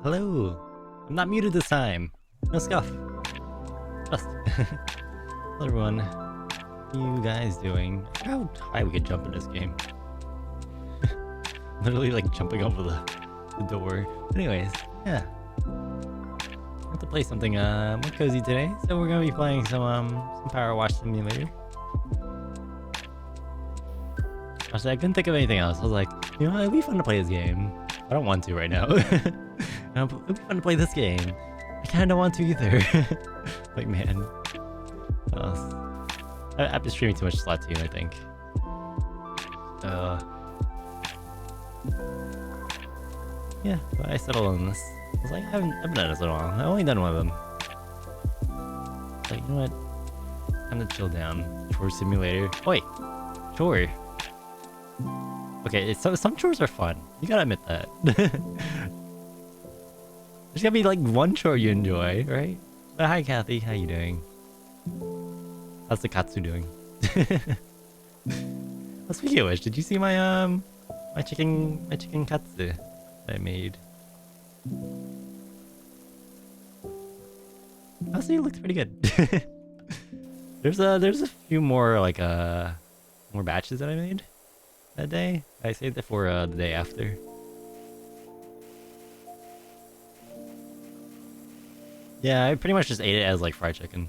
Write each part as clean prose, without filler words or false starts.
Hello. I'm not muted this time. No scuff. Trust. Hello everyone. What are you guys doing? I forgot how high we could jump in this game. Literally like jumping over the door. Anyways, yeah. I want to play something more cozy today, so we're gonna be playing some Powerwash Simulator. Actually, I couldn't think of anything else. I was like, you know, it'd be fun to play this game. I don't want to right now. It'd be fun to play this game. I kinda don't want to either. Like, man. What else? I've been streaming too much Splatoon, I think. Yeah, but I settled on this. I was like, I haven't done this in a while. I've only done one of them. Like, you know what? Time to chill down. Chore simulator. Oh, wait. Chore. Okay, some chores are fun. You gotta admit that. There's gotta be like one chore you enjoy, right? Hi, Kathy. How you doing? How's the katsu doing? Well, speaking of which, did you see my my chicken katsu that I made? Honestly, it looks pretty good. There's a few more like more batches that I made that day. I saved it for the day after. Yeah, I pretty much just ate it as like fried chicken.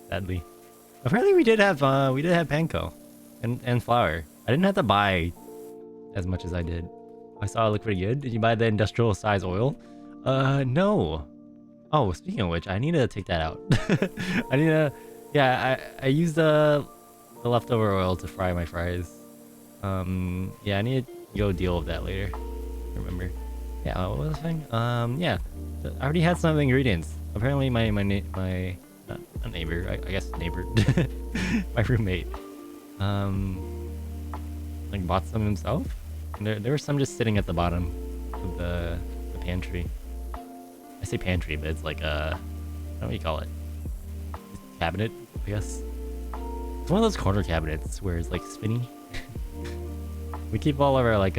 Sadly. Apparently we did have panko and flour. I didn't have to buy as much as I did. I saw it look pretty good. Did you buy the industrial size oil? No. Oh, speaking of which, I need to take that out. I need to, yeah, I used the leftover oil to fry my fries. Yeah, I need to go deal with that later. Remember. Yeah, what was I saying? Yeah, I already had some of the ingredients. Apparently my not neighbor, I guess neighbor, my roommate, like bought some himself. And there were some just sitting at the bottom of the pantry. I say pantry, but it's like what do you call it? Cabinet, I guess. It's one of those corner cabinets where it's like spinny. We keep all of our like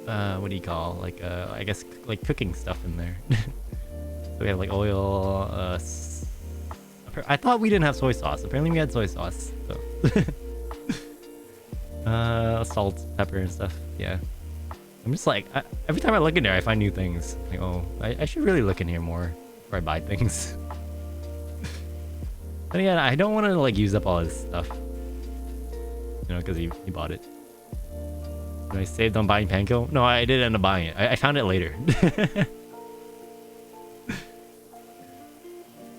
what do you call, like I guess like cooking stuff in there. So we have like oil, I thought we didn't have soy sauce. Apparently we had soy sauce. So. Salt, pepper and stuff. Yeah. I'm just like, every time I look in there I find new things. Like, oh, I should really look in here more before I buy things. But yeah, I don't want to like use up all this stuff. You know, because he bought it. And I saved on buying panko? No, I did end up buying it. I found it later.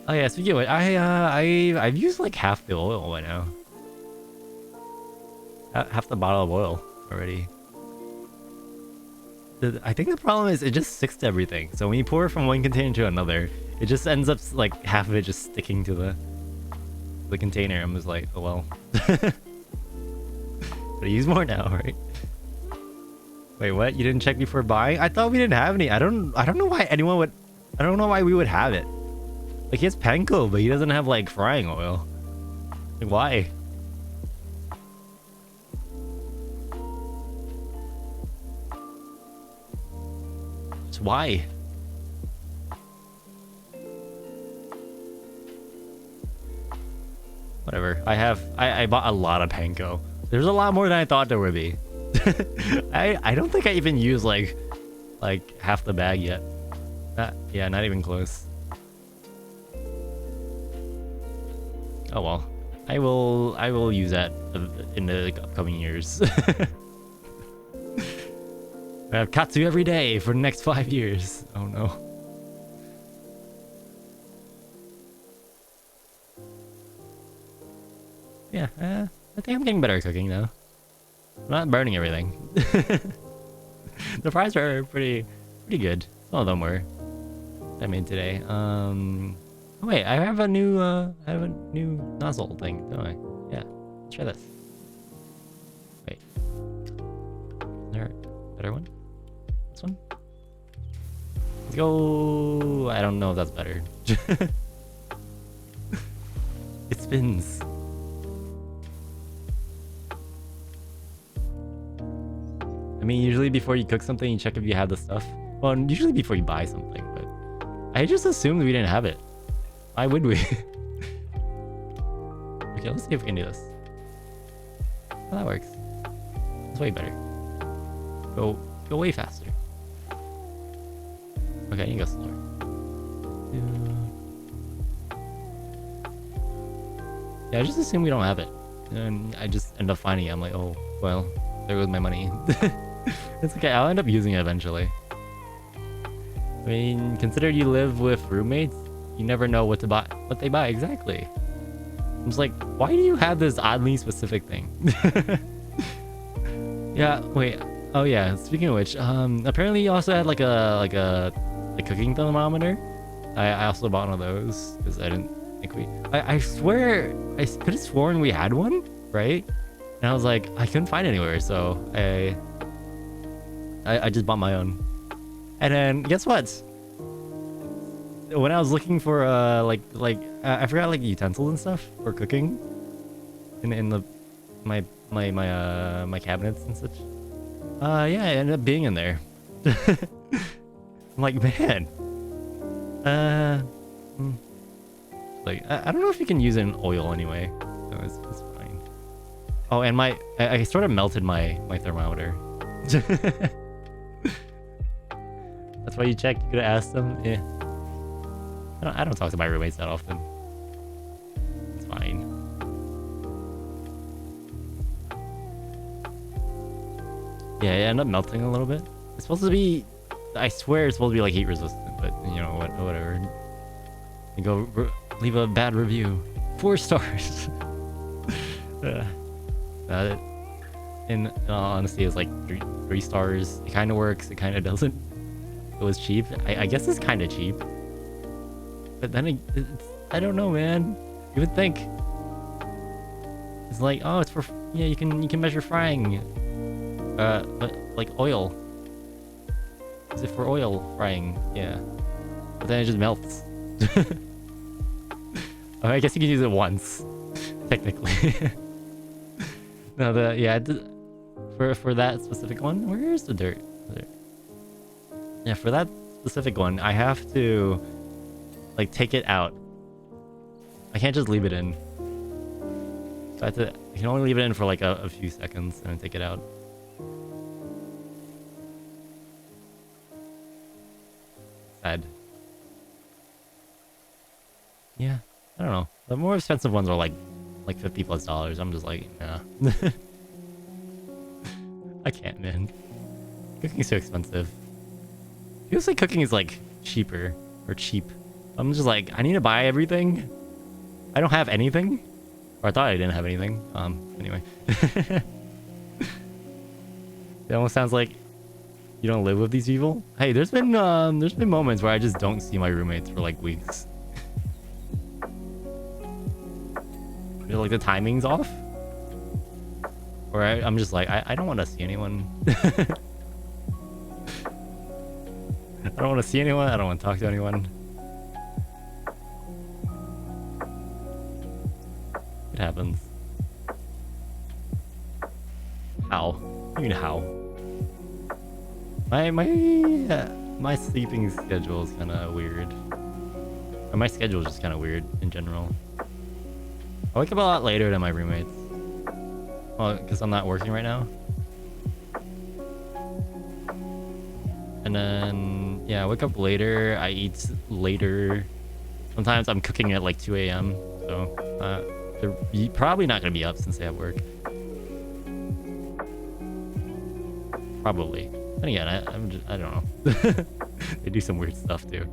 Oh yeah, speaking of it, I've used like half the oil by now. Half the bottle of oil already. I think the problem is it just sticks to everything. So when you pour it from one container to another, it just ends up like half of it just sticking to the container. I'm just like, oh well. But I use more now, right? Wait, what? You didn't check before buying? I thought we didn't have any. I don't know why anyone would. I don't know why we would have it. Like, he has panko, but he doesn't have like frying oil. Like, why? Just why? Whatever. I bought a lot of panko. There's a lot more than I thought there would be. I don't think I even used like half the bag yet. Yeah, not even close. Oh well. I will use that in the upcoming years. I have katsu every day for the next 5 years. Oh no. Yeah, I think I'm getting better at cooking now. I'm not burning everything. The fries are pretty good. Some of them were. I made today. Oh wait, I have a new nozzle thing, don't I? Yeah, let's try this. Wait, is there a better one? This one? Let's go. I don't know if that's better. It spins. I mean, usually before you cook something, you check if you have the stuff. Well, usually before you buy something, but I just assumed we didn't have it. Why would we? Okay, let's see if we can do this. Oh, that works. That's way better. Go way faster. Okay, you go slower. Yeah, I just assume we don't have it. And I just end up finding it. I'm like, oh, well, there goes my money. It's okay, I'll end up using it eventually. I mean, consider you live with roommates, you never know what they buy exactly. I'm just like, why do you have this oddly specific thing? Yeah, wait. Oh yeah, speaking of which, apparently you also had like a cooking thermometer. I also bought one of those because I didn't think I swear I could have sworn we had one, right? And I was like, I couldn't find it anywhere, so I just bought my own. And then guess what? When I was looking for I forgot like utensils and stuff for cooking in my cabinets and such. Yeah, it ended up being in there. I'm like, man. Like I don't know if you can use it in oil anyway. So it's fine. Oh, and I sort of melted my thermometer. That's why you check. You could have asked them. Yeah. I don't talk to my roommates that often. It's fine. Yeah, it ended up melting a little bit. It's supposed to be, I swear it's supposed to be like heat resistant, but you know, whatever. You go leave a bad review. 4 stars. In all honesty, it's like 3 stars. It kind of works, it kind of doesn't. It was cheap. I guess it's kind of cheap. But then I don't know, man. You would think it's like, oh, it's for, yeah, you can measure frying, but like oil. Is it for oil frying? Yeah. But then it just melts. Oh, I guess you can use it once, technically. No, for that specific one, where is the dirt? Yeah, for that specific one, I have to like take it out. I can't just leave it in. So I can only leave it in for like a few seconds and then take it out. Sad. Yeah, I don't know. The more expensive ones are like $50+. I'm just like, nah. I can't, man. Cooking's so expensive. Feels like cooking is like cheaper or cheap. I'm just like, I need to buy everything. I don't have anything. Or I thought I didn't have anything. Anyway. It almost sounds like you don't live with these people. Hey, there's been moments where I just don't see my roommates for like weeks. Feel like the timing's off. Or I'm just like, I don't want to see anyone. I don't want to see anyone. I don't want to talk to anyone. It happens. How? What do you mean how? My sleeping schedule is kind of weird. Or my schedule is just kind of weird in general. I wake up a lot later than my roommates. Well, because I'm not working right now. And then, yeah, I wake up later. I eat later. Sometimes I'm cooking at like 2 a.m. So, they're probably not going to be up since they have work. Probably. And again, I don't know. They do some weird stuff too.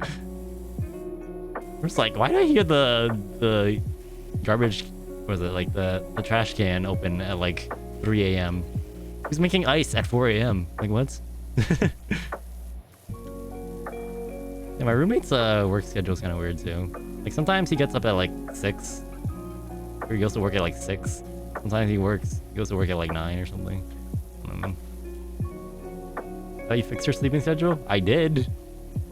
I'm just like, why did I hear the garbage, what was it, like the trash can open at like 3 a.m. Who's making ice at 4 a.m? Like, what? Yeah, my roommate's work schedule is kind of weird too. Like sometimes he gets up at like 6, or he goes to work at like 6. Sometimes he goes to work at like 9 or something. I don't know. Oh, you fixed your sleeping schedule? I did.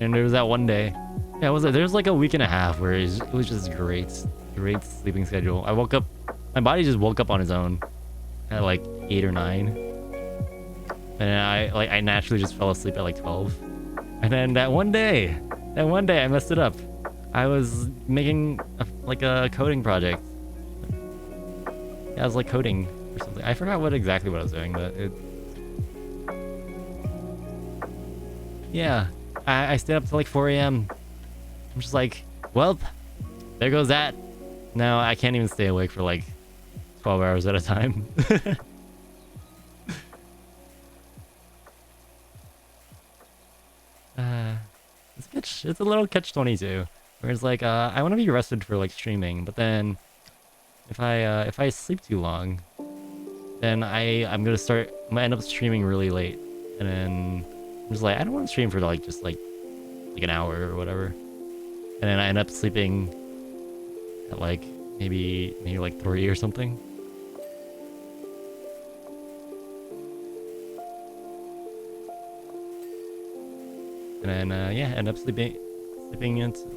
And there was that one day. Yeah, there was like a week and a half where it was just great sleeping schedule. I woke up, my body just woke up on its own at like 8 or 9. And then I naturally just fell asleep at like 12. And then that one day I messed it up. I was making a coding project. Yeah, I was like coding or something. I forgot exactly what I was doing, but it. Yeah, I stayed up till like 4 a.m. I'm just like, well, there goes that. Now I can't even stay awake for like 12 hours at a time. It's a little catch-22, where it's like I want to be rested for like streaming, but then if I sleep too long, then I'm gonna end up streaming really late, and then I'm just like, I don't want to stream for like just like an hour or whatever, and then I end up sleeping at like maybe like 3 or something. And then yeah, end up sleeping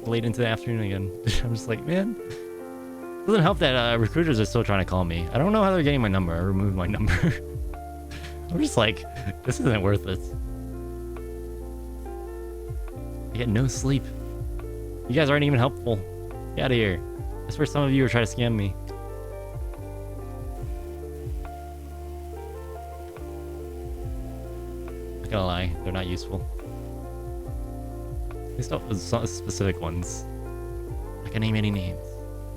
late into the afternoon again. I'm just like, man, it doesn't help that recruiters are still trying to call me. I don't know how they're getting my number. I removed my number. I'm just like, this isn't worth it. I get no sleep. You guys aren't even helpful. Get out of here. That's where some of you are trying to scam me. Not gonna lie, they're not useful. At least some specific ones. I can name any names.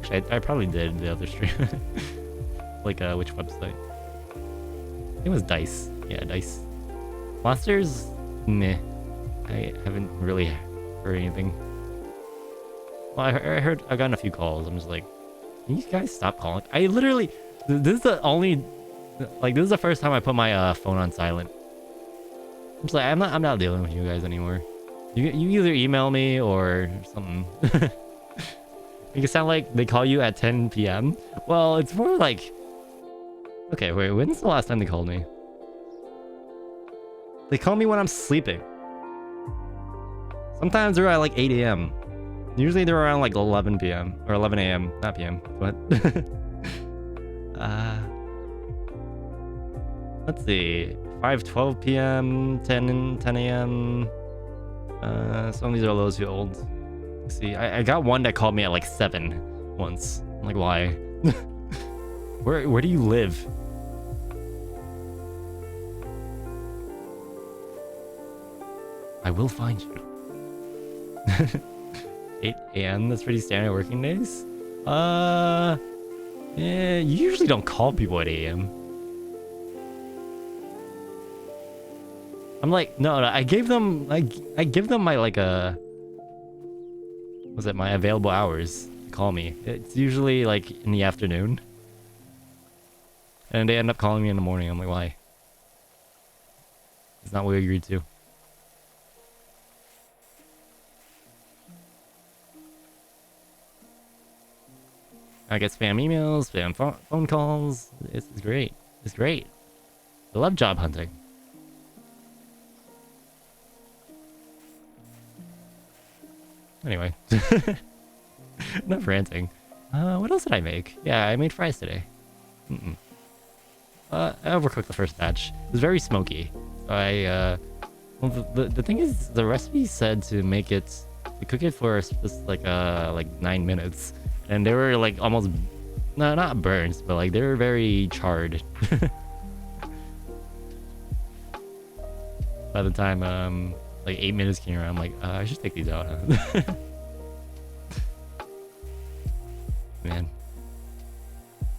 Actually, I probably did the other stream. Like, which website? I think it was Dice. Yeah, Dice. Monsters? Meh. I haven't really heard anything. Well, I heard, I've gotten a few calls. I'm just like, can you guys stop calling? I literally, this is the only, like, this is the first time I put my phone on silent. I'm just like, I'm not dealing with you guys anymore. You either email me or something. Make it sound like they call you at 10 p.m. Well, it's more like... Okay, wait, when's the last time they called me? They call me when I'm sleeping. Sometimes they're at like 8 a.m. Usually they're around like 11 p.m. or 11 a.m. Not p.m. But... let's see. 5:12 p.m. 10 a.m. Some of these are a little too old. Let's see, I got one that called me at like 7 once. I'm like, why? Where do you live? I will find you. 8 a.m. That's pretty standard working days. Yeah, you usually don't call people at 8 a.m. I'm like, no, I gave them, I give them my like was it my available hours to call me. It's usually like in the afternoon, and they end up calling me in the morning. I'm like, why? It's not what we agreed to. I get spam emails, spam phone calls. It's great. It's great. I love job hunting. Anyway, enough ranting. What else did I make? Yeah, I made fries today. I overcooked the first batch. It was very smoky. Well, the thing is, the recipe said to make it, to cook it for just like 9 minutes, and they were like almost, no, not burnt, but like they were very charred. By the time like 8 minutes came around, I'm like, I should take these out, huh? Man.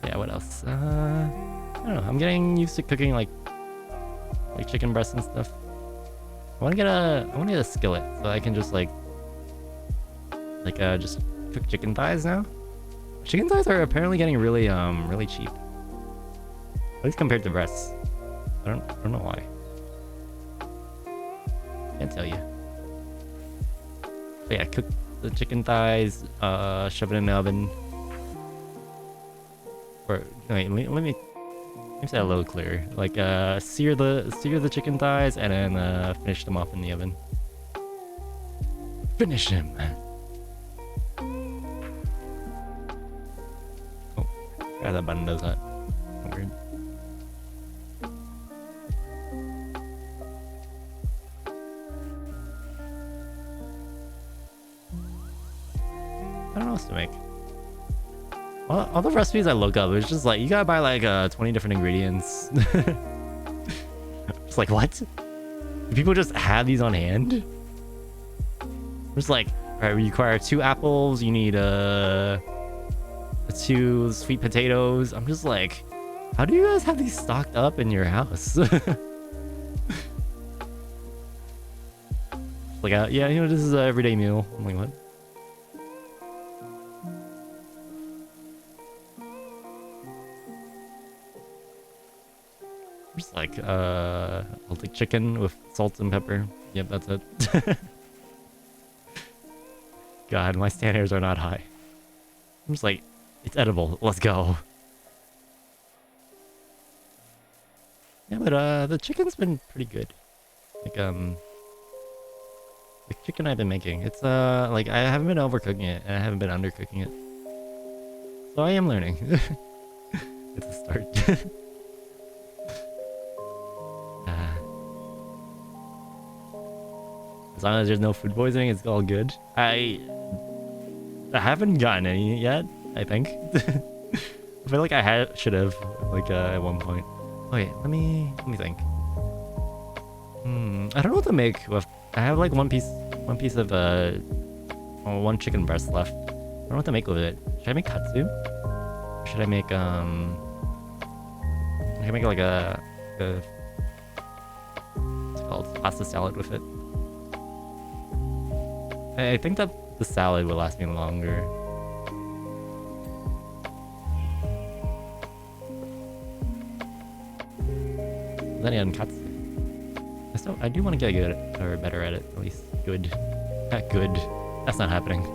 Yeah, what else? I don't know. I'm getting used to cooking like chicken breasts and stuff. I want to get a skillet so I can just just cook chicken thighs now. Chicken thighs are apparently getting really really cheap. At least compared to breasts. I don't know why. Can't tell you. But yeah, cook the chicken thighs, shove it in the oven. Or wait, let me say that a little clearer. Like sear the chicken thighs and then finish them off in the oven. Finish him. Oh, that button does that. Weird. all the recipes I look up, it's just like you gotta buy like 20 different ingredients. It's like, what? Do people just have these on hand? It's like, alright, we require 2 apples, you need 2 sweet potatoes. I'm just like, how do you guys have these stocked up in your house? Like, yeah, you know, this is an everyday meal. I'm like, what? Just like, I'll take chicken with salt and pepper. Yep, that's it. God, my standards are not high. I'm just like, it's edible. Let's go. Yeah, but the chicken's been pretty good. Like, the chicken I've been making, it's like I haven't been overcooking it and I haven't been undercooking it. So I am learning. It's a start. As long as there's no food poisoning, it's all good. I haven't gotten any yet, I think. I feel like I should have, like, at one point. Okay, let me think. I don't know what to make with. I have like one piece of one chicken breast left. I don't know what to make with it. Should I make katsu? Or should I make like a what's it called? Pasta salad with it. I think that the salad will last me longer. Then again, katsu. I do want to get good or better at it, at least good. Not good. That's not happening.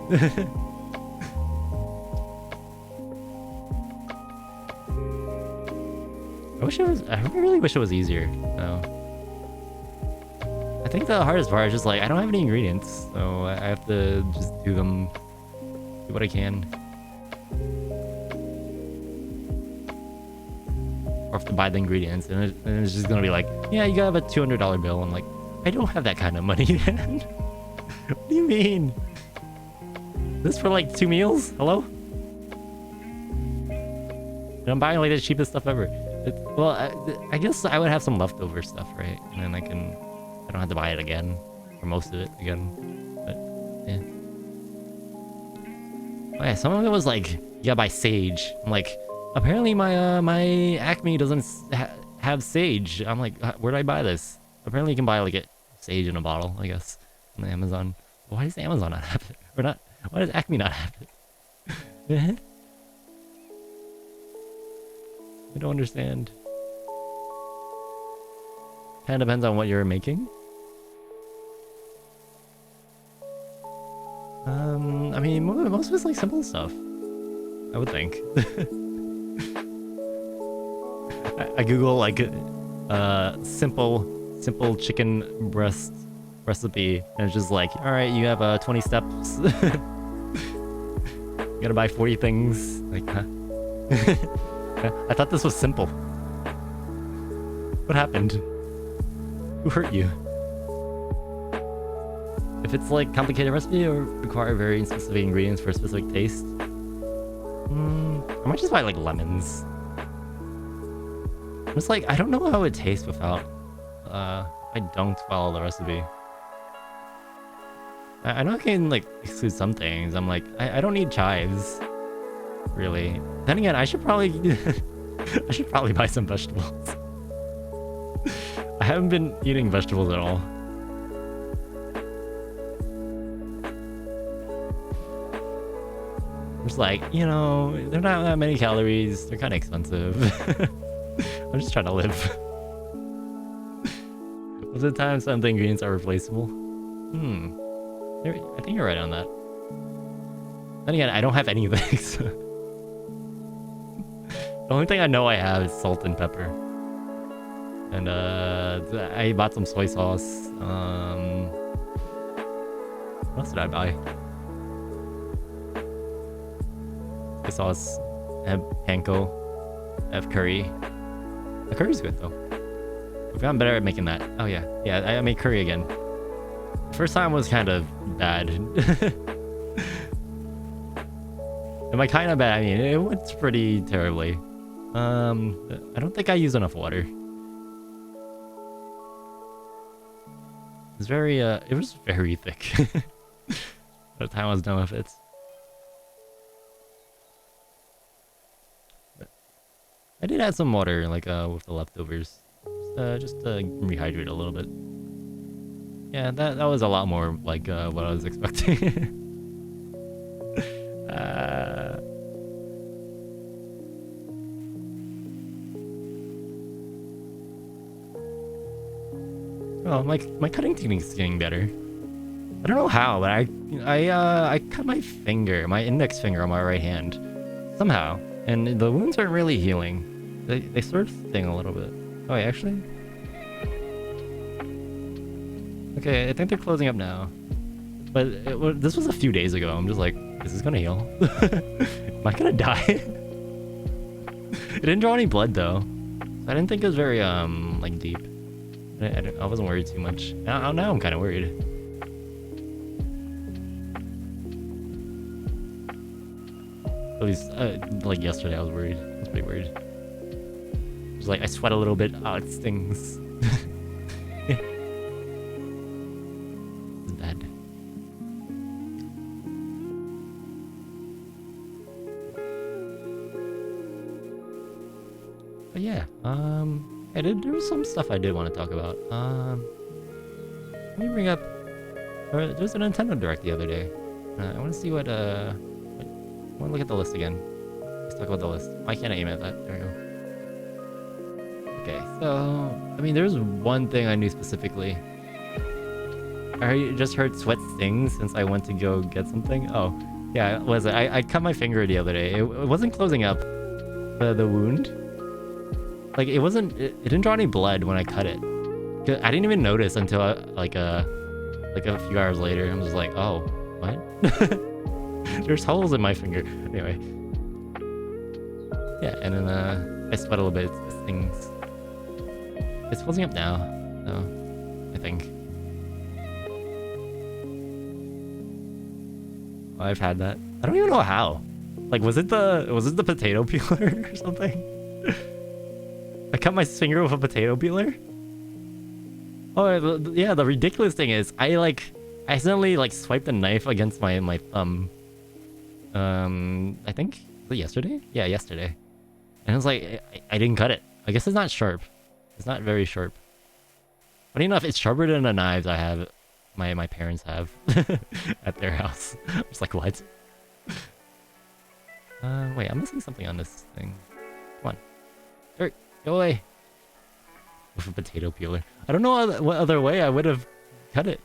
I really wish it was easier. No. I think the hardest part is just like I don't have any ingredients, so I have to just do what I can. Or have to buy the ingredients, and it's just gonna be like, yeah, you gotta have a $200 bill. I'm like, I don't have that kind of money, man. What do you mean? This for like 2 meals? Hello? And I'm buying like the cheapest stuff ever. Well, I guess I would have some leftover stuff, right? And then I don't have to buy it again, or most of it again. But yeah. Oh yeah, some of it was like, you gotta buy sage. I'm like, apparently my Acme doesn't have sage. I'm like, where do I buy this? Apparently you can buy like a sage in a bottle, I guess, on Amazon. Why does Amazon not have it? Or not? Why does Acme not have it? I don't understand. Kind of depends on what you're making. I mean, most of it's like simple stuff, I would think. I Google like simple chicken breast recipe, and it's just like, all right, you have 20 steps. You gotta buy 40 things. Like, huh? I thought this was simple. What happened? Who hurt you? If it's like complicated recipe or require very specific ingredients for a specific taste, I might just buy like lemons. It's like, I don't know how it tastes without, I don't follow the recipe. I know I can like exclude some things. I'm like, I don't need chives, really. Then again, I should probably buy some vegetables. I haven't been eating vegetables at all. I'm just like, you know, they're not that many calories. They're kind of expensive. I'm just trying to live. Most of the time, some of the ingredients are replaceable. I think you're right on that. Then again, I don't have any of these. The only thing I know I have is salt and pepper. And I bought some soy sauce. What else did I buy? Soy sauce. I have panko. I have curry. The curry's good though. I've gotten better at making that. Oh yeah. Yeah, I made curry again. First time was kind of bad. Am I kind of bad? I mean, it went pretty terribly. I don't think I used enough water. It was very thick. By the time I was done with it. But I did add some water, like, with the leftovers. Just to rehydrate a little bit. Yeah, that was a lot more like what I was expecting. Oh, my cutting technique is getting better. I don't know how, but I cut my finger, my index finger on my right hand, somehow, and the wounds aren't really healing. They sort of sting a little bit. Oh, wait, actually. Okay, I think they're closing up now. But this was a few days ago. I'm just like, is this gonna heal? Am I gonna die? It didn't draw any blood though. So I didn't think it was very like deep. I wasn't worried too much. Now I'm kind of worried. At least like yesterday, I was worried. I was pretty worried. It was like I sweat a little bit. Oh, it stings. It's bad. But yeah, there was some stuff I did want to talk about. Let me bring up. There was a Nintendo Direct the other day. I want to see what. I want to look at the list again. Let's talk about the list. Why can't I aim at that? There we go. Okay, so I mean, there's one thing I knew specifically. I just heard sweat stings since I went to go get something. Oh, yeah, was it? I cut my finger the other day. It wasn't closing up the wound. Like it didn't draw any blood when I cut it. I didn't even notice until like a few hours later. I'm just like, oh, what? There's holes in my finger. Anyway. Yeah, and then I sweat a little bit. It stings. It's closing up now, so I think. Oh, I've had that. I don't even know how. Like, was it the potato peeler or something? I cut my finger with a potato peeler. Oh yeah, the ridiculous thing is I accidentally swiped a knife against my thumb. I think was it yesterday? Yeah, yesterday. And it was like I didn't cut it. I guess it's not sharp. It's not very sharp. Funny enough, it's sharper than the knives I have. My parents have at their house. I was like, what? Wait, I'm missing something on this thing. Come on, Eric, go away. With a potato peeler. I don't know what other way I would have cut it.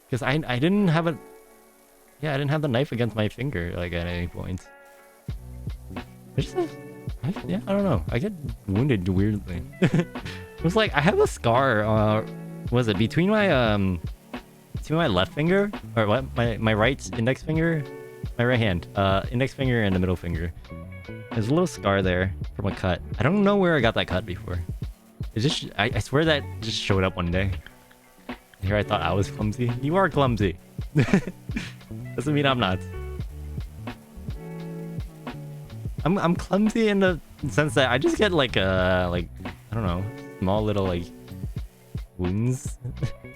Because I didn't have a... Yeah, I didn't have the knife against my finger, like, at any point. Yeah, I don't know. I get wounded weirdly. It was like, I have a scar, was it between my left finger? Or what? My right index finger? My right hand. Index finger and the middle finger. There's a little scar there from a cut. I don't know where I got that cut before. It just, I swear that just showed up one day. Here I thought I was clumsy. You are clumsy. Doesn't mean I'm not. I'm clumsy in the sense that I just get like I don't know, small little wounds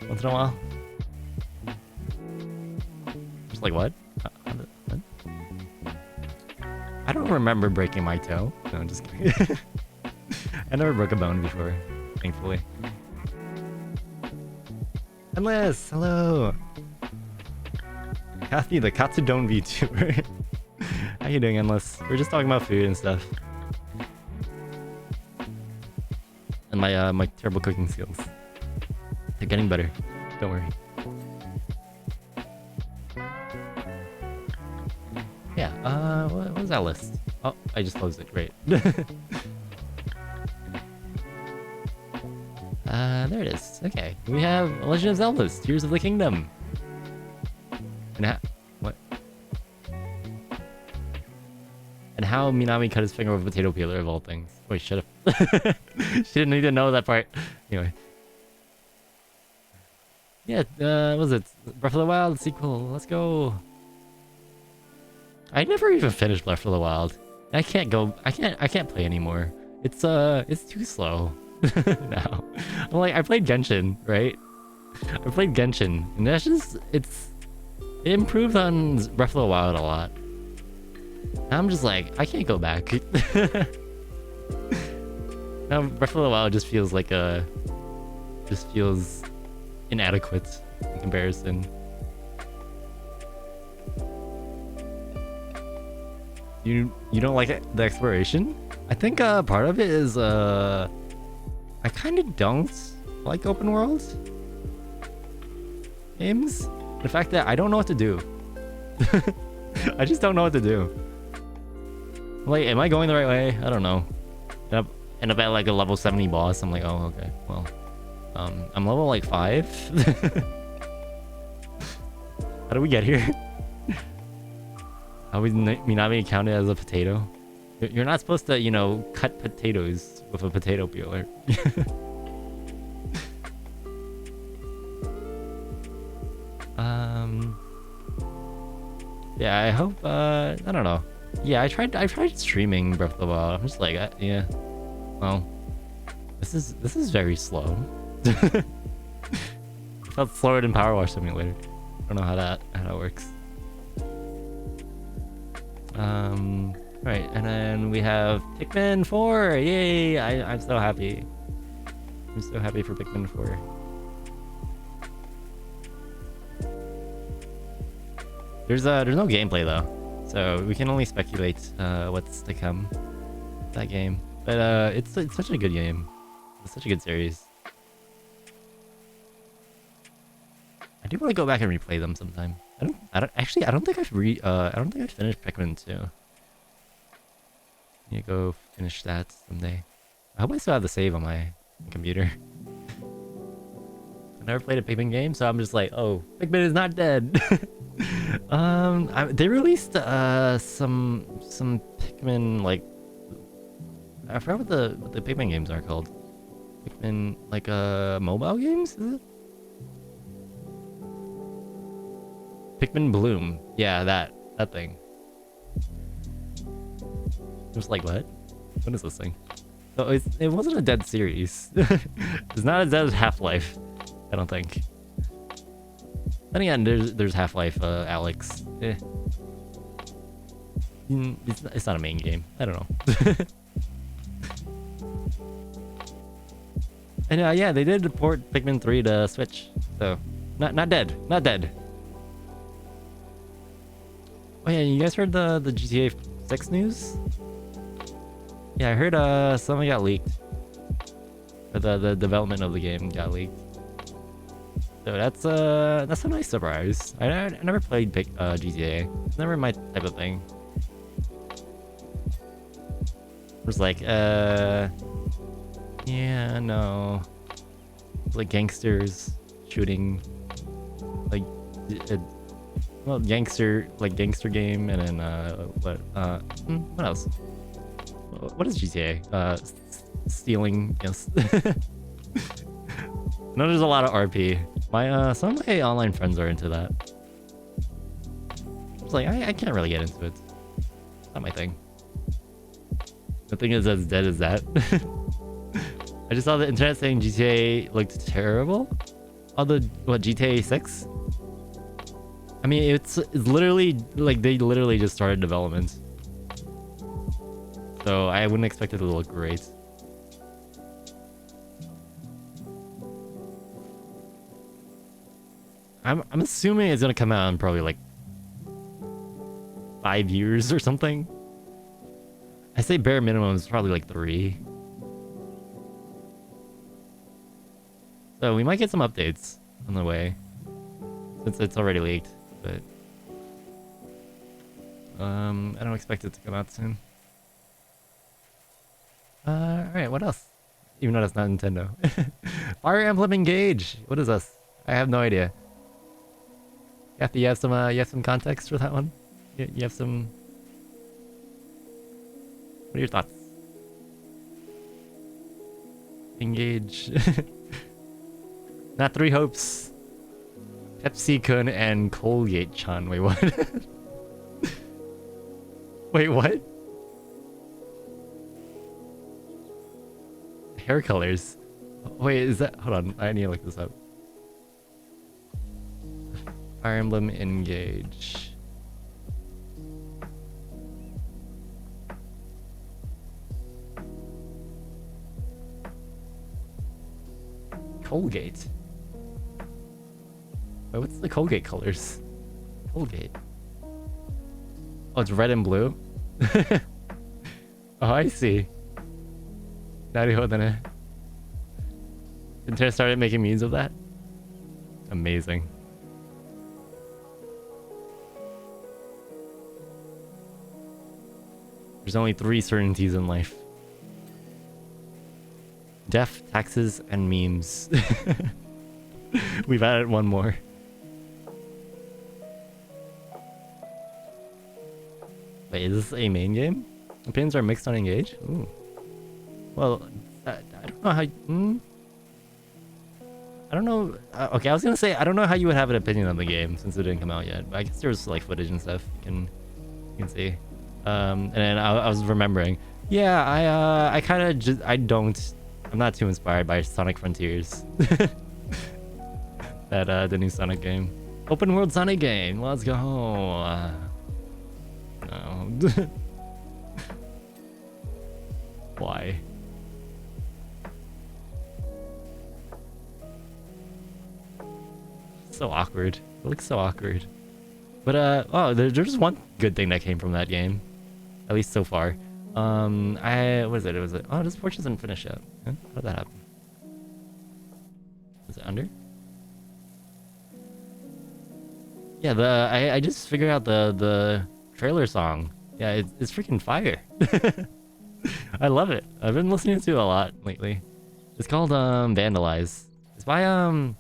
once in a while. Just like what? I don't remember breaking my toe. No, I'm just kidding. I never broke a bone before, thankfully. Endless, hello. Kathy, the Katsudon VTuber. How you doing, Endless? We're just talking about food and stuff. And my terrible cooking skills. They're getting better. Don't worry. Yeah, what was that list? Oh, I just closed it. Great. There it is. Okay, we have Legend of Zelda: Tears of the Kingdom. And what? And how Minami cut his finger with a potato peeler, of all things. Wait, shut up. She didn't need to know that part. Anyway. Yeah, what was it? Breath of the Wild sequel. Let's go. I never even finished Breath of the Wild. I can't go. I can't play anymore. It's too slow now. I'm like, I played Genshin, right? I played Genshin, and that's just it improved on Breath of the Wild a lot. I'm just like, I can't go back. Now Breath of the Wild just feels like feels inadequate in comparison. You don't like it, the exploration? I think part of it is I kind of don't like open world games. The fact that I don't know what to do. I just don't know what to do. Like, am I going the right way? I don't know. End up at like a level 70 boss. I'm like, oh, okay. Well, I'm level like 5. How do we get here? How we not being counted as a potato? You're not supposed to, you know, cut potatoes with a potato peeler. Yeah, I hope. I don't know. Yeah, I tried streaming Breath of the Wild. I'm just like, yeah. Well, this is very slow. It felt slower than Powerwash Simulator. I don't know how that works. Right, and then we have Pikmin 4. Yay! I'm so happy. I'm so happy for Pikmin 4. There's no gameplay though, so we can only speculate what's to come with that game. But it's such a good game. It's such a good series. I do want to go back and replay them sometime. I don't think I've finished Pikmin 2. I need to go finish that someday. I hope I still have the save on my computer. I never played a Pikmin game, so I'm just like, oh, Pikmin is not dead. They released some Pikmin, like, I forgot what the Pikmin games are called. Pikmin, like mobile games, is it? Pikmin Bloom. Yeah, that thing. Just like, what? What is this thing? So it wasn't a dead series. It's not as dead as Half-Life, I don't think. Then again, there's Half-Life, Alex. It's not a main game. I don't know. And yeah, they did port Pikmin 3 to Switch, so not dead. Oh yeah, you guys heard the GTA 6 news? Yeah, I heard something got leaked. Or the development of the game got leaked. So that's a nice surprise. I never played GTA. It's never my type of thing. It was like, yeah, no. It's like gangsters shooting, like, well, gangster game, and then what else? What is GTA? Stealing, yes. No, there's a lot of RP. Some of my online friends are into that. It's like, I can't really get into it. It's not my thing. The thing is as dead as that. I just saw the internet saying GTA looked terrible. GTA 6? I mean, it's literally, like, they literally just started development. So I wouldn't expect it to look great. I'm assuming it's gonna come out in probably like 5 years or something. I say bare minimum is probably like 3. So we might get some updates on the way, since it's already leaked, but I don't expect it to come out soon. Alright, what else? Even though that's not Nintendo. Fire Emblem Engage! What is this? I have no idea. You have some context for that one? You have some... What are your thoughts? Engage. Not Three Hopes. Pepsi-kun and Colgate-chan. Wait, what? Wait, what? Hair colors. Wait, is that... Hold on, I need to look this up. Fire Emblem Engage. Colgate. Wait, what's the Colgate colors? Colgate. Oh, it's red and blue? Oh, I see. Nintendo started making memes of that? Amazing. There's only 3 certainties in life. Death, taxes, and memes. We've added one more. Wait, is this a main game? Opinions are mixed on Engage? Ooh. Well, I don't know how... I don't know... okay, I was gonna say, I don't know how you would have an opinion on the game since it didn't come out yet. But I guess there's like footage and stuff you can see. And then I was remembering. Yeah, I kind of just... I'm not too inspired by Sonic Frontiers. The new Sonic game. Open world Sonic game. Let's go. No. Why? So awkward. It looks so awkward. But oh, there's one good thing that came from that game, at least so far. What is it? It was oh, this porch isn't finished yet. Huh? How did that happen? Is it under? Yeah, I just figured out the trailer song. Yeah, it's freaking fire. I love it. I've been listening to it a lot lately. It's called Vandalize. It's by a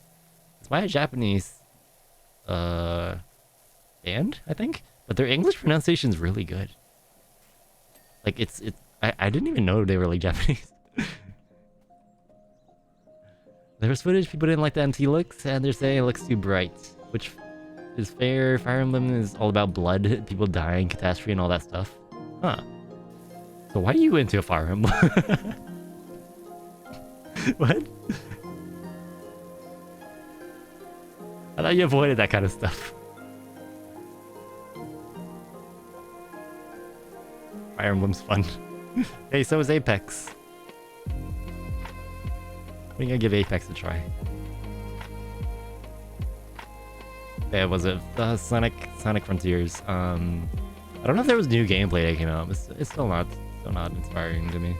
Japanese band, I think. But their English pronunciation is really good. Like I didn't even know they were like Japanese. There was footage people didn't like the MT looks, and they're saying it looks too bright, which is fair. Fire Emblem is all about blood, people dying, catastrophe, and all that stuff. Huh. So why are you into a Fire Emblem? What? I thought you avoided that kind of stuff. Fire Emblem's fun. Hey, so is Apex. I think I'll give Apex a try. Yeah, was it Sonic Frontiers? I don't know if there was new gameplay that came out. It's still not inspiring to me.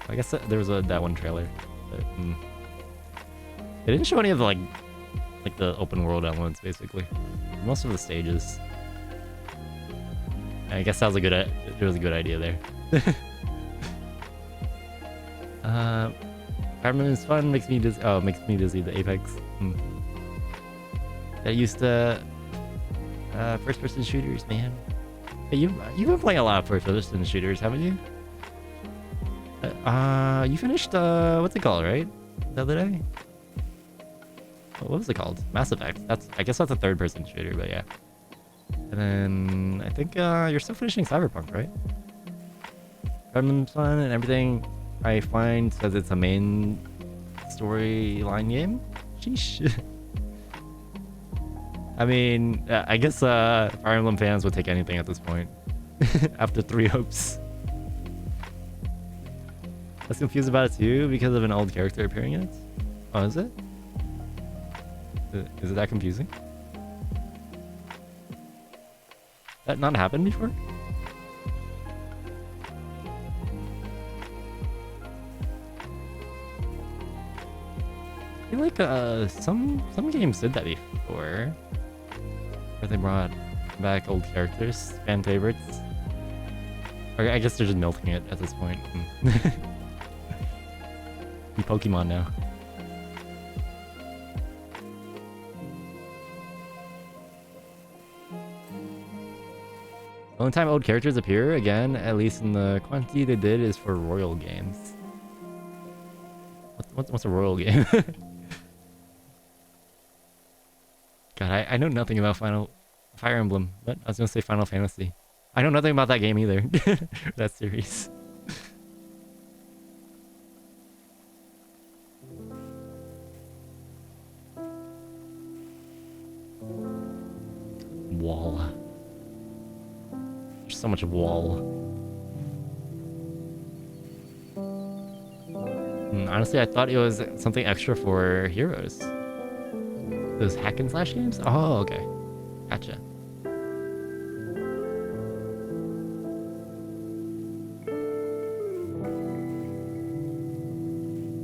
I guess there was that one trailer. But, they didn't show any of the like the open world elements, basically. Most of the stages. I guess that was it was a good idea there. Fireman is fun, makes me dizzy. Oh, makes me dizzy. The Apex. That used to first-person shooters, man. Hey, you've been playing a lot of first-person shooters, haven't you? You finished what's it called, right? The other day. What was it called? Mass Effect. I guess that's a third-person shooter, but yeah. And then I think you're still finishing Cyberpunk, right? Fireman's fun and everything. I find says it's a main storyline game. Sheesh. I mean, I guess Fire Emblem fans would take anything at this point. After 3 hopes. I was confused about it too because of an old character appearing in it. Oh, is it? Is it that confusing? That not happened before? I feel like some games did that before, where they brought back old characters, fan favorites. Or I guess they're just milking it at this point. Be Pokemon now. The only time old characters appear again, at least in the quantity they did, is for royal games. What's a royal game? God, I know nothing about Final Fire Emblem. What? I was gonna say Final Fantasy. I know nothing about that game either. That series. Wall. There's so much wall. Honestly, I thought it was something extra for heroes. Those hack and slash games? Oh, okay. Gotcha.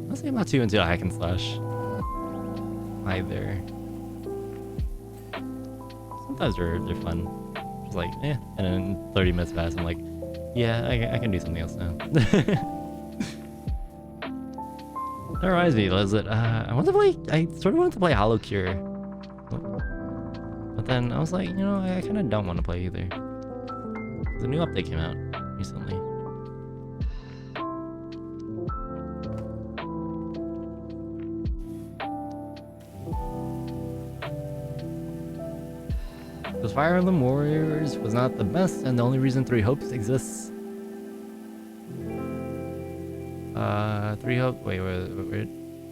Honestly, I'm not too into hack and slash either. Sometimes they're fun. Just like, eh. And then 30 minutes pass, I'm like, yeah, I can do something else now. That reminds me, was it? I sort of wanted to play Hollow Cure. But then I was like, you know, I kind of don't want to play either. The new update came out recently. Because Fire Emblem Warriors was not the best, and the only reason Three Hopes exists. Three Hopes. Wait.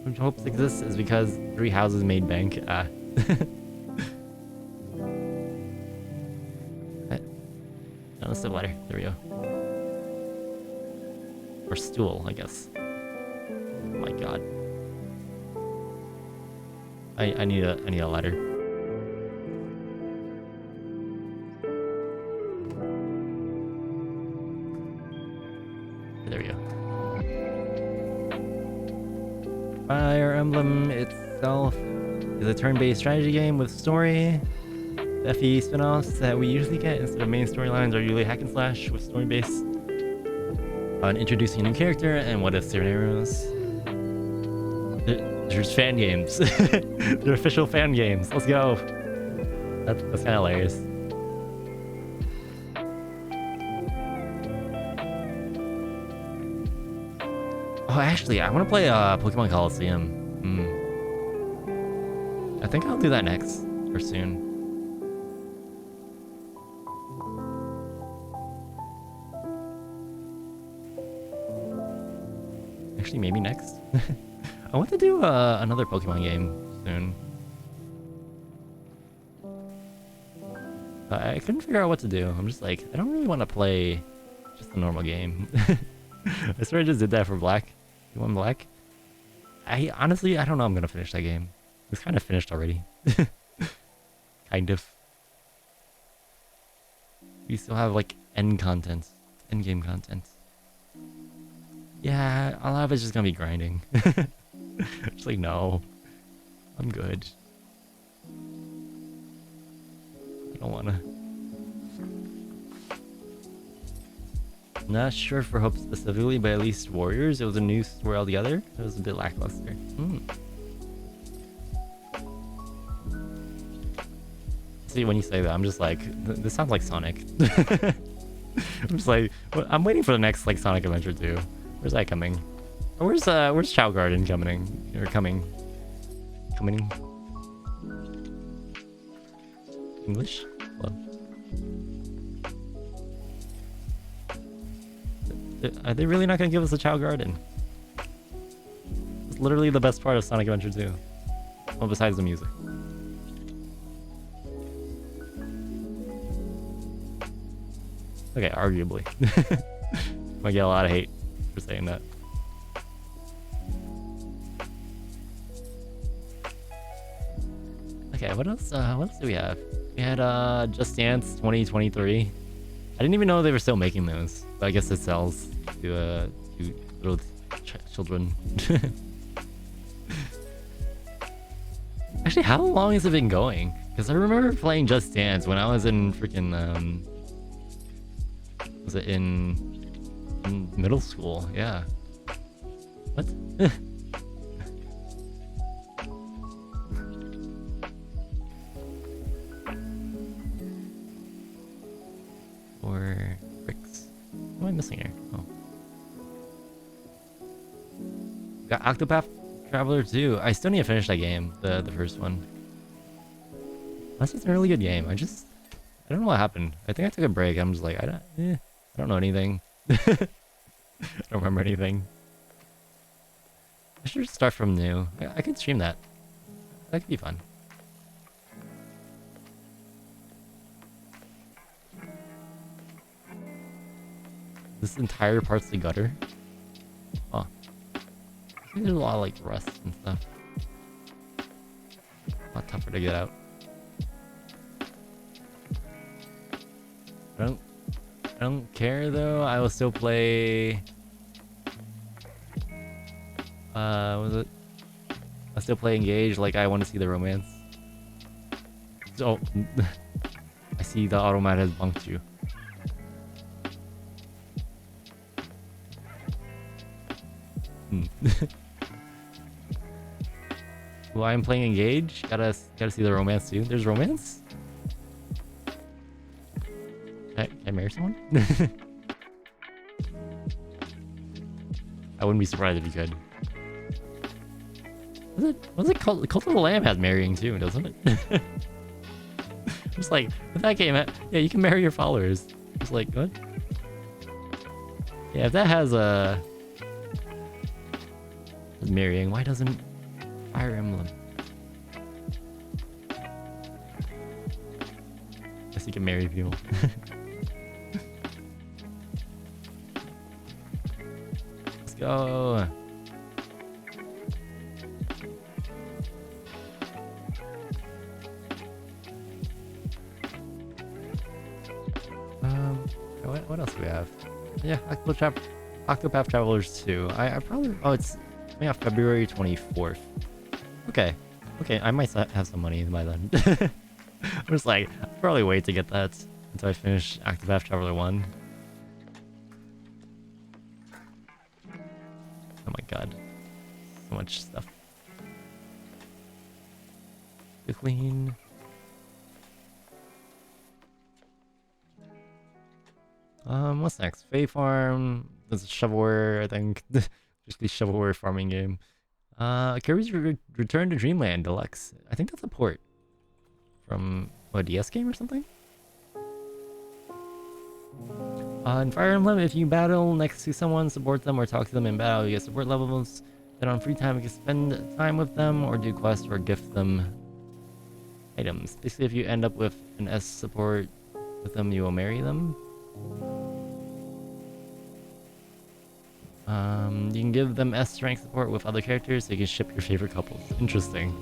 Three Hopes exists is because Three Houses made bank. No, let's do letter. There we go. Or stool, I guess. Oh my god. I need a letter. There we go. Fire Emblem itself is a turn-based strategy game with story. The FE spin-offs that we usually get instead of main storylines are usually hack and slash with story-based on introducing a new character and what-if scenarios. There's fan games. They're official fan games. Let's go. That's kind of hilarious. Oh, actually, I want to play Pokemon Coliseum. I think I'll do that next or soon. Actually, maybe next. I want to do another Pokemon game soon. I couldn't figure out what to do. I'm just like, I don't really want to play just a normal game. I swear I just did that for Black. You want Black? Honestly, I don't know I'm gonna finish that game. It's kind of finished already. Kind of. We still have like end game content. Yeah, a lot of it's just gonna be grinding. Just like, no. I'm good. I don't wanna. Not sure for Hope specifically, but at least Warriors, it was a new story altogether. It was a bit lackluster. See, when you say that, I'm just like, this sounds like Sonic. I'm just like, I'm waiting for the next like Sonic Adventure 2. Where's that coming? Or where's Chow Garden coming? Or coming? English? Hello. Are they really not gonna give us a Chow Garden? It's literally the best part of Sonic Adventure 2. Well, besides the music. Okay, arguably. Might get a lot of hate for saying that. Okay, what else do we have? We had Just Dance 2023. I didn't even know they were still making those, but I guess it sells to little children. Actually, how long has it been going? Because I remember playing Just Dance when I was in freaking was it in middle school? Yeah. What? Or bricks. What am I missing here? Oh. Got Octopath Traveler 2. I still need to finish that game, the first one. That's just a really good game. I just don't know what happened. I think I took a break. I'm just like, I don't know anything. I don't remember anything. I should start from new. I could stream that. That could be fun. This entire part's the gutter. Huh. I think there's a lot of like rust and stuff. A lot tougher to get out. I don't care though. I will still play. What was it? I still play Engage. Like I want to see the romance. So I see the automat has bunked you. Well, I'm playing Engage. Gotta see the romance too. There's romance. Can I marry someone? I wouldn't be surprised if you could. What's it called? Cult of the Lamb has marrying too, doesn't it? Just like with that game, yeah, you can marry your followers. Just like what? Yeah, if that has a marrying, why doesn't Fire Emblem? Guess you can marry people. Let's go. What else do we have? Yeah, Octopath Travelers 2. I probably it's yeah, February 24th. Okay, I might have some money by then. I'm just like, I'll probably wait to get that until I finish Octopath Traveler 1. Oh my god, so much stuff. To clean. What's next? Fae Farm. There's a shovelware, I think. Just the shovelware farming game. Kirby's Return to Dreamland Deluxe. I think that's a port from a DS game or something. In Fire Emblem, if you battle next to someone, support them or talk to them in battle, you get support levels. Then on free time, you can spend time with them or do quests or gift them items. Basically, if you end up with an S support with them, you will marry them. You can give them S rank support with other characters, so you can ship your favorite couples. Interesting.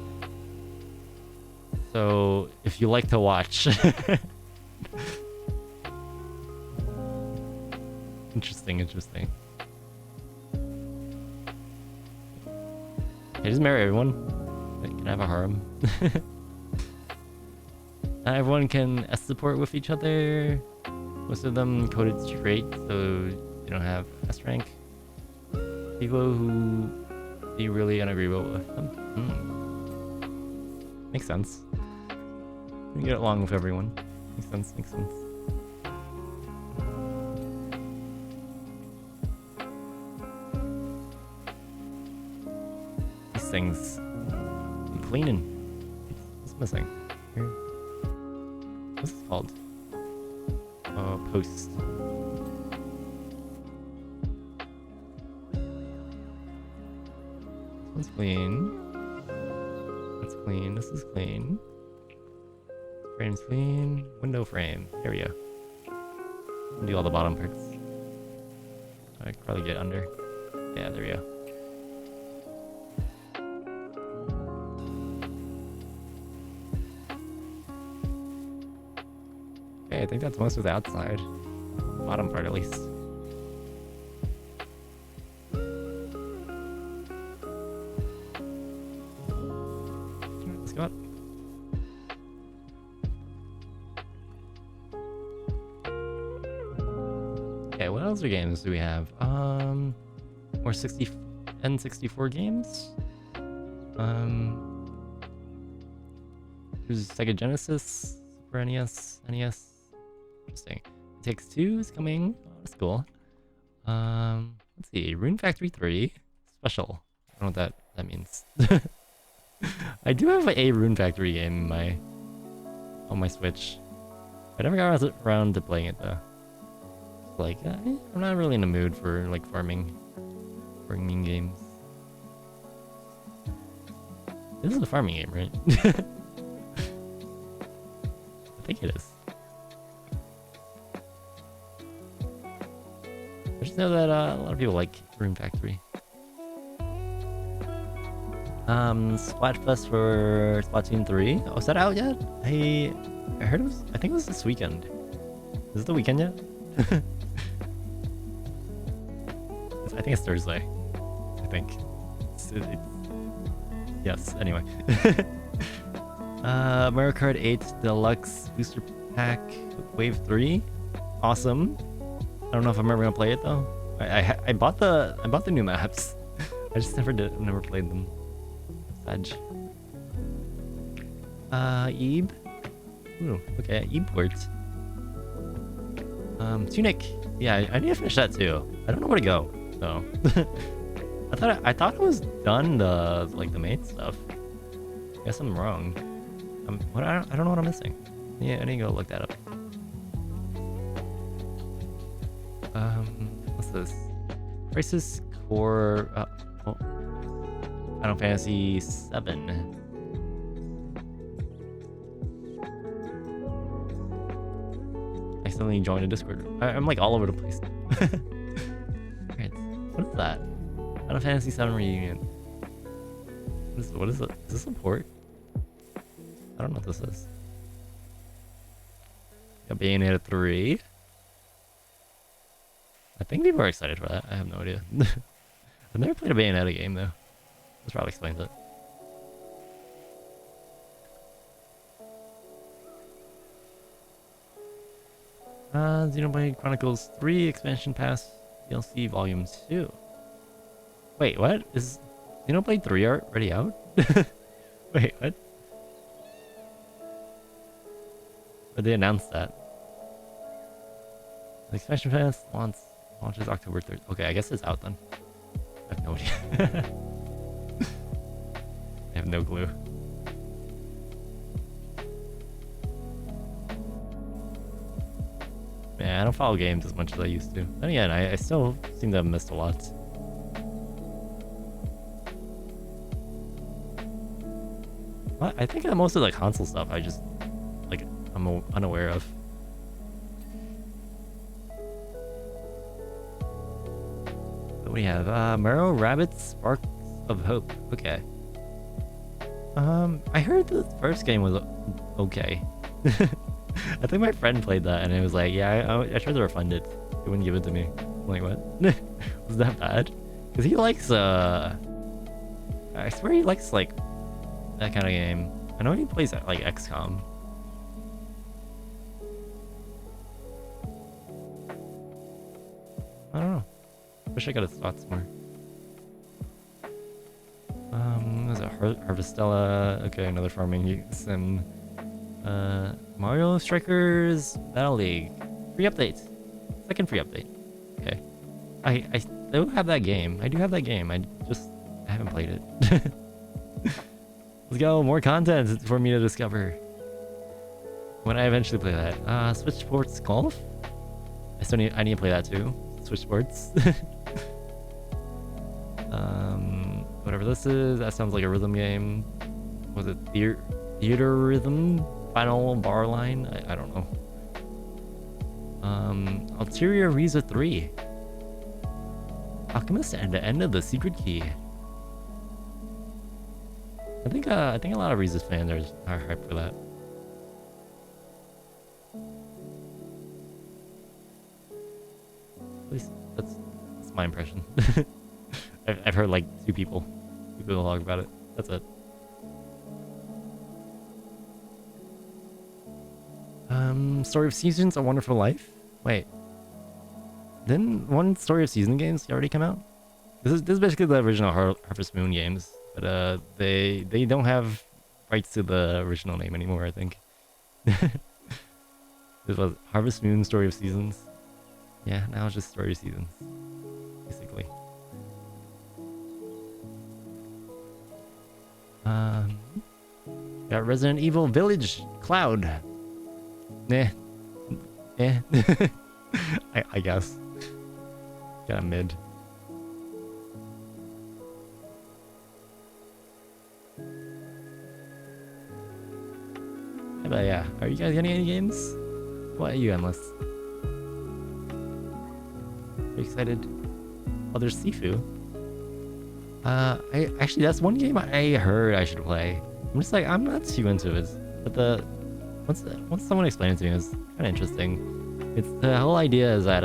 So, if you like to watch... Interesting. Hey, just marry everyone. Can I have a harem? Not everyone can S support with each other. Most of them coded straight, so they don't have S rank. People who be really unagreeable with them. Makes sense. You get along with everyone. Makes sense. These things. I'm cleaning. What's missing? Here. What's this called? Post. This one's clean. That's clean. This is clean. Frame's clean. Window frame. There we go. I'll do all the bottom parts. I could probably get under. Yeah, there we go. Okay, I think that's most of the outside. Bottom part, at least. Let's go up. Okay, what other games do we have? More N64 games? There's Sega Genesis, Super NES, NES. Interesting. It Takes Two is coming. Oh, that's cool. Let's see. Rune Factory 3 special. I don't know what that means. I do have a Rune Factory game in on my Switch. I never got around to playing it though. Like, I'm not really in the mood for like farming games. This is a farming game, right? I think it is. I just know that a lot of people like Room Factory. Splatfest for Splatoon 3. Oh, is that out yet? I heard it was. I think it was this weekend. Is it the weekend yet? I think it's Thursday. I think. Yes. Anyway. Mario Kart 8 Deluxe Booster Pack Wave 3. Awesome. I don't know if I'm ever gonna play it though. I bought the new maps. I just never played them. Fudge. Ebe. Ooh, okay, Ebe ports. Tunic. Yeah, I need to finish that too. I don't know where to go though. I thought it was done the main stuff. I guess I'm wrong. I don't know what I'm missing. Yeah, I need to go look that up. What's this? Crisis Core. Final Fantasy 7. I accidentally joined a Discord. I'm like all over the place. Right. What is that? Final Fantasy 7 reunion. What is it? Is this a port? I don't know what this is. Got Bayonetta 3. I think people are excited for that. I have no idea. I've never played a Bayonetta game though. This probably explains it. Xenoblade Chronicles 3 Expansion Pass DLC Volume 2. Wait, what? Is Xenoblade 3 already out? Wait, what? But they announced that. The Expansion Pass launches October 3rd. Okay, I guess it's out then. I have no idea. I have no clue. Man, I don't follow games as much as I used to. Then again, I still seem to have missed a lot. I think that most of the console stuff I'm unaware of. What do we have? Mario Rabbids Sparks of Hope. Okay. I heard the first game was okay. I think my friend played that and it was like, yeah, I tried to refund it. He wouldn't give it to me. I'm like, what? Was that bad? Because he likes, I swear he likes, like, that kind of game. I know he plays, like, XCOM. I don't know. Wish I got his thoughts more. What is it? Harvestella. Okay, another farming sim. Mario Strikers Battle League. Free update. Second free update. Okay. I do have that game. I haven't played it. Let's go. More content for me to discover. When I eventually play that. Switch Sports Golf? I need to play that too. Switch Sports. Whatever this is, that sounds like a rhythm game. Was it Theater Rhythm? Final Bar Line? I don't know. Ulterior Riza 3. Alchemist and the End of the Secret Key. I think a lot of Riza's fans are hyped for that. At least that's my impression. I've heard like two people talk about it. That's it. Story of Seasons: A Wonderful Life. Wait, didn't one Story of Season games already come out? This is basically the original Harvest Moon games, but they don't have rights to the original name anymore. I think. This was Harvest Moon: Story of Seasons. Yeah, now it's just Story of Seasons, basically. Got Resident Evil Village Cloud. Nah, Eh. I guess. Kinda mid. But yeah, are you guys getting any games? What are you, Endless? Are you excited? Oh, there's Sifu. Actually, that's one game I heard I should play. I'm just like, I'm not too into it. But once someone explained it to me, it was kind of interesting. It's the whole idea is that,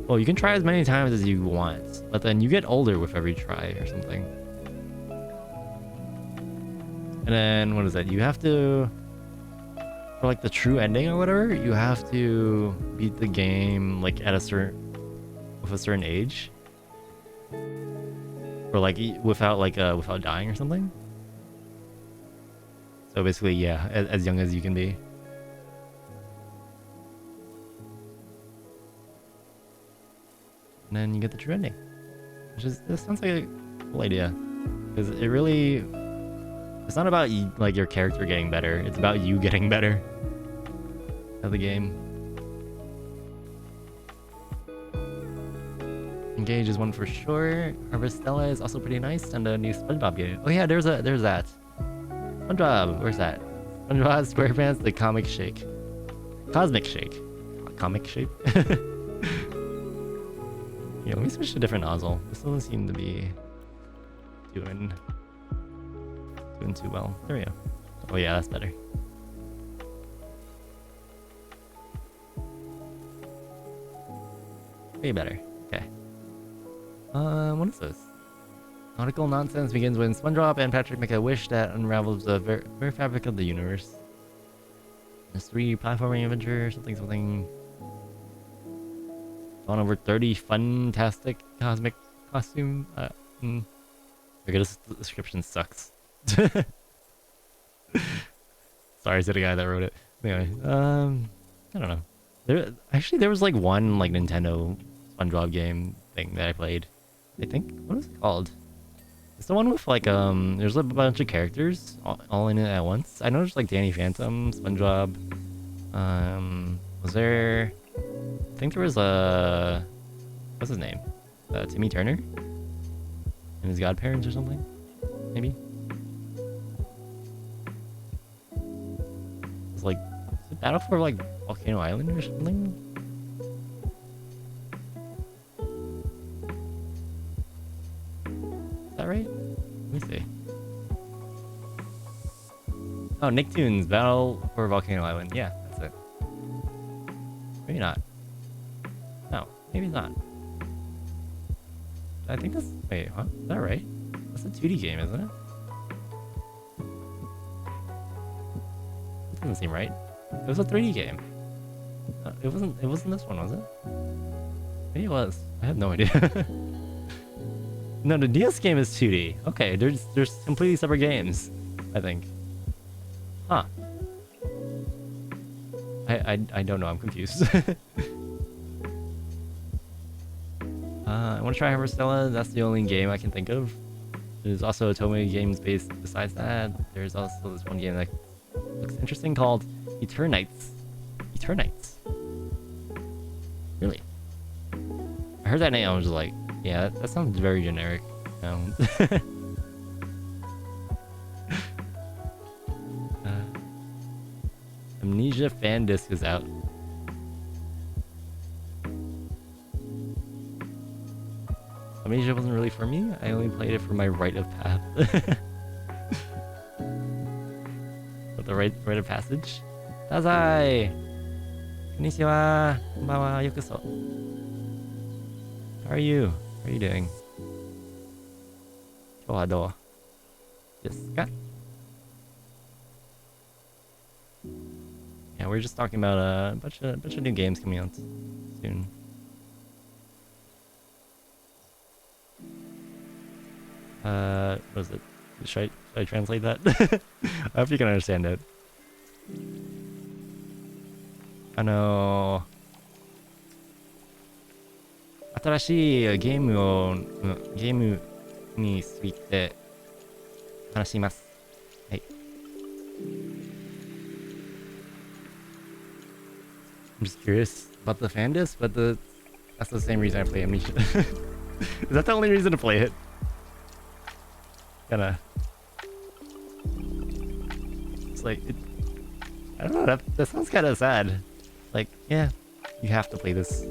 well, you can try as many times as you want, but then you get older with every try or something. And then, what is that? You have to, for like the true ending or whatever, you have to beat the game like at a certain age. Or like without dying or something. So basically, yeah, as young as you can be. And then you get the true ending. This sounds like a cool idea. Because it really, it's not about you, like your character getting better. It's about you getting better at the game. Engage is one for sure. Harvestella is also pretty nice, and a new SpongeBob game. Oh yeah, there's that. SpongeBob, where's that? SpongeBob SquarePants, the Comic Shake. Cosmic Shake. Comic Shape? Yeah, let me switch to a different nozzle. This doesn't seem to be doing too well. There we go. Oh yeah, that's better. Way better. Okay. What is this? Nautical nonsense begins when SpongeBob and Patrick make a wish that unravels the very fabric of the universe. Mystery platforming adventure, something. On over 30 fantastic cosmic costume. Okay, this description sucks. Sorry to the guy that wrote it. Anyway, I don't know. There was like one like Nintendo SpongeBob game thing that I played. I think, what is it called? It's the one with like there's a bunch of characters all in it at once. I know there's like Danny Phantom, SpongeBob. Was there? I think there was a what's his name? Timmy Turner and his godparents or something, maybe. It's like is it Battle for like Volcano Island or something. Is that right? Let me see. Oh, Nicktoons Battle for Volcano Island. Yeah, that's it. Maybe not. No, maybe not. I think that's... Wait, huh? Is that right? That's a 2D game, isn't it? It doesn't seem right. It was a 3D game. It wasn't this one, was it? Maybe it was. I have no idea. No, the DS game is 2D. Okay, there's completely separate games, I think. Huh. I don't know, I'm confused. I want to try Harvestella. That's the only game I can think of. There's also a Toei games based besides that. There's also this one game that looks interesting called Eternites. Eternites. Really? I heard that name, I was like, yeah, that sounds very generic. Amnesia fan disc is out. Amnesia wasn't really for me. I only played it for my rite of path. But the rite of passage. Dazai! Konnichiwa! Konbanwa! Yokoso! How are you? How are you doing? Kyou wa dou desu ka? Yeah, we're just talking about a bunch of new games coming out soon. What is it? Should I translate that? I hope you can understand it. 新しいゲームについて話します。はい。I'm just curious about the fan disc, but that's the same reason I play Amnesia. Is that the only reason to play it? Kinda. It's like, I don't know, that sounds kind of sad. Like, yeah, you have to play this.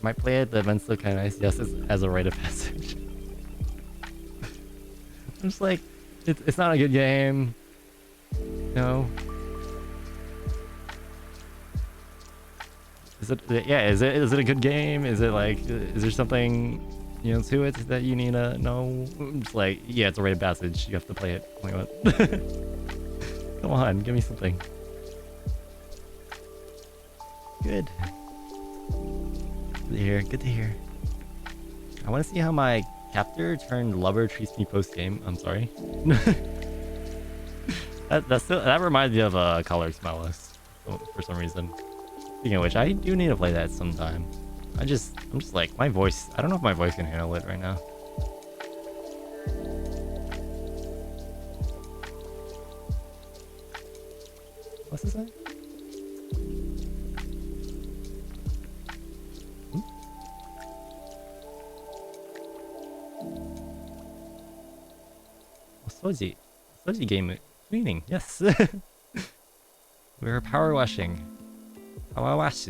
Might play it, the event's still kind of nice. Yes, it's as a rite of passage. I'm just like, it's not a good game. No. Is it? Yeah. Is it a good game? Is it like? Is there something, you know, to it that you need to know? I'm just like, yeah, it's a rite of passage. You have to play it. Like what? Come on, give me something. Good. Good to hear. Good to hear. I want to see how my captor turned lover treats me post game. I'm sorry. that reminds me of a Color Smellus for some reason. Speaking of which, I do need to play that sometime. I'm just like, my voice, I don't know if my voice can handle it right now. What's this say? Soji game cleaning, yes. We're power washing. Power wash.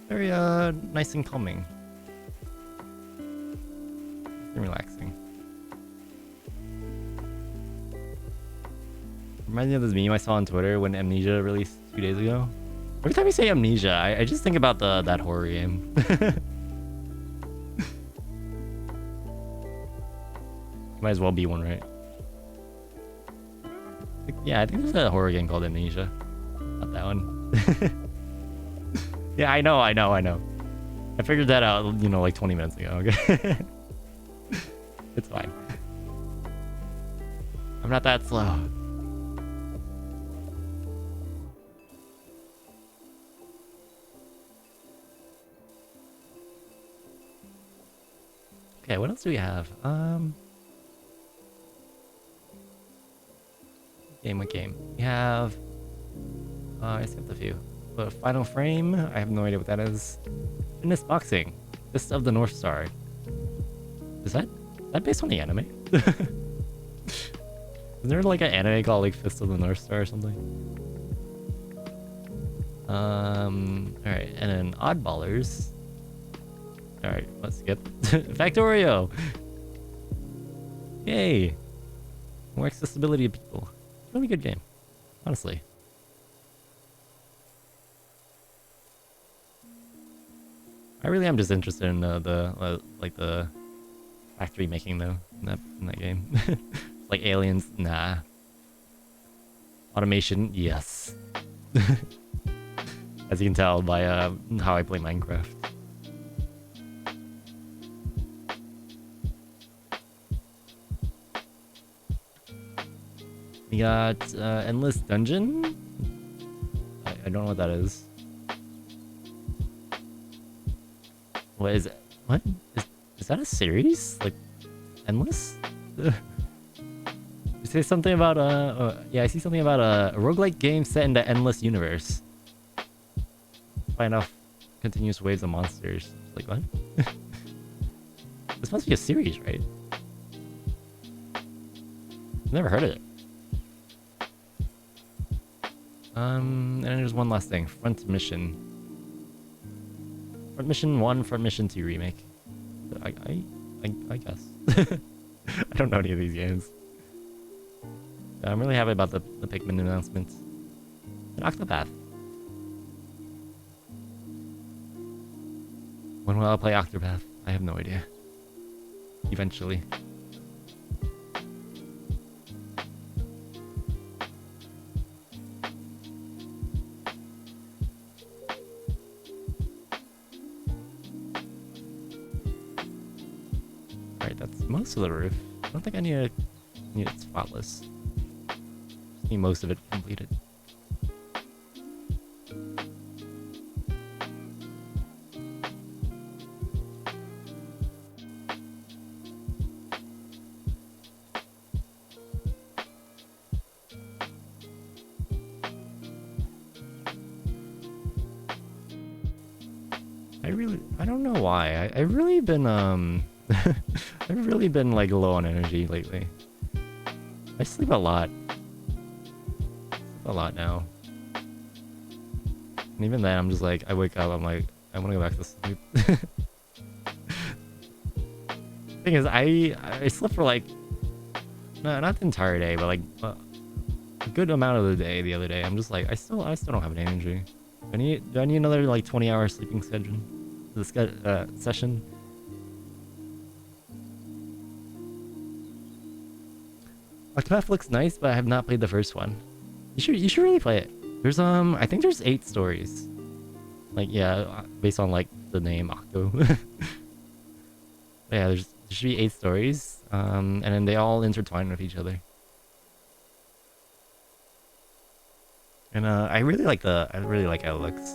Very nice and calming. And relaxing. Reminds me of this meme I saw on Twitter when Amnesia released 2 days ago. Every time you say Amnesia, I just think about that horror game. Might as well be one, right? Yeah, I think there's a horror game called Amnesia. Not that one. Yeah, I know. I figured that out, you know, like 20 minutes ago, okay? It's fine. I'm not that slow. Okay, what else do we have? What game? We have... I skipped a few. But Final Frame? I have no idea what that is. Fitness Boxing. Fist of the North Star. Is that based on the anime? Is there like an anime called like Fist of the North Star or something? Alright, and then Oddballers. Alright, let's skip. Factorio! Yay! More accessibility to people. Really good game, honestly. I really am just interested in the factory making though in that game. Like aliens, nah. Automation, yes. As you can tell by how I play Minecraft. We got Endless Dungeon. I don't know what that is. What is it? What? Is that a series? Like, Endless? You say something about yeah, I see something about a roguelike game set in the Endless universe. Find off continuous waves of monsters. Like, what? This must be a series, right? I've never heard of it. And there's one last thing. Front Mission. Front Mission 1, Front Mission 2 remake. I guess. I don't know any of these games. I'm really happy about the Pikmin announcement. And Octopath. When will I play Octopath? I have no idea. Eventually. Alright, that's most of the roof. I don't think I need it spotless. Just need most of it completed. I don't know why. I've really been I've really been like low on energy lately. I sleep a lot. A lot now. And even then I'm just like, I wake up, I'm like, I want to go back to sleep. Thing is, I slept for like, no, not the entire day, but like a good amount of the day the other day. I'm just like, I still don't have any energy. Do I need another like 20-hour sleeping session? Session? Octopath looks nice, but I have not played the first one. You should really play it. There's I think there's 8 stories. Like, yeah, based on like the name Octo. Yeah, there should be 8 stories, and then they all intertwine with each other. And I really like how it looks.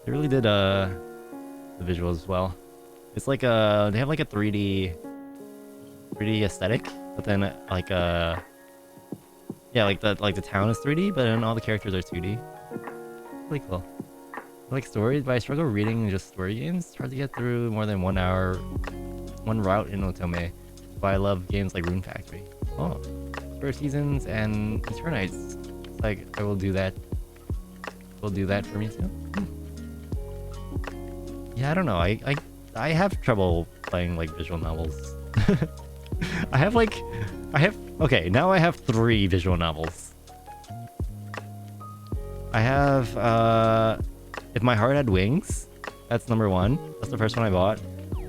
They really did the visuals as well. It's like they have like a 3D aesthetic, but then like yeah, like the town is 3D, but then all the characters are 2D. Really cool. I like stories, but I struggle reading just story games. It's hard to get through more than 1 hour, one route in Otome. But I love games like Rune Factory. Oh, first seasons and Eternites. It's like I will do that. Will do that for me too. Yeah, I don't know. I have trouble playing like visual novels. Okay, now I have 3 visual novels. I have If My Heart Had Wings. That's number 1. That's the first one I bought.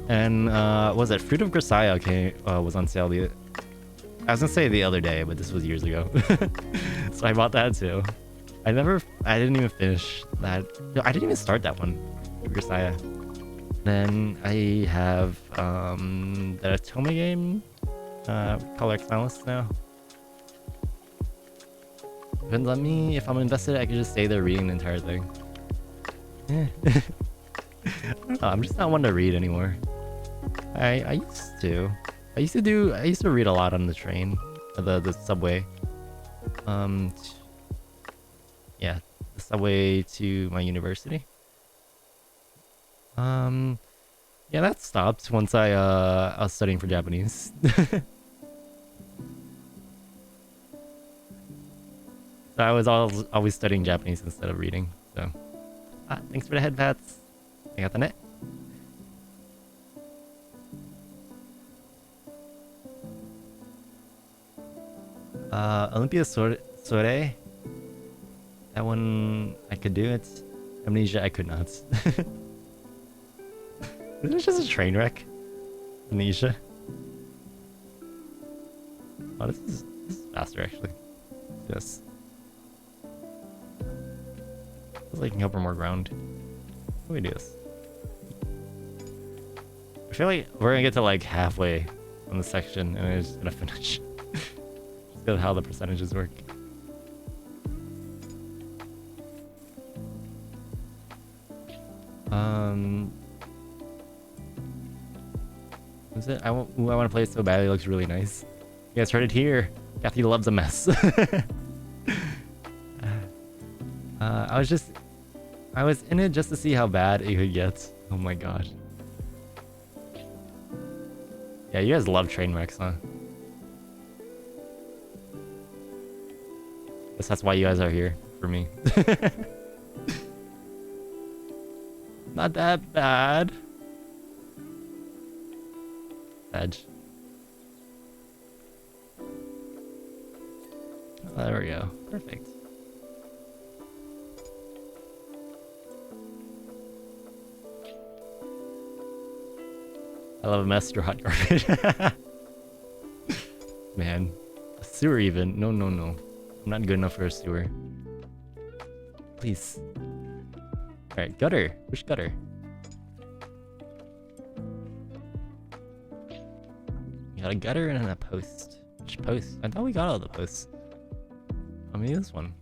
And was it Fruit of Grisaya was on sale I was gonna say the other day, but this was years ago. So I bought that too. I didn't even finish that. No, I didn't even start that one. Grisaya. Then I have the Otome game. Color Exilist now. Depends on me. If I'm invested, I could just stay there reading the entire thing. Yeah. I don't know, I'm just not one to read anymore. I used to. I used to read a lot on the train, the subway. Yeah, the subway to my university. Yeah, that stopped once I was studying for Japanese. So I was always studying Japanese instead of reading. So, thanks for the head pats. I got the net. Olympia Sore. That one I could do it. Amnesia I could not. Isn't it just a train wreck? Amnesia. Oh, this is faster actually. Yes. Feels like I can cover more ground. How do we do this? I feel like we're gonna get to like halfway on the section and it's gonna finish. Just because of how the percentages work. Is it? I want to play it so badly. It looks really nice. You guys heard it here. Kathy loves a mess. I was in it just to see how bad it could get. Oh my god. Yeah, you guys love train wrecks, huh? Guess that's why you guys are here for me. Not that bad. Edge. Oh, there we go. Perfect. I love a mess or hot garbage. Man. A sewer even. No, no, no. I'm not good enough for a sewer. Please. Alright, gutter. Which gutter? You got a gutter and a post. Which post? I thought we got all the posts. Oh, maybe this one.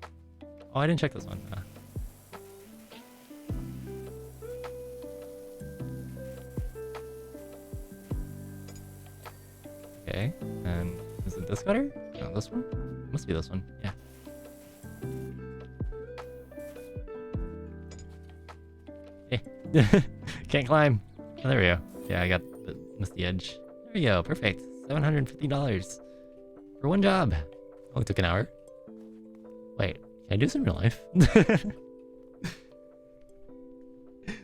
Oh, I didn't check this one. Okay, and is it this gutter? No, this one? Must be this one, yeah. Can't climb. Oh, there we go. Yeah, I got missed the edge. There we go. Perfect. $750 for one job. Oh, it took an hour. Wait, can I do this in real life?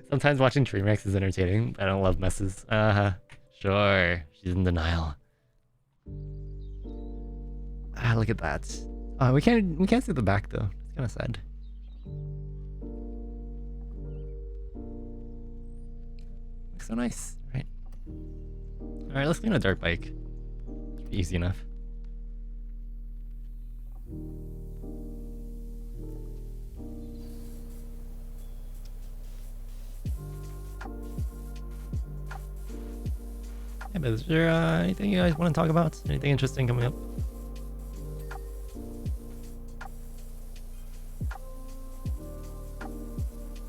Sometimes watching train wrecks is entertaining. I don't love messes. Sure. She's in denial. Ah, look at that. Oh, we can't see the back though. It's kind of sad. Looks so nice, right? All right, let's clean a dirt bike. Easy enough. Yeah, but is there anything you guys want to talk about? Anything interesting coming up?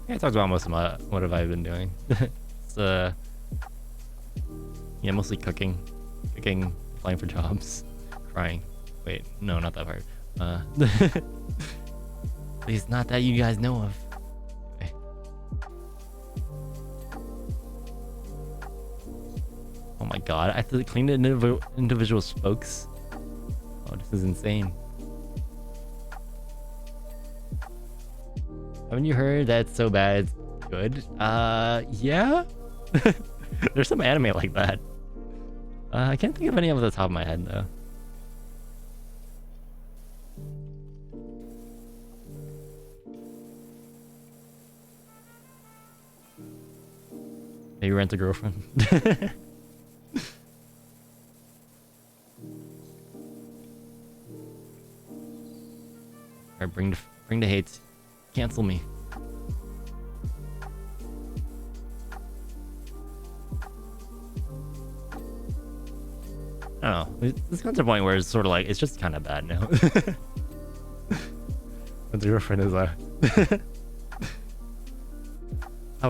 Yeah, I talked about most of what have I been doing. It's yeah, mostly cooking, applying for jobs, crying. Wait, no, not that part. At least not that you guys know of. Okay. Oh my god, I have to clean the individual spokes. Oh, this is insane. Haven't you heard that it's so bad it's good? Yeah? There's some anime like that. I can't think of any off the top of my head though. Maybe rent a girlfriend. Alright, bring the hate. Cancel me. I don't know. It's got to a point where it's sort of like, it's just kind of bad now. But the girlfriend is how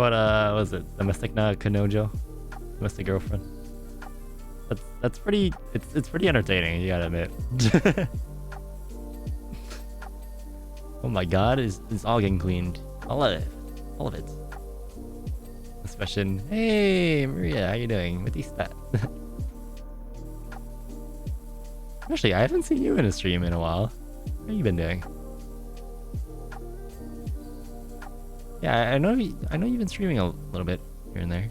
about, what is it? Domestic na Kanojo? Domestic girlfriend. That's pretty, it's pretty entertaining, you gotta admit. Oh my god, it's all getting cleaned. All of it. All of it. Especially, hey Maria, how you doing? Batista. Actually, I haven't seen you in a stream in a while. What have you been doing? Yeah, I know you've been streaming a little bit here and there.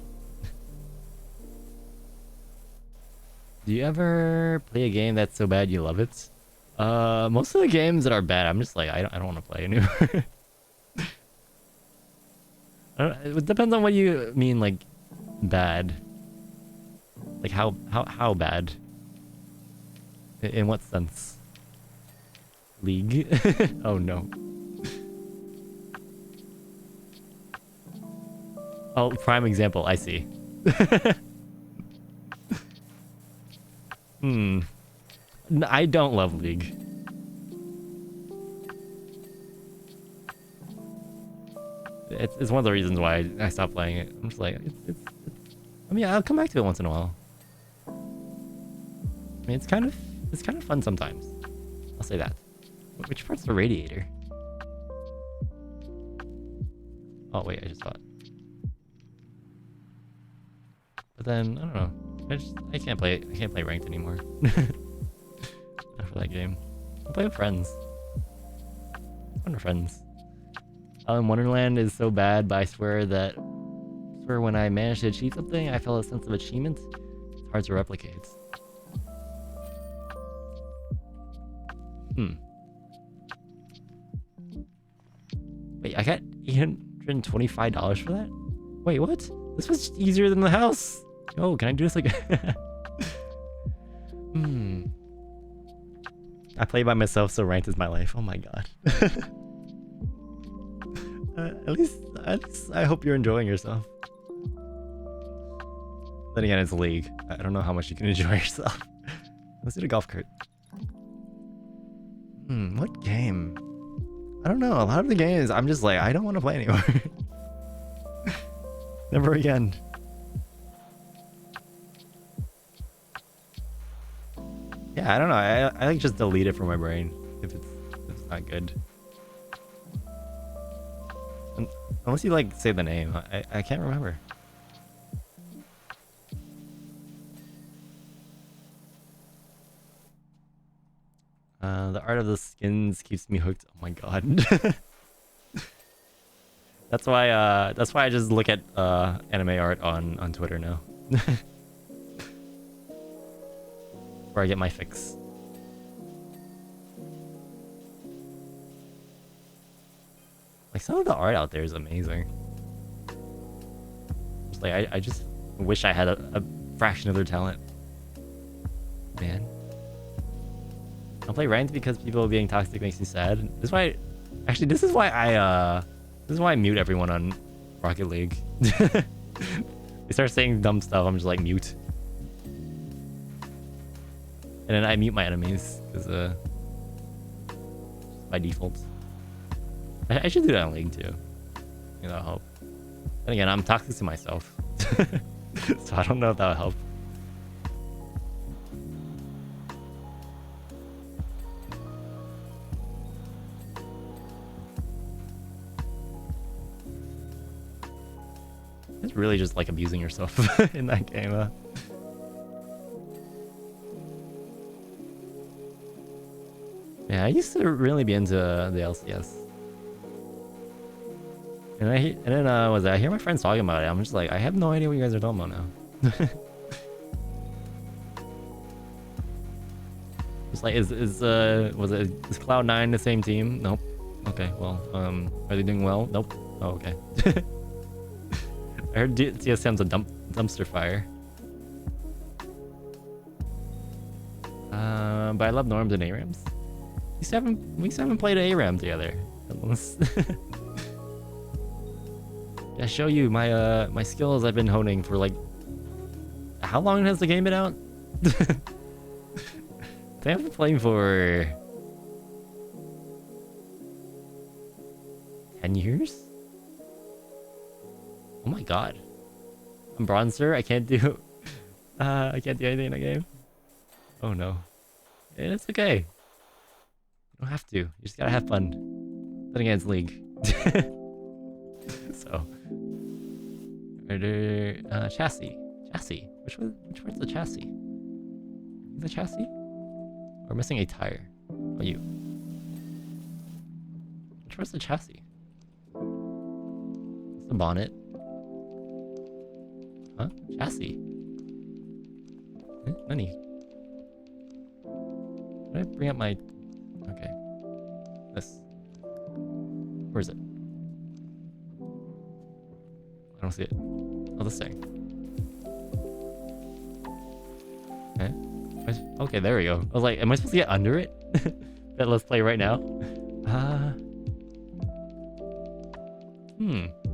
Do you ever play a game that's so bad you love it? Most of the games that are bad, I'm just like, I don't want to play anymore. It depends on what you mean, like, bad. Like, how bad? In what sense? League? Oh no. Oh, prime example, I see. I don't love League. It's one of the reasons why I stopped playing it. I'm just like, I mean, I'll come back to it once in a while. I mean, it's kind of fun sometimes. I'll say that. Which part's the radiator? Oh wait, I just thought. But then I don't know. I can't play ranked anymore. Not for that game. I play with friends. Fun with friends. Wonderland is so bad, but I swear when I managed to achieve something, I felt a sense of achievement. It's hard to replicate. Wait, I got $825 for that? Wait, what? This was easier than the house. Oh, can I do this like? I play by myself, so ranked is my life. Oh my god. At least I hope you're enjoying yourself. Then again, it's League. I don't know how much you can enjoy yourself. Let's do the golf cart. What game? I don't know. A lot of the games, I'm just like, I don't want to play anymore. Never again. Yeah, I don't know. I like just delete it from my brain if it's not good. Unless you like say the name. I can't remember. The art of the skins keeps me hooked. Oh my god. That's why I just look at anime art on Twitter now. Where I get my fix. Like, some of the art out there is amazing. Just like, I just wish I had a fraction of their talent. Man. I'll play ranked because people being toxic makes me sad. This is why... Actually, this is why I mute everyone on Rocket League. They start saying dumb stuff, I'm just like, mute. And then I mute my enemies, because, by default. I should do that in League, too. You know, that'll help. And again, I'm toxic to myself. So I don't know if that'll help. It's really just like abusing yourself in that game. Yeah, I used to really be into the LCS. And then I hear my friends talking about it. I'm just like, I have no idea what you guys are talking about now. It's like, is Cloud9 the same team? Nope. Okay, well, are they doing well? Nope. Oh, okay. I heard TSM's a dumpster fire. But I love Norms and ARAMs. We still haven't played ARAM together. Yeah, show you my skills I've been honing for like... How long has the game been out? They have been playing for... 10 years? Oh my god. I'm bronzer, I can't do... I can't do anything in the game. Oh no. And it's okay. You don't have to. You just gotta have fun. Then again, it's League. So... chassis. Chassis. Which one's the chassis? The chassis? We're missing a tire. Oh, you. Which one's the chassis? It's the bonnet. Huh? Chassis. Nani? Did I bring up my... Okay. This. Where is it? I don't see it. Oh, this thing. Okay. Okay, there we go. I was like, am I supposed to get under it? But let's play right now.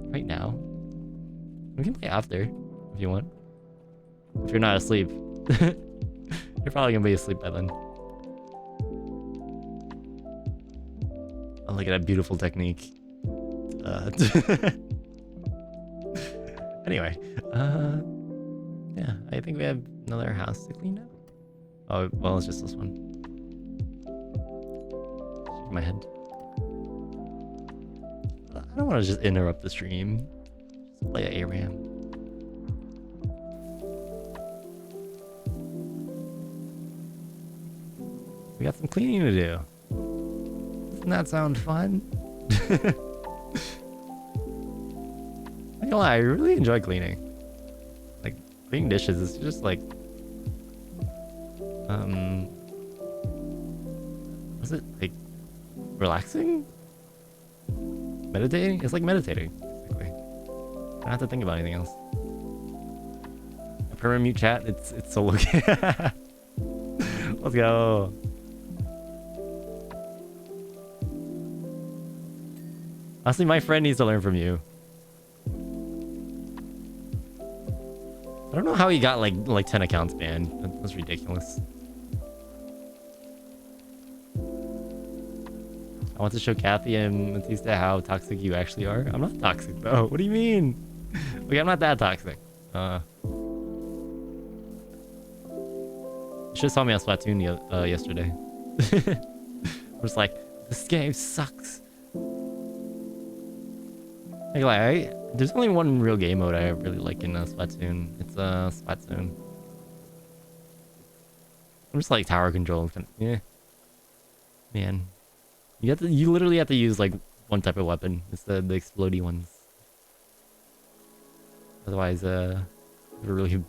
Right now. We can play after, if you want. If you're not asleep. You're probably gonna be asleep by then. Oh, look at that beautiful technique. Anyway, yeah, I think we have another house to clean now. Oh, well, it's just this one. Shake my head. I don't want to just interrupt the stream. Just play a ARAM. We got some cleaning to do. Doesn't that sound fun? I can't lie, I really enjoy cleaning. Like, cleaning dishes is just like... Was it like relaxing? Meditating? It's like meditating, basically. I don't have to think about anything else. A permanent mute chat, it's so okay. Let's go. Honestly, my friend needs to learn from you. I don't know how he got like 10 accounts banned. That's ridiculous. I want to show Kathy and Matista how toxic you actually are. I'm not toxic though. What do you mean? Like, I'm not that toxic. You should have saw me on Splatoon yesterday. I was like, this game sucks. Like, there's only one real game mode I really like in Splatoon. It's Splatoon. I'm just like tower control. Yeah, man. You literally have to use like one type of weapon. It's the explodey ones. Otherwise, a really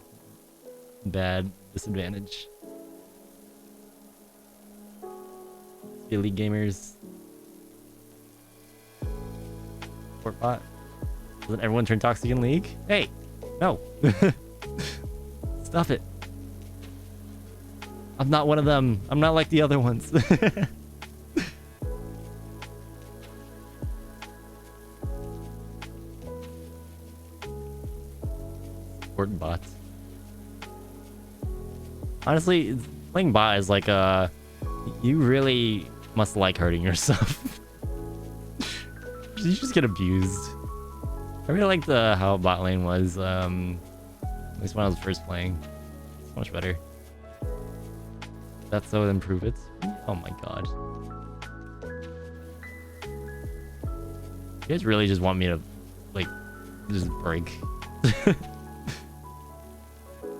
bad disadvantage. Elite gamers. Support bot. Doesn't everyone turn toxic in League? Hey, no. Stop it. I'm not one of them. I'm not like the other ones. Support bots. Honestly, playing bot is like you really must like hurting yourself. You just get abused. I really liked how bot lane was, at least when I was first playing. It's much better. That's so improve it. Oh my god. You guys really just want me to, like, just break.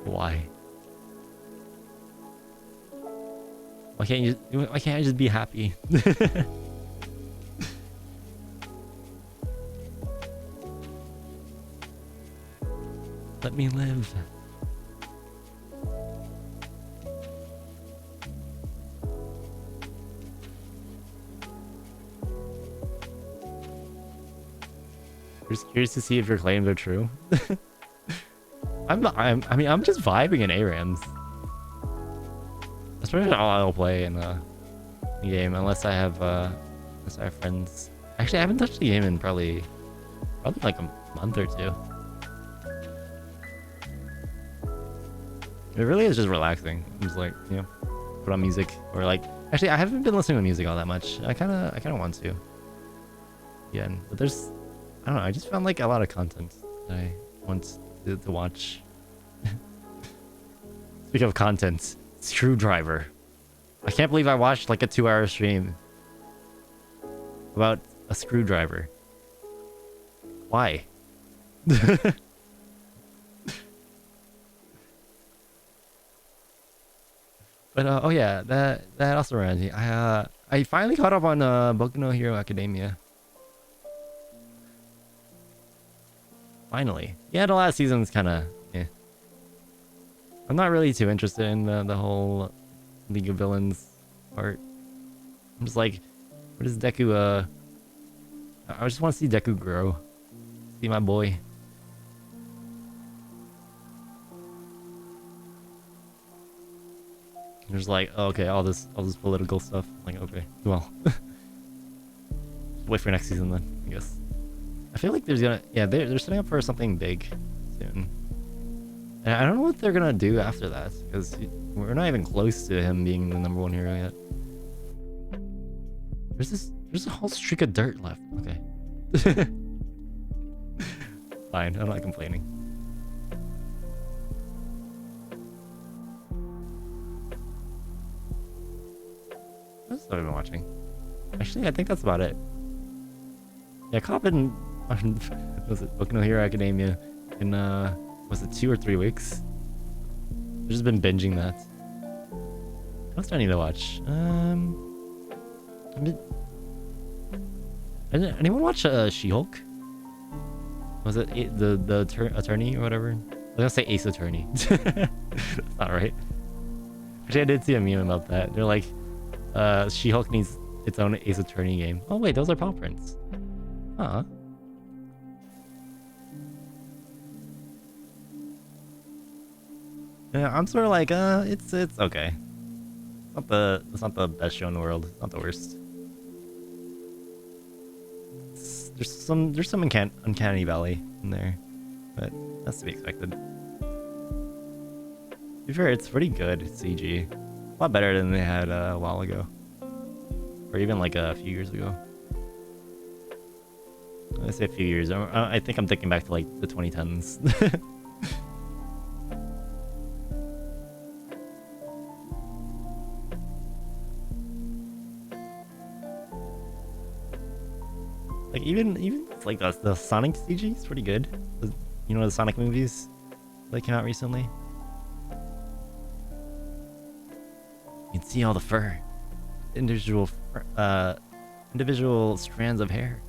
Why? Why can't I just be happy? Let me live. Just curious to see if your claims are true. I mean, I'm just vibing in ARAMs. That's pretty much all I'll play in the game, unless I have friends. Actually, I haven't touched the game in probably like a month or two. It really is just relaxing. I'm just like, you know, put on music or like. Actually, I haven't been listening to music all that much. I kind of want to. Again, but there's, I don't know. I just found like a lot of content that I want to watch. Speaking of content, Screwdriver. I can't believe I watched like a 2-hour stream about a screwdriver. Why? But oh yeah, that also reminds me. I finally caught up on Boku no Hero Academia. Finally. Yeah, the last season's kind of eh. I'm not really too interested in the whole League of Villains part. I'm just like, where does Deku I just want to see Deku grow. See my boy. There's like, oh, okay, all this political stuff. I'm like, okay, well, wait for next season then, I guess. I feel like there's gonna, yeah, they're setting up for something big soon, and I don't know what they're gonna do after that, because we're not even close to him being the #1 hero yet. There's a whole streak of dirt left. Okay, fine, I'm not complaining. What else have I been watching? Actually, I think that's about it. Yeah, caught up in was it Boku no Hero Academia in was it 2 or 3 weeks? I've just been binging that. What else do I need to watch? Anyone watch She-Hulk? Was it the attorney or whatever? I was gonna say Ace Attorney. That's not right. Actually, I did see a meme about that. They're like, She-Hulk needs its own Ace Attorney game. Oh wait, those are paw prints. Huh. Yeah, I'm sort of like, it's okay. It's not the best show in the world. It's not the worst. There's some uncanny valley in there, but that's to be expected. To be fair, it's pretty good CG. A lot better than they had a while ago, or even like a few years ago. I say a few years. I think I'm thinking back to like the 2010s. Like even like the Sonic CG is pretty good. You know the Sonic movies that came out recently. You can see all the fur, individual strands of hair.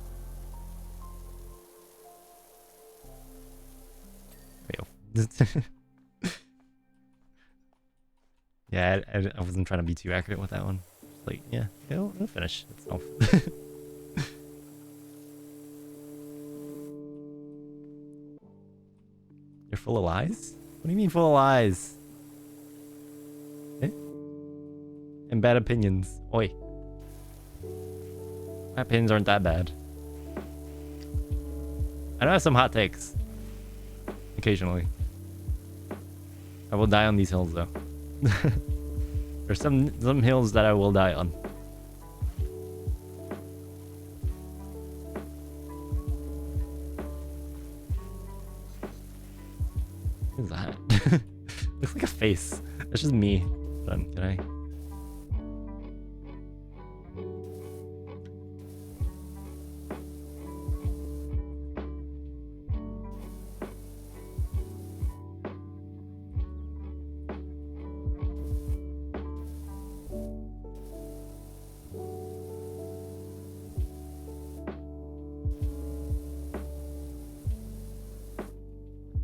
Yeah, I wasn't trying to be too accurate with that one. Like, yeah, it'll finish itself. You're full of lies? What do you mean full of lies? Eh? And bad opinions. Oi. My opinions aren't that bad. I know I have some hot takes. Occasionally. I will die on these hills though. There's some hills that I will die on. What is that? Looks like a face. That's just me. Done. Can I?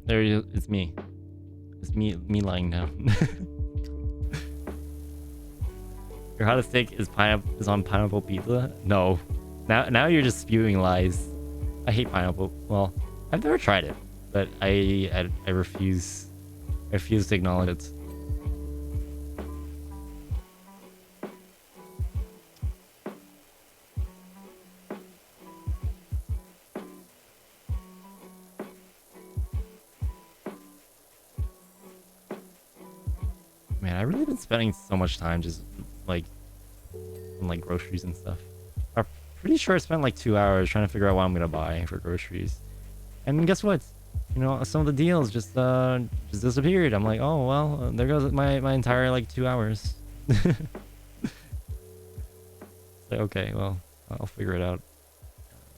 There you, it's me. It's me lying down. Your hottest take is on pineapple pizza? No. Now you're just spewing lies. I hate pineapple. Well, I've never tried it, but I refuse. I refuse to acknowledge it. Man, I've really been spending so much time just like on like groceries and stuff. I'm pretty sure I spent like 2 hours trying to figure out what I'm gonna buy for groceries. And guess what? You know, some of the deals just disappeared. I'm like, oh well, there goes my entire like 2 hours. Like, okay, well, I'll figure it out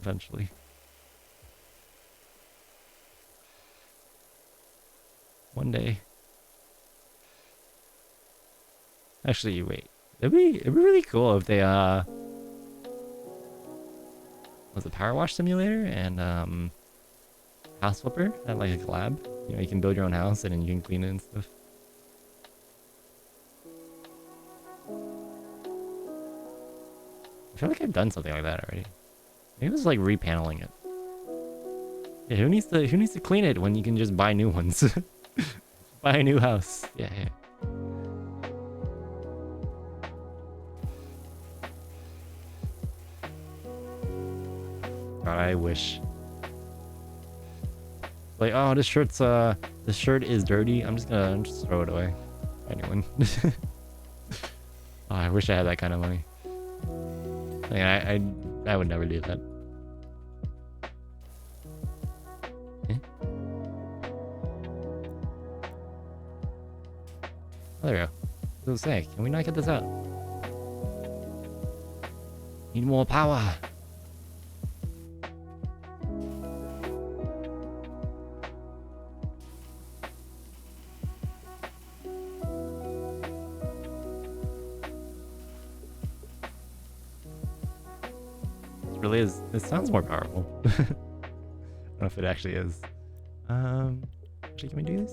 eventually. One day. Actually, wait. It'd be really cool if they was a Powerwash simulator and house flipper at like a collab. You know, you can build your own house and then you can clean it and stuff. I feel like I've done something like that already. Maybe it was like repaneling it. Yeah, who needs to clean it when you can just buy new ones? Buy a new house. Yeah, yeah. God, I wish. Like, oh, this shirt is dirty. I'm just gonna throw it away. Anyone. Oh, I wish I had that kind of money. Like, I would never do that. Eh? Oh, there we go. I was gonna say, can we not get this out? Need more power. Really is. It sounds more powerful. I don't know if it actually is. Actually, can we do this?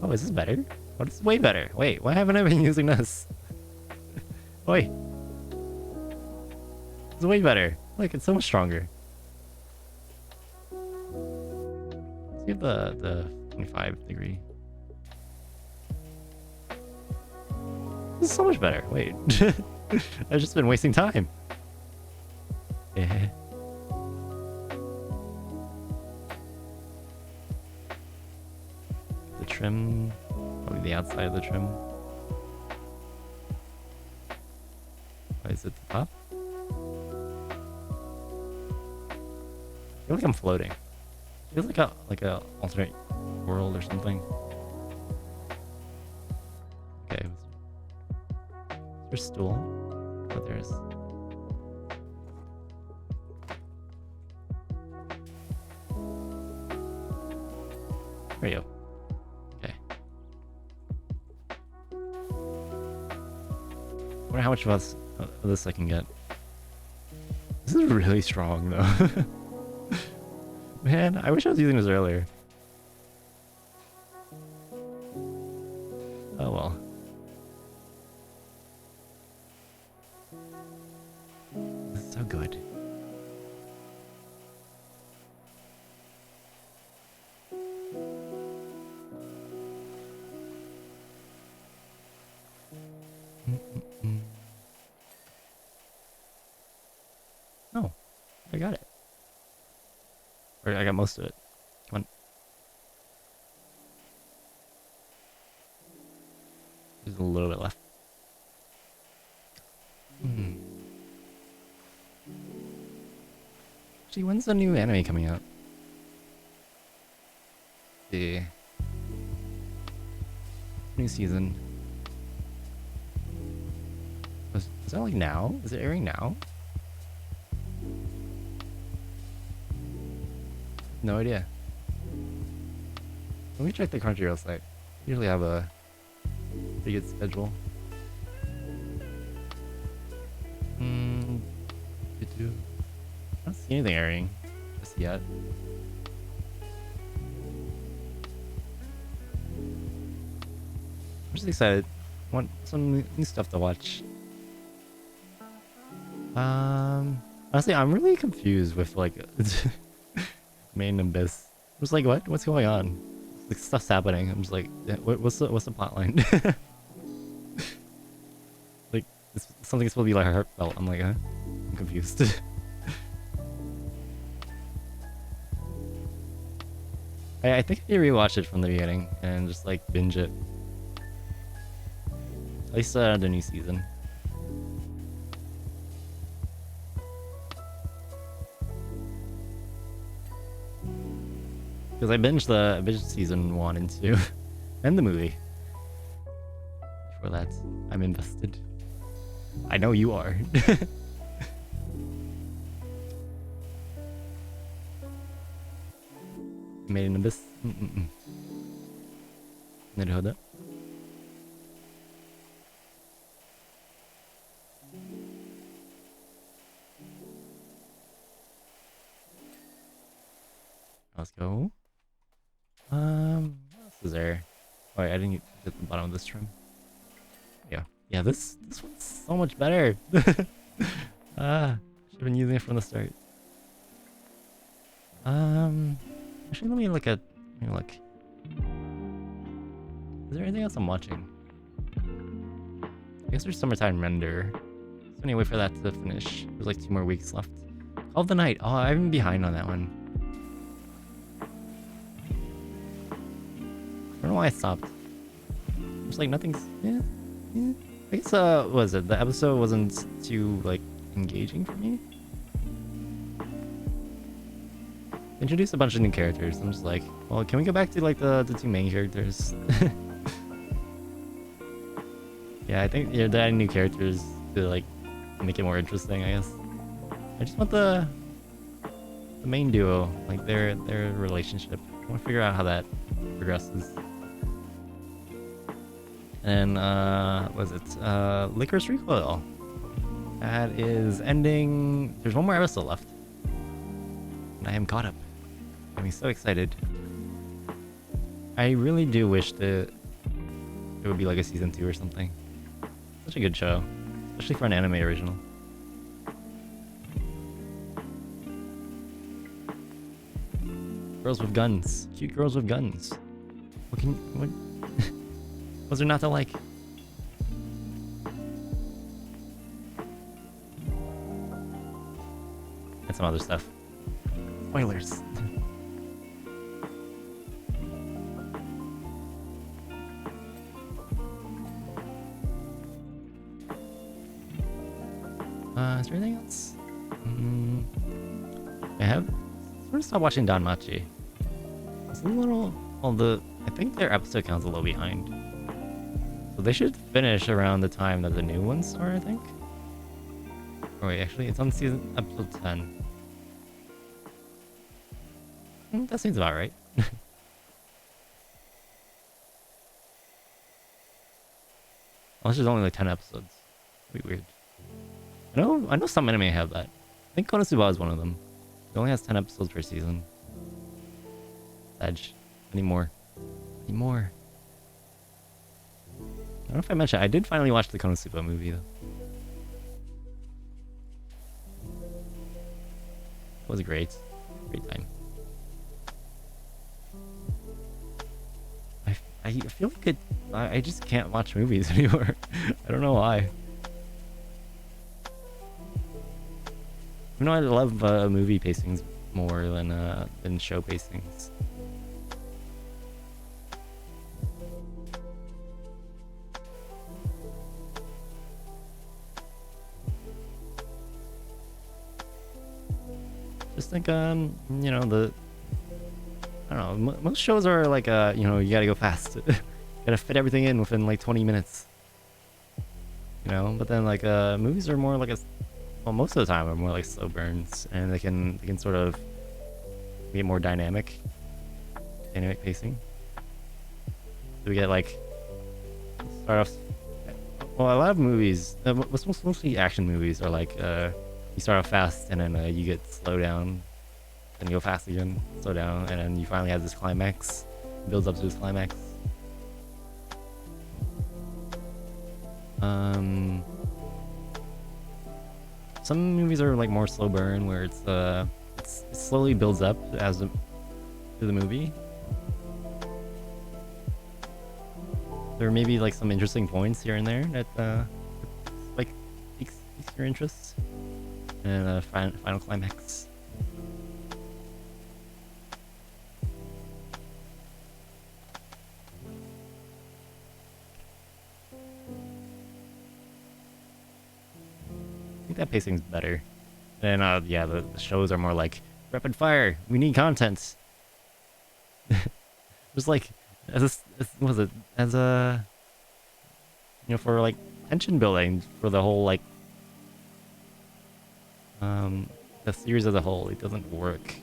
Oh, is this better? Oh, this is way better. Wait, why haven't I been using this? Wait. It's way better. Look, it's so much stronger. Let's give the 25 degree. This is so much better. Wait. I've just been wasting time. Yeah. The trim, probably the outside of the trim. Why is it the top? I feel like I'm floating. It feels like a alternate world or something. Okay. Is there a stool? Oh, there is. There you go. Okay. I wonder how much of this I can get. This is really strong though. Man, I wish I was using this earlier. Oh well. This is so good. Oh, I got it. Or I got most of it. Come on. There's a little bit left. Actually, when's the new anime coming out? The new season. Is that like now? Is it airing now? No idea. Let me check the Crunchyroll site. Usually have a pretty good schedule. I don't see anything airing just yet. I'm just excited. I want some new stuff to watch. Honestly, I'm really confused with like main Abyss. I was like, what? What's going on? Like stuff's happening. I'm just like, what's the plot line? Like, something's supposed to be like heartfelt. I'm like, huh? I'm confused. I think I rewatched it from the beginning and just like binge it. At least the new season. Because I binged season 1 and 2 and the movie. For that, I'm invested. I know you are. Made in Abyss. Naruhodo. Let's go. What else is there? Oh, wait, I didn't get the bottom of this trim. Yeah, this one's so much better. Should have been using it from the start. Actually, let me look. Is there anything else I'm watching? I guess there's Summertime Render. So anyway, wait for that to finish. There's like 2 more weeks left. Call of the Night. Oh, I'm behind on that one. I don't know why I stopped. It's like nothing's. Yeah. I guess what was it? The episode wasn't too like engaging for me. Introduced a bunch of new characters. I'm just like, well, can we go back to like the 2 main characters? Yeah, I think they're adding new characters to like make it more interesting, I guess. I just want the main duo, like their relationship. I want to figure out how that progresses. And what is it? Licorice Recoil. That is ending. There's 1 more episode left. And I am caught up. I'm so excited. I really do wish that it would be like a season 2 or something. Such a good show, especially for an anime original. Girls with guns, cute girls with guns. What was there not to like? And some other stuff. Spoilers. Is there anything else? I have sort of stopped watching Danmachi. It's a little, I think their episode count's a little behind. So they should finish around the time that the new ones start, I think. Oh wait, actually, it's on episode 10. That seems about right. Unless there's only like 10 episodes. It'd be weird. I know some anime have that. I think Konosuba is one of them. It only has 10 episodes per season. Edge. Any more? Any more? I don't know if I mentioned, I did finally watch the Konosuba movie though. It was great. Great time. I feel like I just can't watch movies anymore. I don't know why. You know, I love movie pacings more than show pacings. Just think, you know, I don't know, most shows are like, you know, you gotta go fast. You gotta fit everything in within like 20 minutes. You know, but then like, movies are more like well, most of the time are more like slow burns, and they can sort of get more dynamic pacing. So we get like, start off, well, a lot of movies, mostly action movies are like, you start off fast and then you get slow down. Then you go fast again, slow down, and then you finally have this climax. It builds up to this climax. Some movies are like more slow burn, where it slowly builds up to the movie. There may be like some interesting points here and there that like piques your interest, and a final climax. I think that pacing's better. And yeah, the shows are more like rapid fire. We need content. Just like as a you know, for like tension building for the whole like the series as a whole, it doesn't work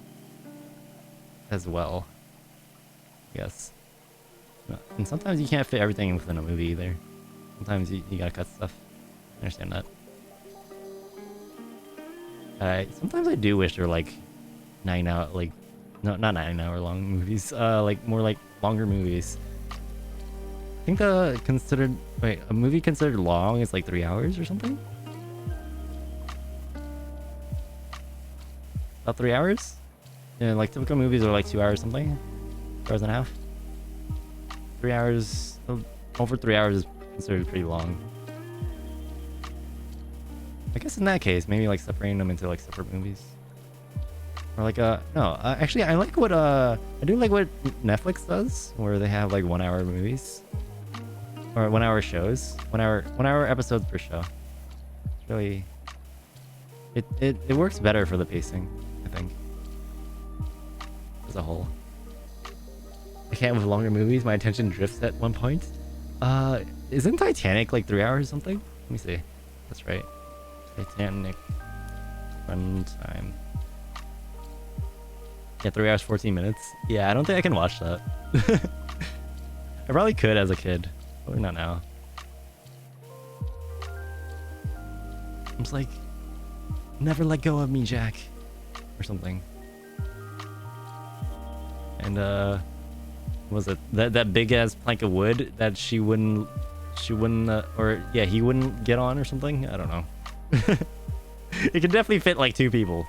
as well, I guess. And sometimes you can't fit everything within a movie either. Sometimes you gotta cut stuff. I understand that. Sometimes I do wish there were like 9 hour, like, no, not 9 hour long movies, like more like longer movies. I think a movie considered long is like 3 hours or something? About 3 hours? Yeah, like typical movies are like 2 hours something? 2 hours and a half? 3 hours, over 3 hours is considered pretty long. I guess in that case, maybe like separating them into like separate movies. Or like no, actually I like what I do like what Netflix does, where they have like 1 hour movies. Or 1 hour shows. 1 hour episodes per show. It's really it works better for the pacing, I think. As a whole. I can't with longer movies, my attention drifts at one point. Isn't Titanic like 3 hours or something? Let me see. That's right. Titanic runtime. Yeah, 3 hours 14 minutes. Yeah, I don't think I can watch that. I probably could as a kid, but not now. I'm just like, never let go of me, Jack, or something. And what was it that big ass plank of wood that she wouldn't or yeah, he wouldn't get on or something? I don't know. It can definitely fit like 2 people.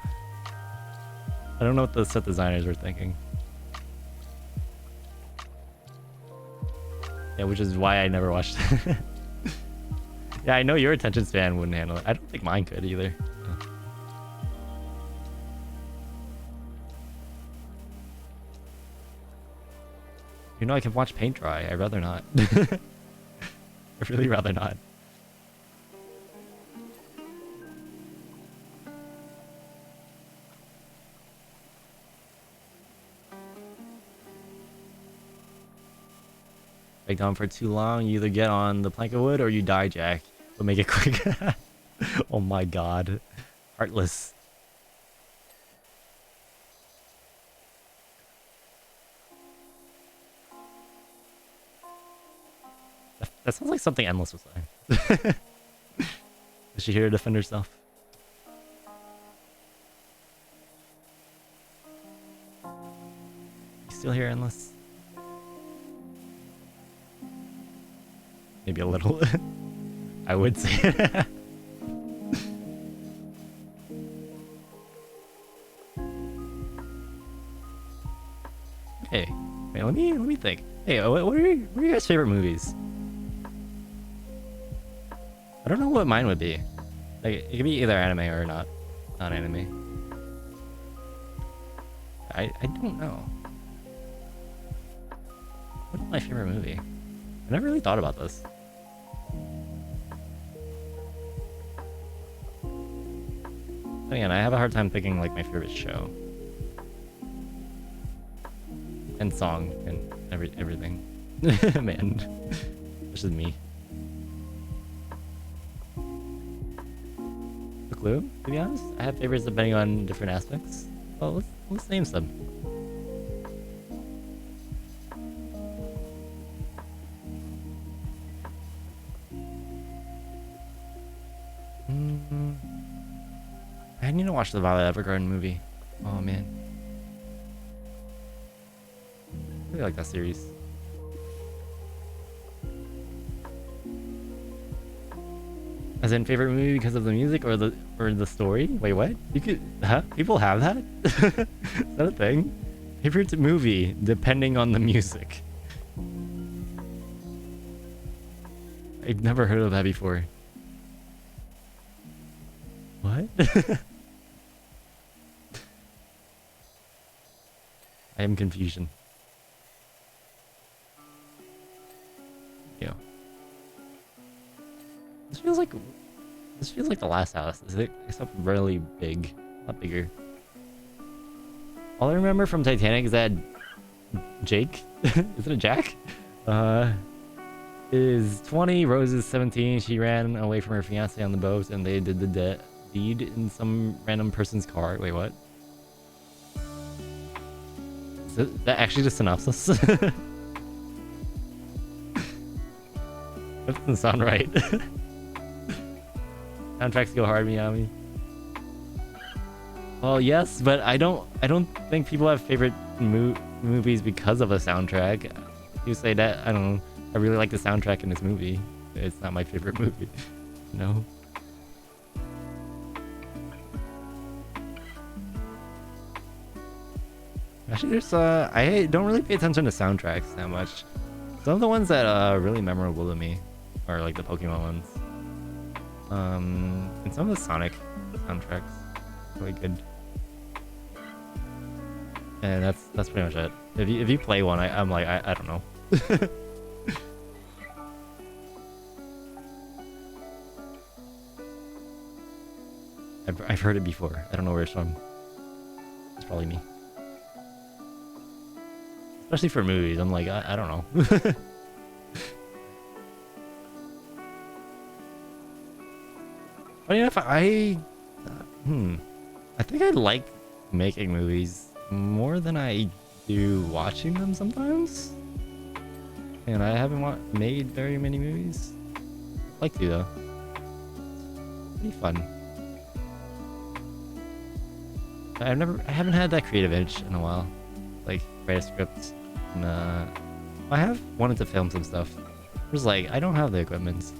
I don't know what the set designers were thinking. Yeah, which is why I never watched it. Yeah, I know your attention span wouldn't handle it. I don't think mine could either. You know, I can watch paint dry. I'd rather not. I'd really rather not. Like on for too long, you either get on the plank of wood or you die, Jack. But make it quick. Oh my god. Heartless. That sounds like something Endless was saying. Is she here to defend herself? You still here, Endless? Maybe a little. I would say. Hey, wait, let me think. Hey, what are your guys' favorite movies? I don't know what mine would be. Like, it could be either anime or not anime. I don't know. What is my favorite movie? I never really thought about this. Again, I have a hard time picking like my favorite show. And song and everything. Man. This is me. A clue, to be honest? I have favorites depending on different aspects. Well, let's name some. I need to watch the Violet Evergarden movie. Oh man. I really like that series. As in favorite movie because of the music or the story? Wait, what? You could people have that? Is that a thing? Favorite movie depending on the music. I've never heard of that before. What? I am confusion. Yeah. This feels like the last house, is it? Except really big, a lot bigger. All I remember from Titanic is that Jake, is it a Jack? Is 20, Rose is 17. She ran away from her fiance on the boat, and they did the deed in some random person's car. Wait, what? Is that actually the synopsis? That doesn't sound right. Soundtracks go hard, Miami. Well, yes, but I don't think people have favorite movies because of a soundtrack. You say that, I don't know. I really like the soundtrack in this movie. It's not my favorite movie. No. Actually, there's I don't really pay attention to soundtracks that much. Some of the ones that are really memorable to me are like the Pokemon ones. And some of the Sonic soundtracks, really good. And that's pretty much it. If you play one, I'm like I don't know. I've heard it before. I don't know where it's from. It's probably me. Especially for movies, I'm like I don't know. Funny enough, I think I like making movies more than I do watching them sometimes. And I haven't made very many movies. I'd like to though. Pretty fun. I haven't had that creative itch in a while. Like write a script. And I have wanted to film some stuff. Just like I don't have the equipment.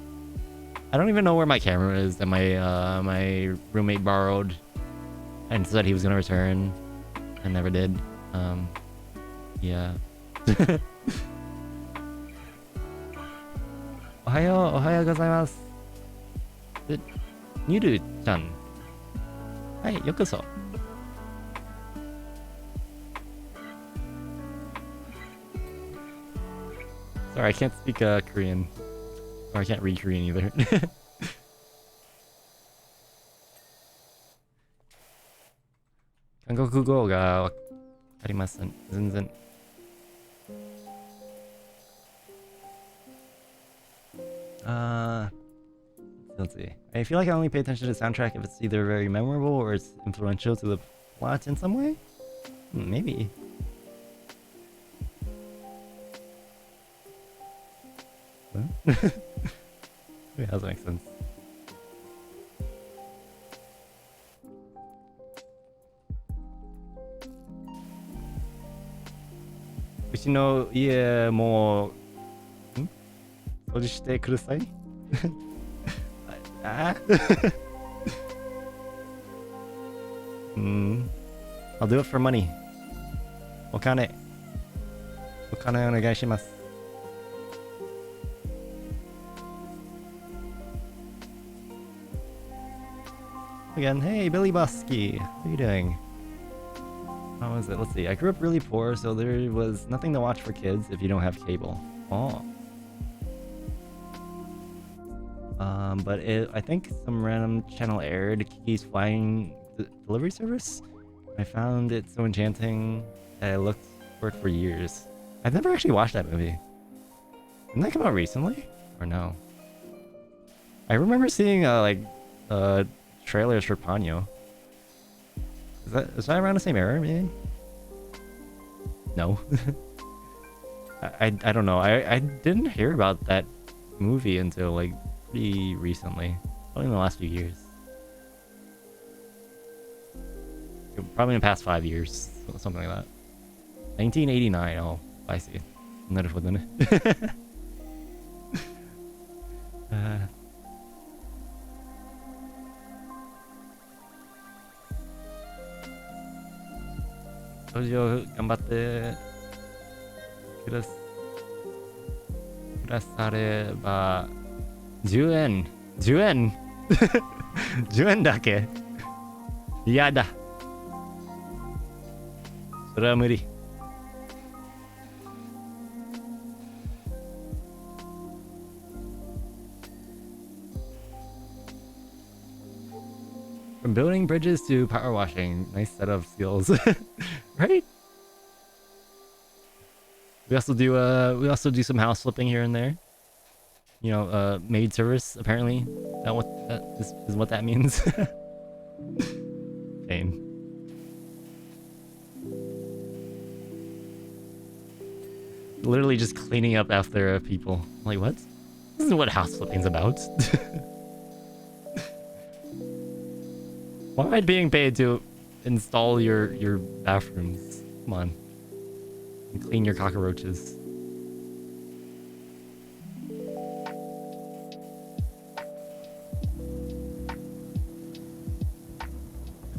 I don't even know where my camera is that my roommate borrowed and said he was gonna return and never did. Yeah. Ohayo gozaimasu. Niru-chan. Hi, yokoso. Sorry, I can't speak Korean. Or I can't read Korean either. Hankokugo ga wakarimasen. Zenzen. Let's see. I feel like I only pay attention to the soundtrack if it's either very memorable or it's influential to the plot in some way. Maybe. Huh? Yeah, that makes sense. Uchi no ie mo 掃除してください。あI'll do it for money. お金お願いします。Again, hey Billy Bosky, how you doing? How was it? Let's see. I grew up really poor, so there was nothing to watch for kids if you don't have cable. Oh. But I think some random channel aired Kiki's Flying Delivery Service. I found it so enchanting that I looked for it for years. I've never actually watched that movie. Didn't that come out recently? Or no? I remember seeing trailers for Ponyo. Is that around the same era, maybe? No. I don't know. I didn't hear about that movie until like pretty recently. Probably in the last few years. Probably in the past 5 years. Something like that. 1989. Oh, I see. なるほどね。掃除を頑張ってくだされば10円10円だけ嫌だそれは無理From building bridges to power washing, nice set of skills, right? We also do some house flipping here and there. You know, maid service apparently. That is what that means. Same. Literally just cleaning up after people. Like what? This isn't what house flipping's about. Why am I being paid to install your bathrooms? Come on. And clean your cockroaches.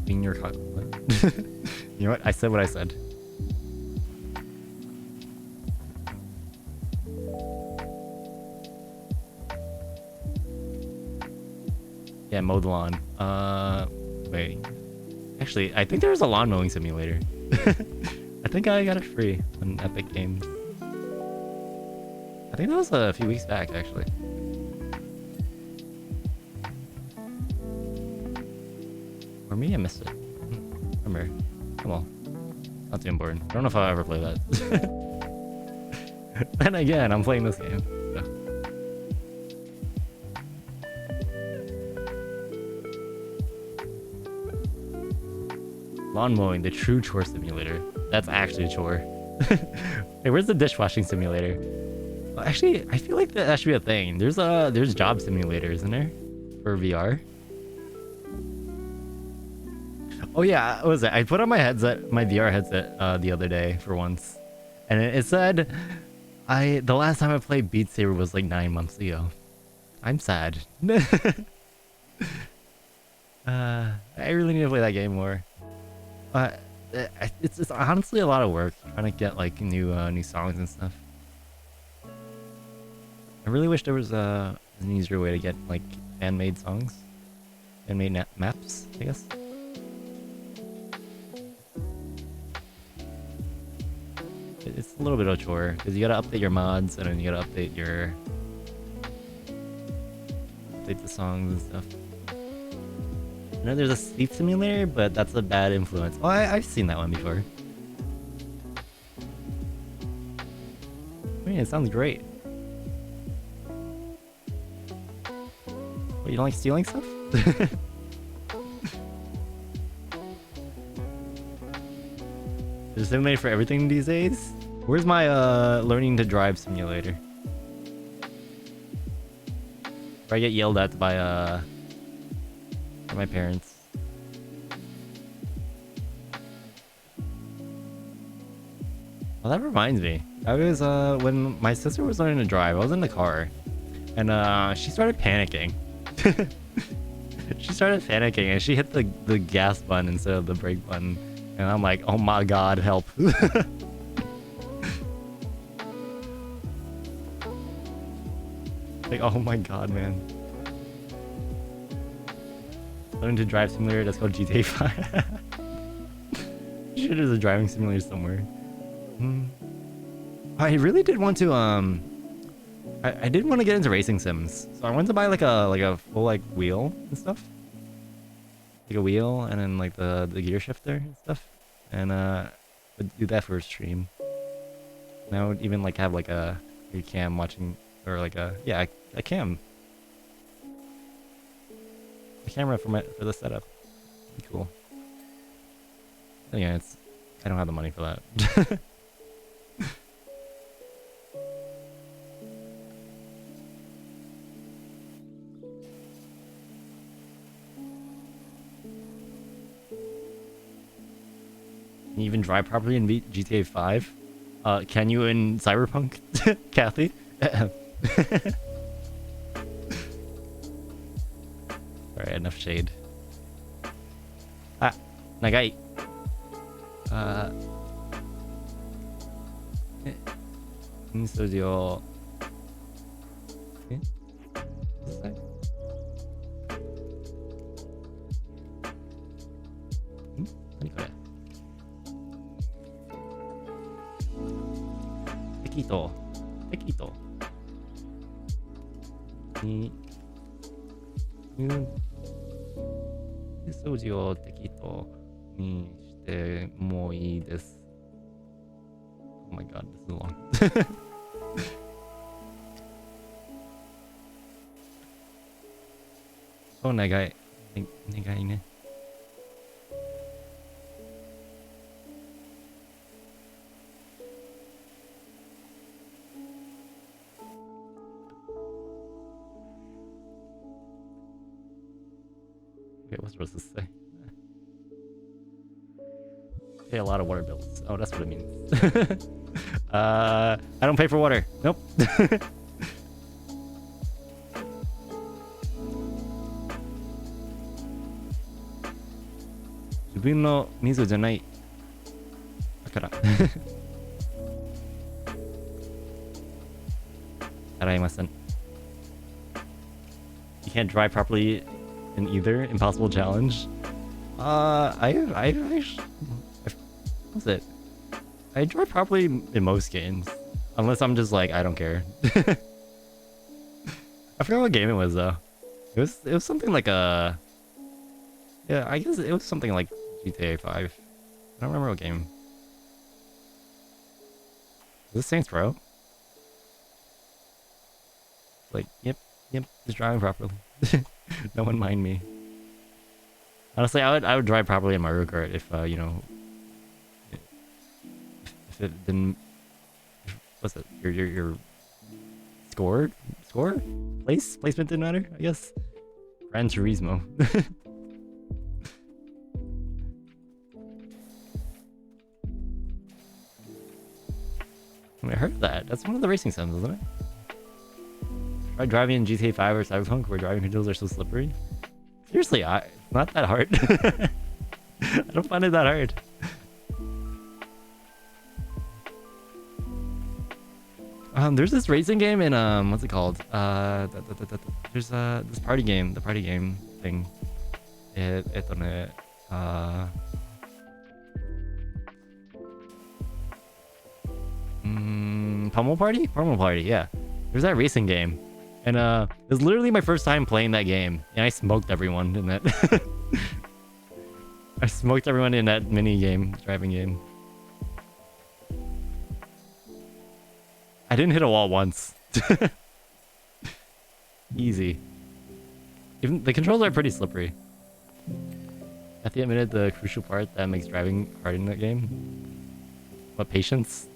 Clean your cockroaches. You know what? I said what I said. Yeah, mow the lawn. Wait. Actually, I think there's a lawn mowing simulator. I think I got it free on Epic Games. I think that was a few weeks back, actually. Or maybe I missed it. Remember. Come on. Not too important. I don't know if I'll ever play that. Then again, I'm playing this game. So. Lawn mowing, the true chore simulator. That's actually a chore. Hey, where's the dishwashing simulator? Well, actually, I feel like that should be a thing. There's job simulators, isn't there? For VR. Oh yeah, what was it? I put on my VR headset the other day for once. And it said the last time I played Beat Saber was like 9 months ago. I'm sad. I really need to play that game more. It's honestly a lot of work trying to get like new songs and stuff. I really wish there was an easier way to get like fan-made songs, fan-made maps, I guess. It's a little bit of a chore because you gotta update your mods and then you gotta update the songs and stuff. I know there's a sleep simulator, but that's a bad influence. Oh, I've seen that one before. I mean, it sounds great. What, you don't like stealing stuff? There's a simulator for everything these days? Where's my learning to drive simulator? Or I get yelled at by my parents. Well, that reminds me. I was when my sister was learning to drive, I was in the car, and she started panicking. She started panicking, and she hit the gas button instead of the brake button, and I'm like, oh my god, help! Like, oh my god, man. Learning to drive simulator, that's called GTA 5. Sure, there's a driving simulator somewhere. I really did want to I did want to get into racing sims, so I wanted to buy like a full like wheel and stuff, like a wheel and then like the gear shifter and stuff, and would do that for a stream. And I would even like have like a cam watching, or like a cam, a camera for the setup. Be cool. But yeah, I don't have the money for that. Can you even drive properly in GTA 5? Can you in Cyberpunk, Kathy? Alright, enough shade. Ah, nagai. Studio. Tekito. Ni数字を適当にしてもいいです。Oh my god, this is long. お願い。願いね。Okay, what's supposed to say? Pay a lot of water bills. Oh, that's what it means. I don't pay for water. Nope. 自分の水じゃない。だから。洗いません。You can't drive properly in either impossible challenge. What's it? I drive properly in most games, unless I'm just like I don't care. I forgot what game it was though. It was something like a, yeah, I guess it was something like GTA 5. I don't remember what game. Is this Saints Row? Like, yep, just driving properly. No one mind me. Honestly, I would drive properly in Mario Kart if you know, if it didn't. What's it? Your score placement didn't matter, I guess. Gran Turismo. I heard of that. That's one of the racing sims, isn't it? Try driving in GTA 5 or Cyberpunk where driving controls are so slippery. Seriously, it's not that hard. I don't find it that hard. There's this racing game in what's it called? There's this party game, the party game thing. Pummel Party, yeah. There's that racing game. And it was literally my first time playing that game, and I smoked everyone in that. I smoked everyone in that mini game, driving game. I didn't hit a wall once. Easy. Even the controls are pretty slippery. At the admitted the crucial part that makes driving hard in that game. What, patience?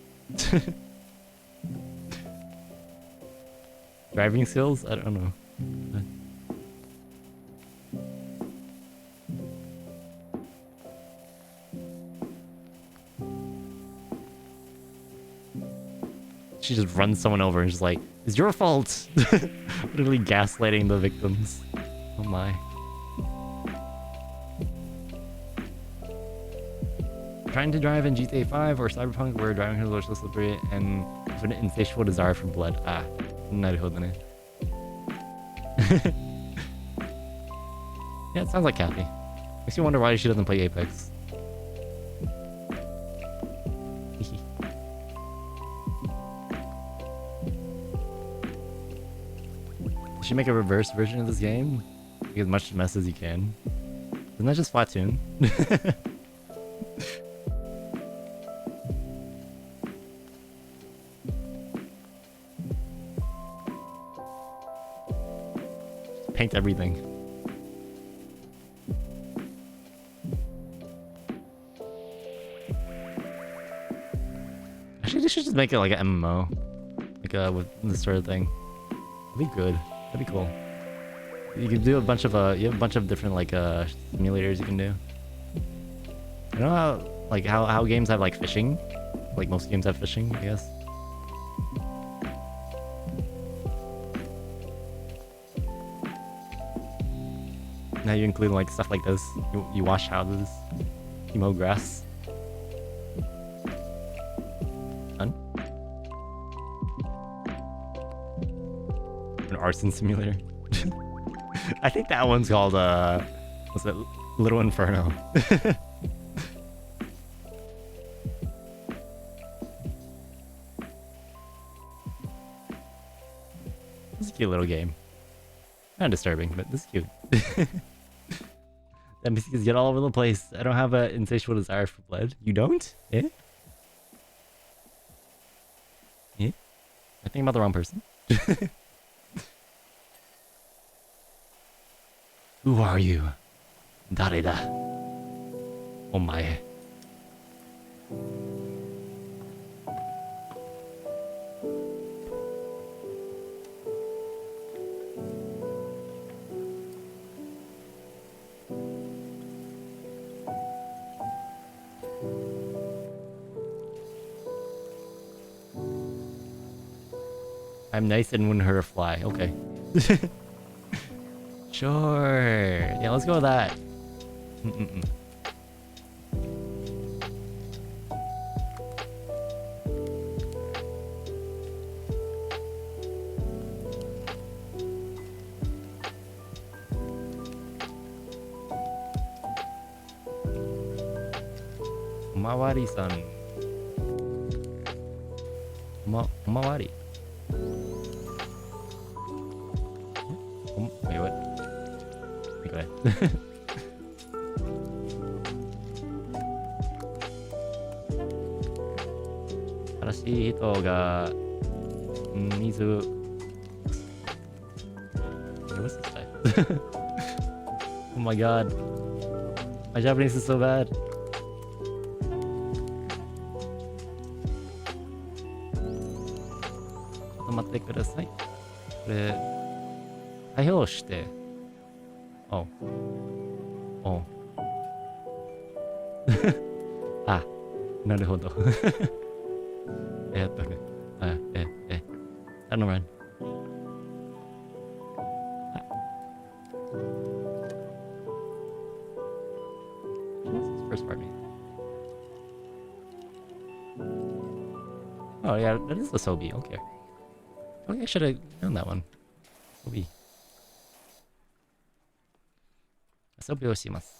Driving skills? I don't know. She just runs someone over and just like, it's your fault. Literally gaslighting the victims. Oh my. Trying to drive in GTA 5 or Cyberpunk where driving is so slippery and with an insatiable desire for blood. Ah, なるほどね. Yeah, it sounds like Kathy. Makes you wonder why she doesn't play Apex. You should make a reverse version of this game. Make as much mess as you can. Isn't that just Splatoon? Paint everything. Actually, they should just make it like an MMO. Like with this sort of thing. That'd be good. That'd be cool. You can do a bunch of you have a bunch of different like simulators you can do. You know how games have like fishing? Like most games have fishing, I guess. Now you include like stuff like this. You wash houses, you mow grass. Fun. An arson simulator. I think that one's called what's it? Little Inferno. This is a cute little game. Kind of disturbing, but this is cute. NPCs get all over the place. I don't have an insatiable desire for blood. You don't? Eh? Eh? I think about the wrong person. Who are you? Dareda. Oh my. I'm nice and wouldn't hurt a fly. Okay. Sure. Yeah, let's go with that. Omawari-san. Omawari. Wait, what? Go ahead. Arashii hito ga mizu. What's this guy? Oh my god. My Japanese is so bad. Matte kudasai. これ対応して。おう。おう。あ、なるほど。やっとね。Run. What's this first part mean? Oh yeah, that is the Sobi. Okay. I should have known that one. Sobi. Sobiをします。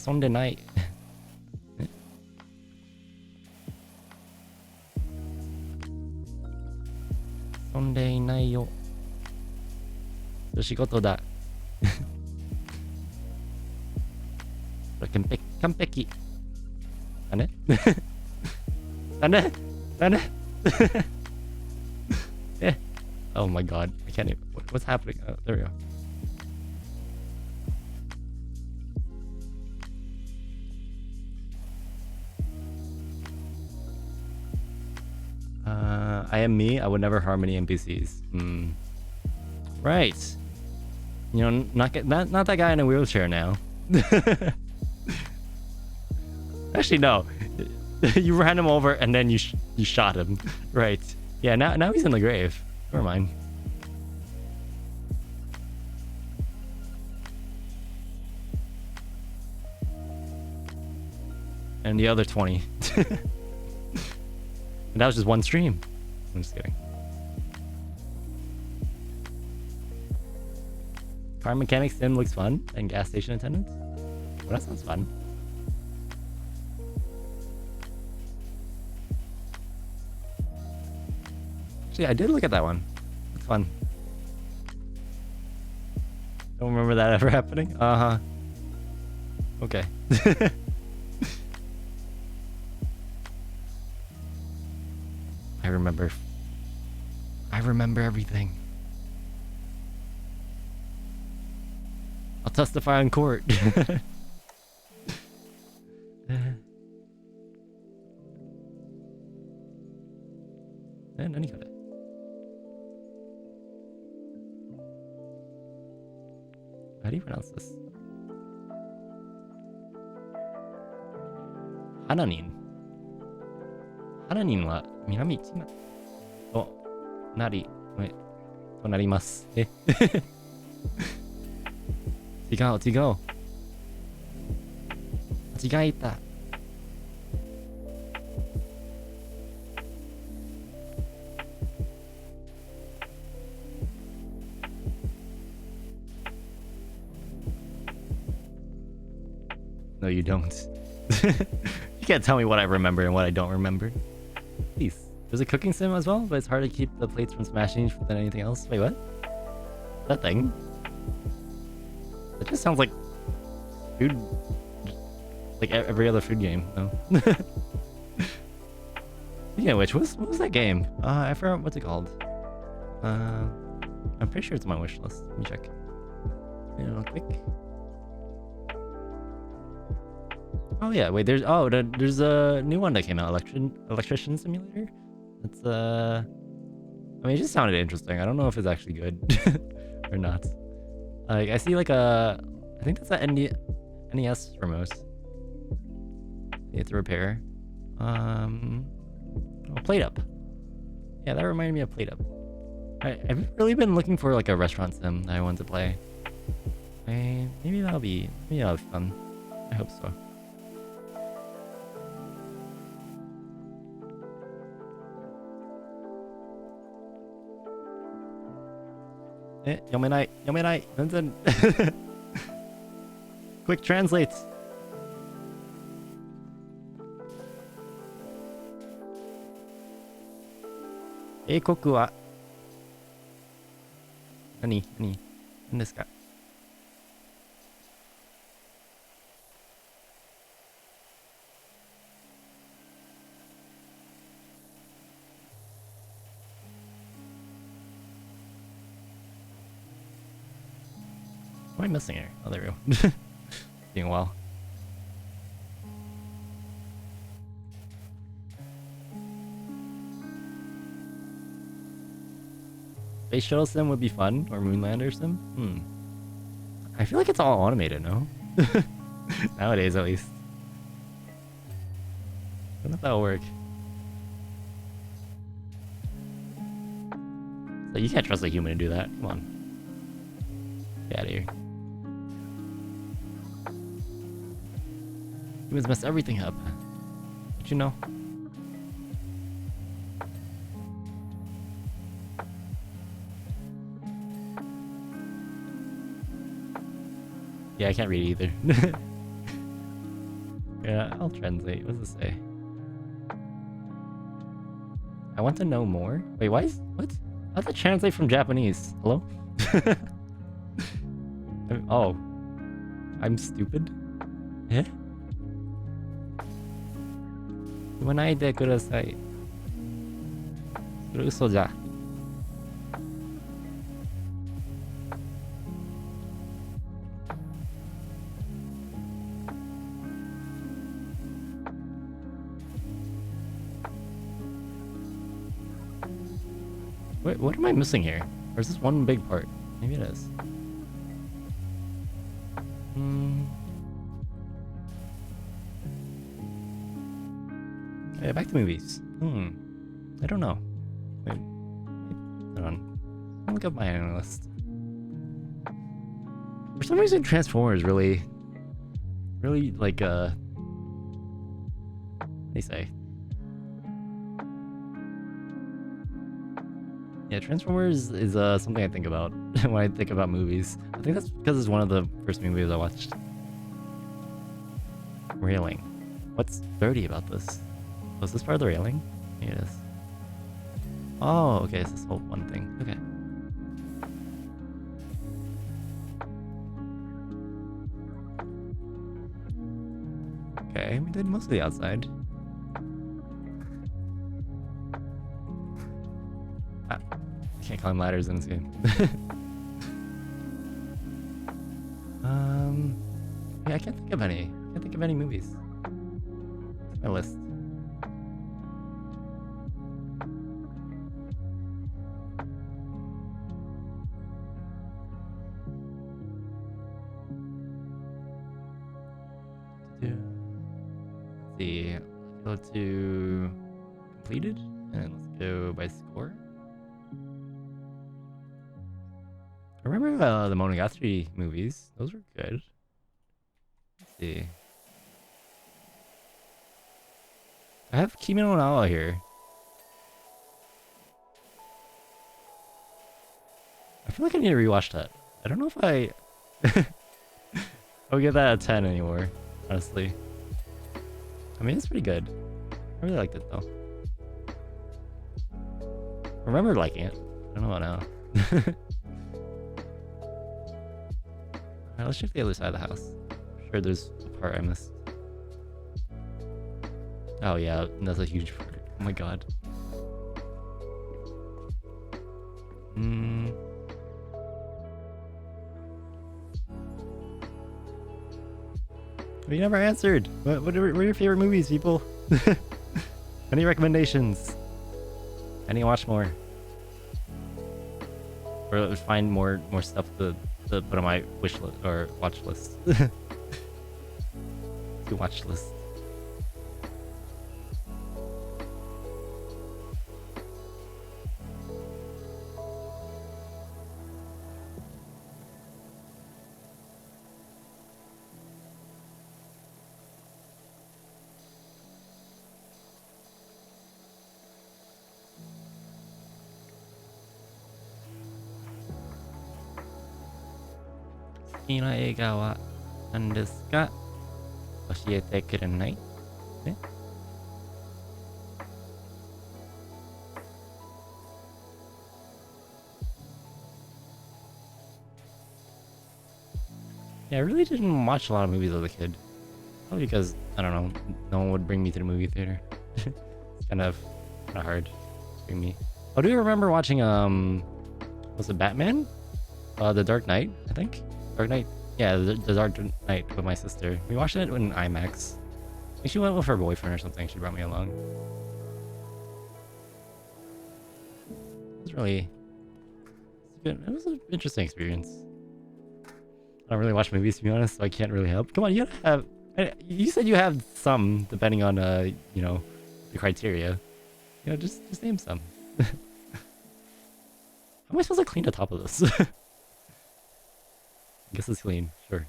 遊んでない。遊んでいないよ。仕事だ。完璧。なんでなんでなんでOh my god. I can't even. What's happening? Oh, there we go. I am me. I would never harm any NPCs. Right. You know, not that guy in a wheelchair now. Actually, no. You ran him over and then you shot him. Right. Yeah, now he's in the grave. Never mind. And the other 20. And that was just one stream. I'm just kidding. Car mechanic sim looks fun. And gas station attendants? Well, that sounds fun. Actually, I did look at that one. It's fun. Don't remember that ever happening? Uh-huh. Okay. I remember everything. I'll testify in court. How do you pronounce this? Hananin. Hananin wa Minami Chimaart to nari to narimasu. 違う。間違えた。No, you don't. You can't tell me what I remember and what I don't remember. Please. There's a cooking sim as well, but it's hard to keep the plates from smashing than anything else. Wait, what? That thing? That just sounds like food, like every other food game. No. Yeah, which what was that game? I forgot what's it called. I'm pretty sure it's on my wish list. Let me check. Real quick. Oh yeah, wait. There's a new one that came out. Electrician Simulator. It's I mean, it just sounded interesting. I don't know if it's actually good or not. Like, I see like I think that's an NES remote. It's a repair. Oh, Plate Up. Yeah, that reminded me of Plate Up. I've really been looking for like a restaurant sim that I want to play. Maybe that'll be fun. I hope so. Yomenai. Quick translate. Eikoku wa Nani desu ka? What am I missing here? Oh, there we go. Doing well. Space Shuttle Sim would be fun, or Moonlander Sim? I feel like it's all automated, no? Nowadays, at least. I don't know if that'll work. So you can't trust a human to do that. Come on. Get out of here. Humans mess everything up. Don't you know? Yeah, I can't read either. Yeah, I'll translate. What does it say? I want to know more. Wait, what? How does it translate from Japanese? Hello? Oh. I'm stupid? Eh? 言わないでください。それ嘘じゃ。Wait, what am I missing here? Or is this one big part? Maybe it is. Yeah, back to movies. I don't know. Wait, hold on. I'll look up my analyst. For some reason, Transformers really like they say. Yeah, Transformers is something I think about when I think about movies. I think that's because it's one of the first movies I watched. Railing. What's dirty about this? Was this part of the railing? Yeah, it is. Oh, okay, it's this whole one thing. Okay. Okay, we did most of the outside. Ah, I can't climb ladders in this game. Yeah, I can't think of any. I can't think of any movies. My list. Let's see. Let's go to completed, and let's go by score. I remember the Monogatari movies. Those were good. Let's see. I have Kimi no Na wa here. I feel like I need to rewatch that. I don't know if I would give that a 10 anymore, honestly. I mean, it's pretty good. I really liked it though. I remember liking it. I don't know about now. Alright, let's check the other side of the house. I'm sure there's a part I missed. Oh yeah, that's a huge part. Oh my god. We never answered. What are your favorite movies, people? Any recommendations? I need to watch more. Or find more stuff to put on my wish list or watch list. To watch list.好きな映画は何ですか？教えてくれない？え？ Yeah, I really didn't watch a lot of movies as a kid. Probably because, I don't know, no one would bring me to the movie theater. It's kind of hard to bring me. Oh, do you remember watching, was it Batman? The Dark Knight, I think? Dark Knight? Yeah, the Dark Knight with my sister. We watched it in IMAX. I think she went with her boyfriend or something. She brought me along. It was really... It was an interesting experience. I don't really watch movies, to be honest, so I can't really help. Come on, you gotta have... You said you have some, depending on, you know, the criteria. You know, just name some. How am I supposed to clean the top of this? I guess it's clean, sure.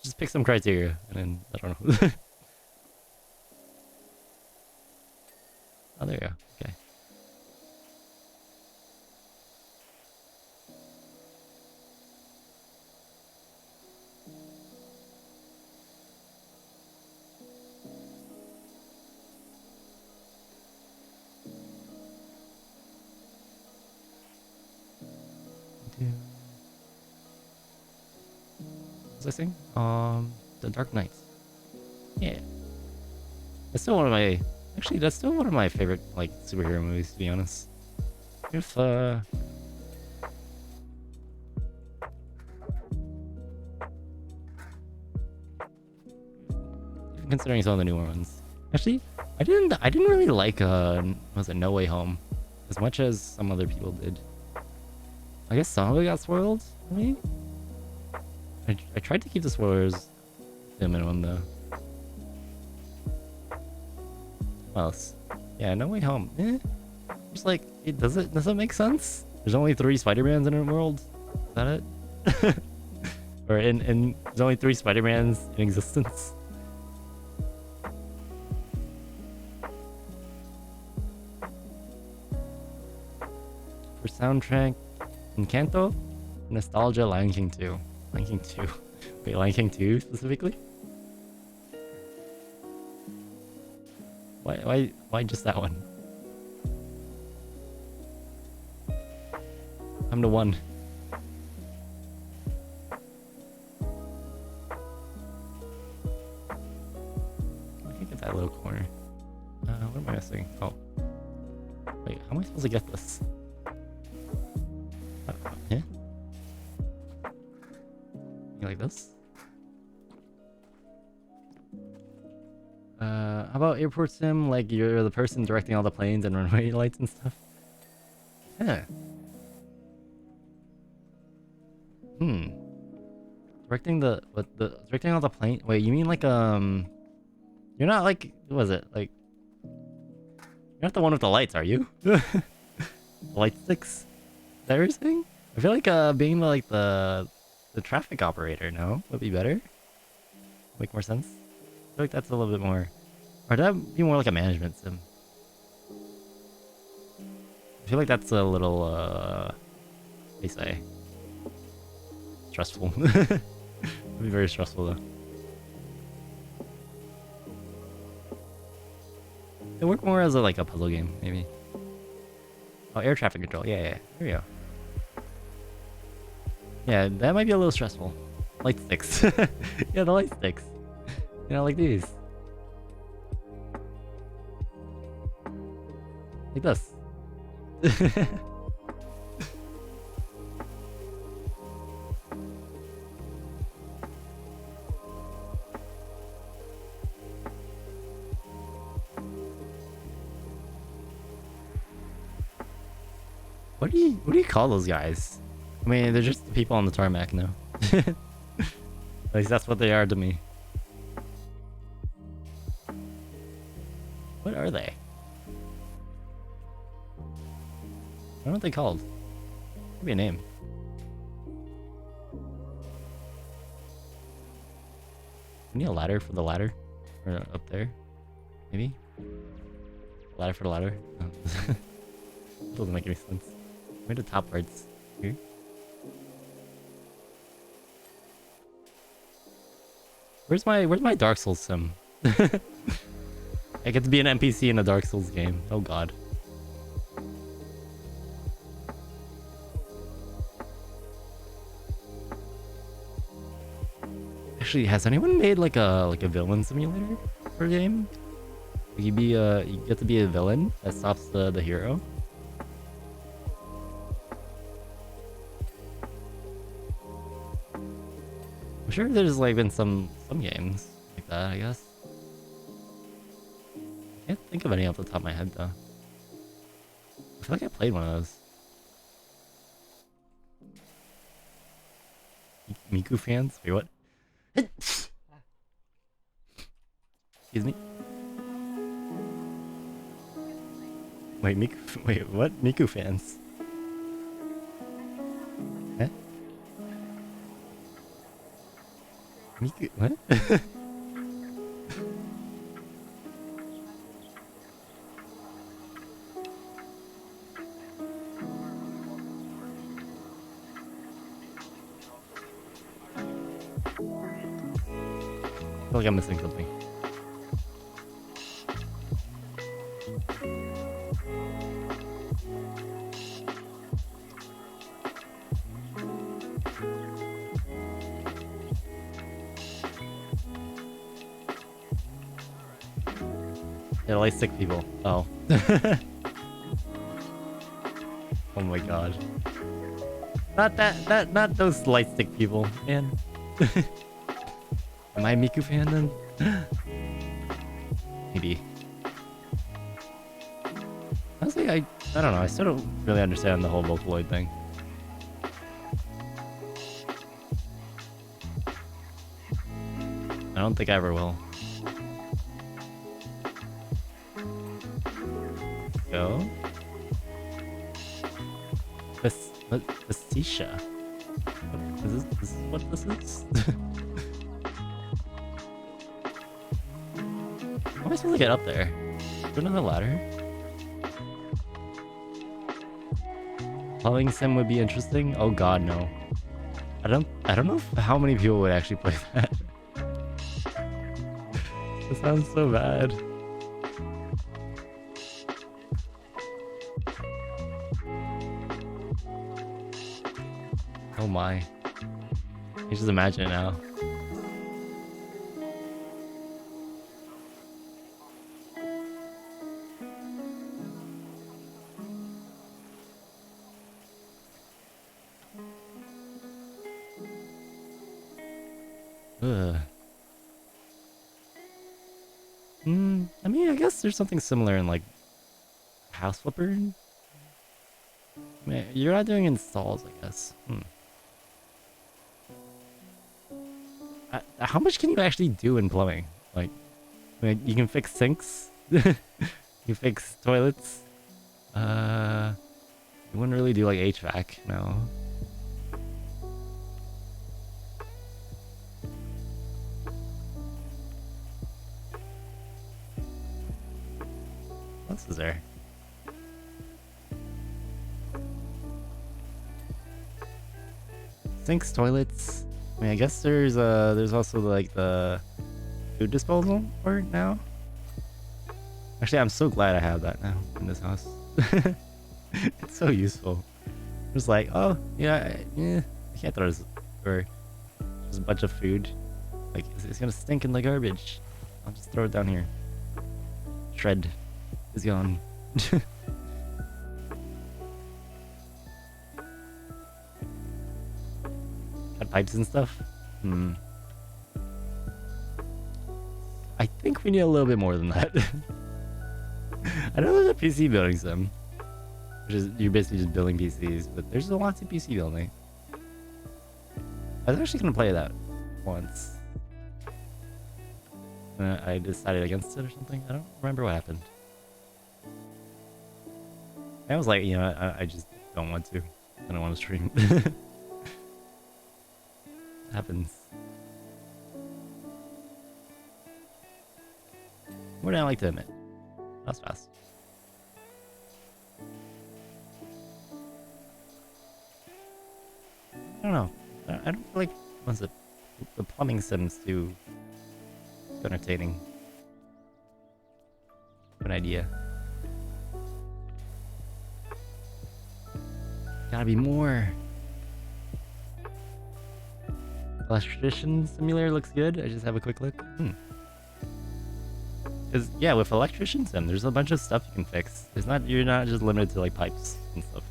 Just pick some criteria, and then, I don't know. Oh, there you go, okay. What was I saying? The Dark Knight. Yeah. That's still one of my... Actually, that's still one of my favorite, like, superhero movies, to be honest. If, considering some of the newer ones. Actually, I didn't really like was it No Way Home as much as some other people did. I guess some of it got spoiled for me. I tried to keep the spoilers to the minimum though. What else? Yeah, No Way Home. Just like does it make sense? There's only 3 Spider-Mans in a world. Is that it? Or in there's only 3 Spider-Mans in existence. For soundtrack, Encanto, Nostalgia, Lion King 2. Lion King 2. Wait, Lion King 2 specifically? Why just that one? I'm the one. I can get that little corner. What am I missing? Oh. Wait, how am I supposed to get this? Yeah? You like this? How about airport sim? Like you're the person directing all the planes and runway lights and stuff? Yeah. Directing directing all the plane. Wait, you mean like you're not like what was it? Like you're not the one with the lights, are you? The light sticks? Is that what you're saying? I feel like being like the traffic operator, no? Would be better? Make more sense? I feel like that's a little bit more, or that'd be more like a management sim. I feel like that's a little what do you say? Stressful. It'd be very stressful though. It work more as like a puzzle game, maybe. Oh, air traffic control. Yeah. There we go. Yeah, that might be a little stressful. Light sticks. Yeah, the light sticks. You know, like these. Like this. What do you call those guys? I mean, they're just the people on the tarmac now. At least that's what they are to me. What are they? I don't know what they called. Maybe a name. We need a ladder for the ladder. Or up there. Maybe? Ladder for the ladder? No. Doesn't make any sense. Where the top parts? Here? Where's my Dark Souls sim? I get to be an NPC in a Dark Souls game. Oh god. Actually, has anyone made like a villain simulator for a game? You get to be a villain that stops the hero. I'm sure there's like been some games like that, I guess. I can't think of any off the top of my head though. I feel like I played one of those. Miku fans? Wait, what? Excuse me? Wait, wait, what? Miku fans? Huh? Miku, what? I feel like I'm missing something. They're like sick people. Oh. Oh my god. Not those light stick people, man. Am I a Miku fan then? Maybe. Honestly, I don't know. I still don't really understand the whole Vocaloid thing. I don't think I ever will. Go. Fascia. Is this what this is? How am I supposed to get up there? Is there another ladder? Plumbing sim would be interesting. Oh god, no. I don't know how many people would actually play that. That sounds so bad. Oh my. You just imagine it now. Ugh. I mean, I guess there's something similar in like House Flipper. Man, you're not doing installs, I guess. How much can you actually do in plumbing? Like, you can fix sinks. You fix toilets. You wouldn't really do like HVAC, no. What else is there? Sinks, toilets. I mean, I guess there's also like the food disposal part now. Actually, I'm so glad I have that now in this house. It's so useful. Just like, oh yeah, I can't throw this or just a bunch of food. Like it's gonna stink in the garbage. I'll just throw it down here. Shred is gone. Cut pipes and stuff. I think we need a little bit more than that. I know there's a PC building sim, which is you're basically just building PCs, but there's lots of PC building. I was actually gonna play that once. I decided against it or something. I don't remember what happened. I was like, you know, I just don't want to. I don't want to stream. Happens. More than I like to admit. That's fast. I don't know. I don't feel like the plumbing sims too entertaining. Good idea. Gotta be more. Electrician simulator looks good. I just have a quick look. Because yeah, with electrician sim, there's a bunch of stuff you can fix. You're not just limited to like pipes and stuff.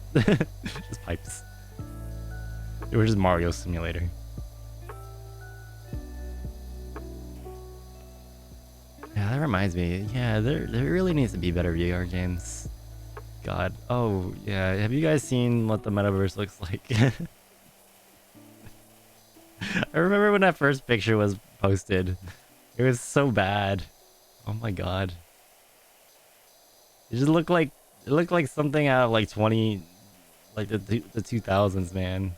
Just pipes. It was just Mario Simulator. Yeah, that reminds me. Yeah, there really needs to be better VR games. God. Oh yeah, have you guys seen what the metaverse looks like? I remember when that first picture was posted. It was so bad. Oh my god. It just looked like something out of like the 2000s, man.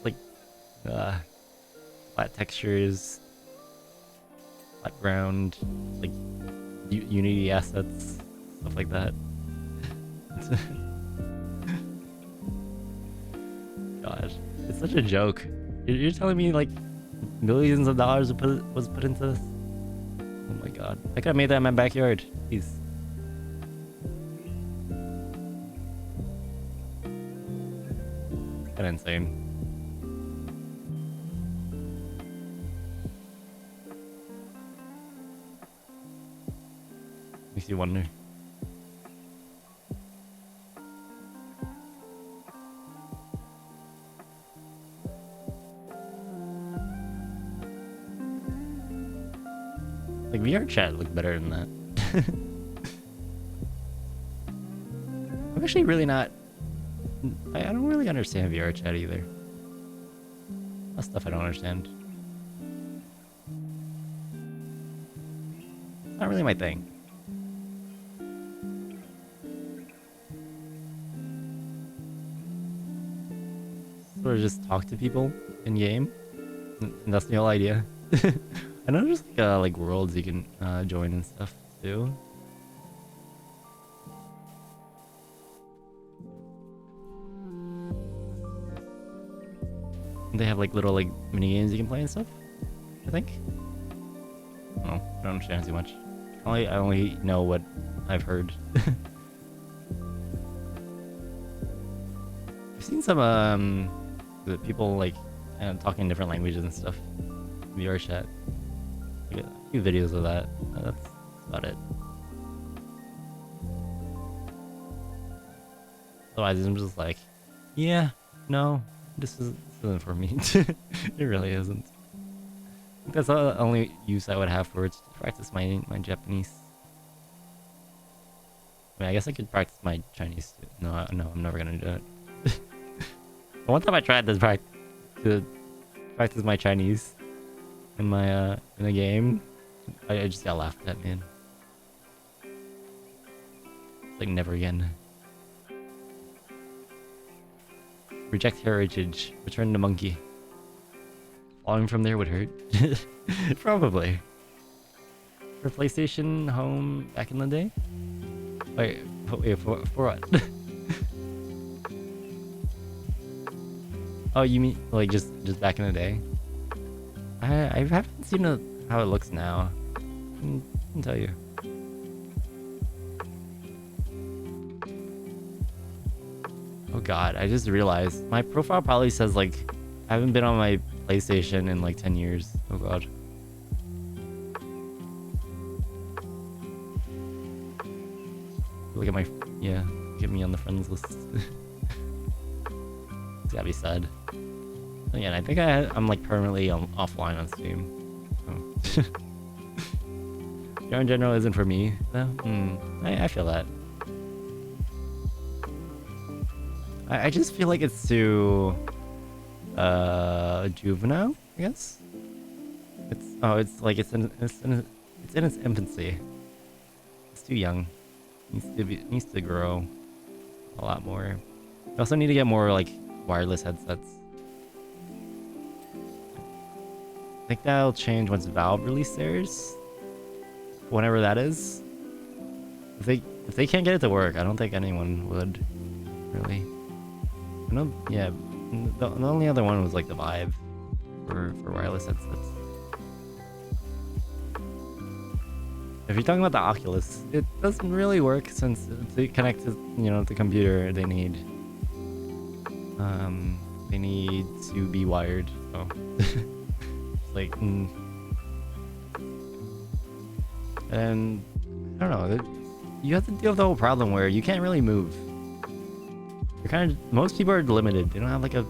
Like flat textures, flat ground, like Unity assets, stuff like that. God, it's such a joke. You're telling me like millions of dollars was put into this? Oh my god. I could have made that in my backyard. Jeez. Kinda insane. Makes you wonder. Like VR chat looked better than that. I'm actually really not. I don't really understand VR chat either. That's stuff I don't understand. It's not really my thing. Sort of just talk to people in game, and that's the whole idea. I know there's like worlds you can join and stuff too. They have like little like mini games you can play and stuff, I think. I don't know. I don't understand too much. I only know what I've heard. I've seen some the people like talking different languages and stuff. VR chat. Like a few videos of that. That's about it. Otherwise, I'm just like, yeah, no, this isn't for me. It really isn't. I think that's the only use I would have for it, to practice my Japanese. I mean, I guess I could practice my Chinese too. No, I'm never gonna do it. One time I tried to practice my Chinese in my in a game, I just got laughed at, man. It's like never again. Reject heritage. Return to monkey. Falling from there would hurt. Probably. For PlayStation Home back in the day? Wait, for what? Oh, you mean like just back in the day? I haven't seen how it looks now. I can tell you. Oh god, I just realized my profile probably says like I haven't been on my PlayStation in like 10 years. Oh god. Look at my get me on the friends list. It's gotta be sad. Again, I think I'm like permanently offline on Steam. So. VR in general isn't for me. I feel that. I just feel like it's too juvenile, I guess. It's like it's in its infancy. It's too young. Needs to grow a lot more. We also need to get more like wireless headsets. I think that'll change once Valve release theirs. Whenever that is. If they can't get it to work, I don't think anyone would really. I know, yeah. The only other one was like the Vive for wireless headsets. If you're talking about the Oculus, it doesn't really work since to connect to the computer they need to be wired. So it's like and I don't know. You have to deal with the whole problem where you can't really move. You're kind of most people are limited. They don't have like a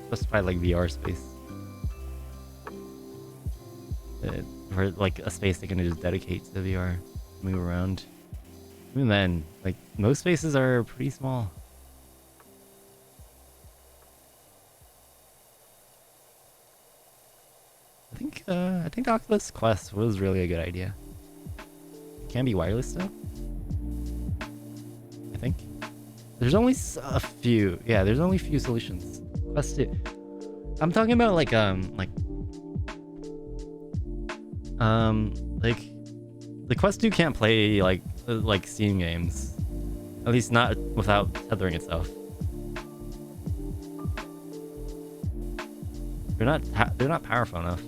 specified like VR space. Or like a space they can just dedicate to VR, move around. Even then, like most spaces are pretty small. I think the Oculus Quest was really a good idea. It can be wireless though. I think there's only a few. Yeah, there's only a few solutions. Quest 2. I'm talking about like the Quest 2 can't play like Steam games, at least not without tethering itself. They're not powerful enough.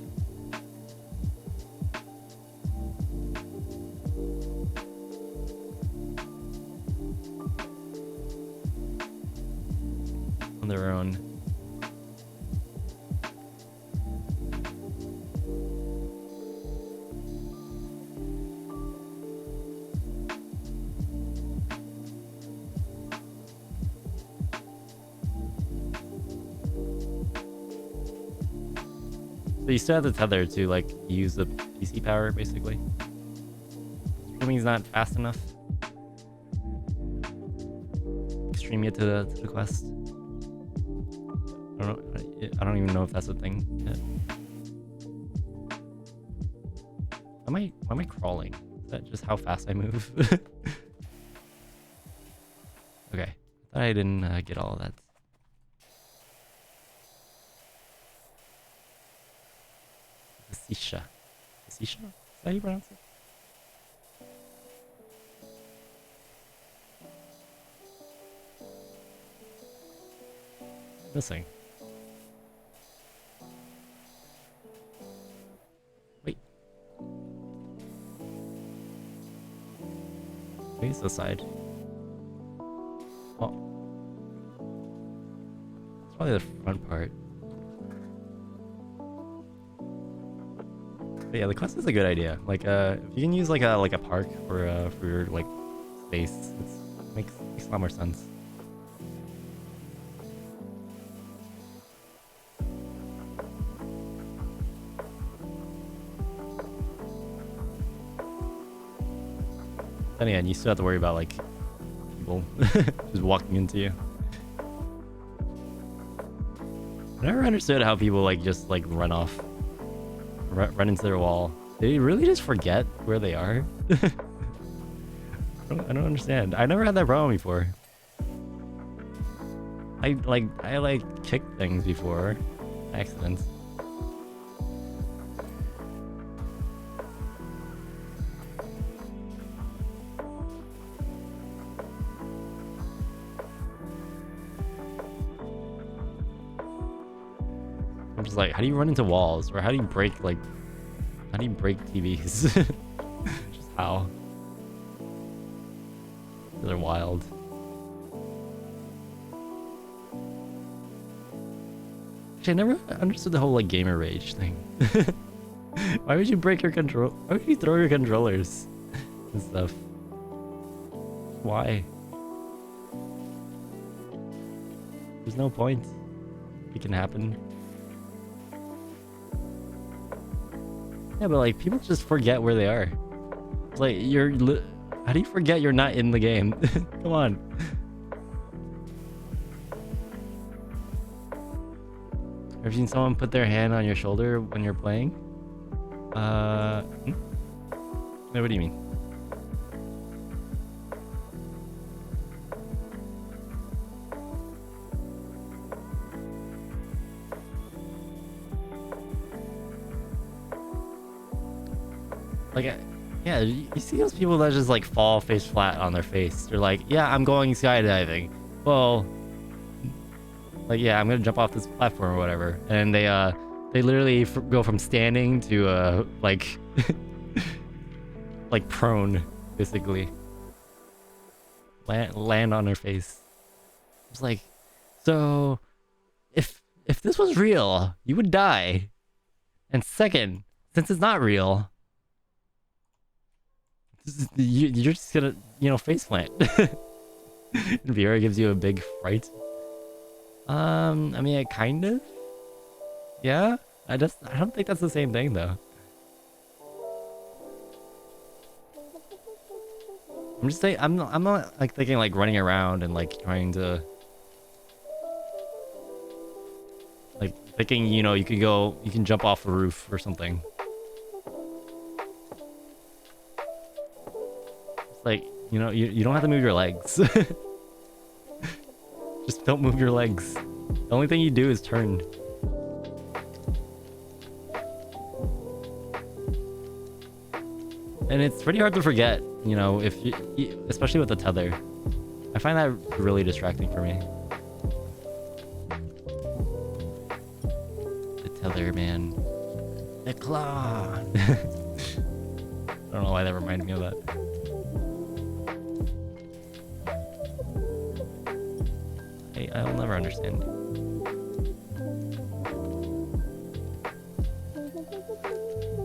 On their own. So you still have the tether to like use the PC power basically. Streaming's not fast enough. Stream it to the Quest. I don't even know if that's a thing yet. Why am I crawling? Is that just how fast I move? Okay, I thought I didn't get all of that. Sisha. Sisha? Is that how you pronounce it? Missing. Wait. Maybe it's the side. Oh. It's probably the front part. But yeah, the quest is a good idea. Like, if you can use like a park for your like space, it makes a lot more sense. Then again, you still have to worry about like people just walking into you. I never understood how people like just like run off. Run into their wall. They really just forget where they are. I don't understand. I never had that problem before. I kicked things before. Accidents. I'm just like, how do you run into walls? Or how do you break TVs? Just how? They're wild. Actually, I never understood the whole like gamer rage thing. Why would you break your control? Why would you throw your controllers and stuff? Why? There's no point. It can happen. Yeah, but like people just forget where they are. It's like how do you forget you're not in the game? Come on. Have you seen someone put their hand on your shoulder when you're playing? Wait, what do you mean? Like, yeah, you see those people that just like fall face flat on their face. They're like, yeah, I'm going skydiving. Well, like, yeah, I'm gonna jump off this platform or whatever. And they literally go from standing to like like prone, basically. Land on their face. It's like, so if this was real, you would die. And second, since it's not real, you're just gonna, face plant. VR gives you a big fright. I mean, kind of. Yeah, I don't think that's the same thing though. I'm just saying, I'm not like thinking like running around and like trying to like thinking, you can jump off a roof or something. Like, you don't have to move your legs. Just don't move your legs. The only thing you do is turn. And it's pretty hard to forget, if you, especially with the tether. I find that really distracting for me. The tether, man. The claw. I don't know why that reminded me of that. I'll never understand.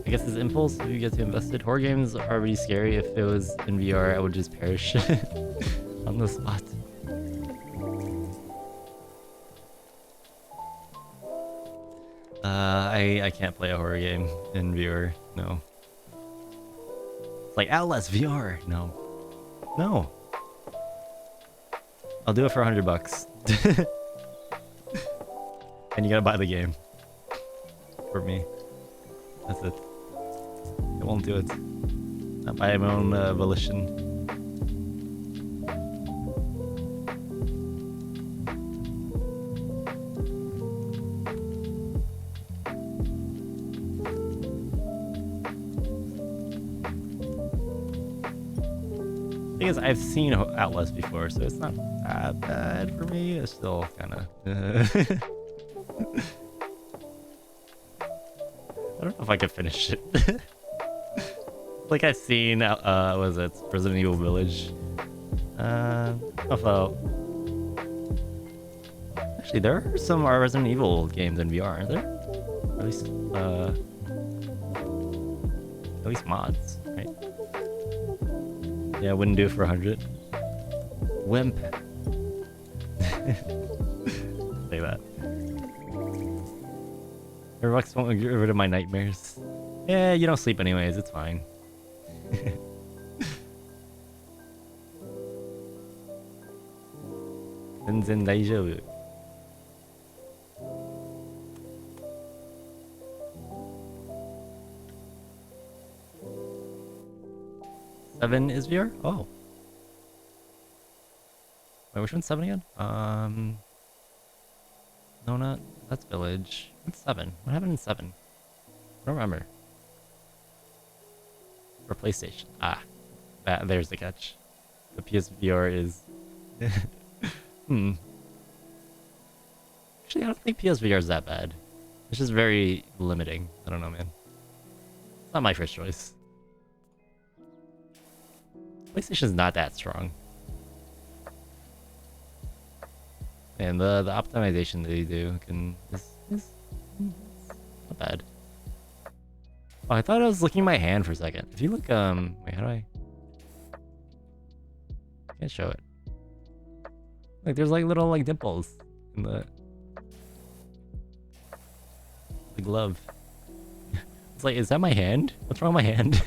I guess this impulse, if you get too invested. Horror games are already scary. If it was in VR, I would just perish on the spot. I can't play a horror game in VR. No. It's like Outlast VR. No. No. I'll do it for $100. And you gotta buy the game. For me. That's it. I won't do it. Not by my own volition. Thing is, I've seen Outlast before, so it's not that bad for me. It's still kind of. I don't know if I can finish it. Like I've seen, what was it? Resident Evil Village. Actually, there are some Resident Evil games in VR, aren't there? Or at least mods, right? Yeah, I wouldn't do it for 100. Wimp. Say that. $100 won't get rid of my nightmares. Yeah, you don't sleep anyways, it's fine. Zenzen daijoubu. Seven is VR? Oh. Wait, which one's 7 again? No, not... That's Village. What's 7? What happened in 7? I don't remember. For PlayStation. Ah. There's the catch. The PSVR is... Actually, I don't think PSVR is that bad. It's just very limiting. I don't know, man. It's not my first choice. PlayStation's not that strong. And the optimization that they do is not bad. Oh, I thought I was looking at my hand for a second. If you look, wait, how do I can't show it. Like, there's like little like dimples in the glove. It's like, is that my hand? What's wrong with my hand?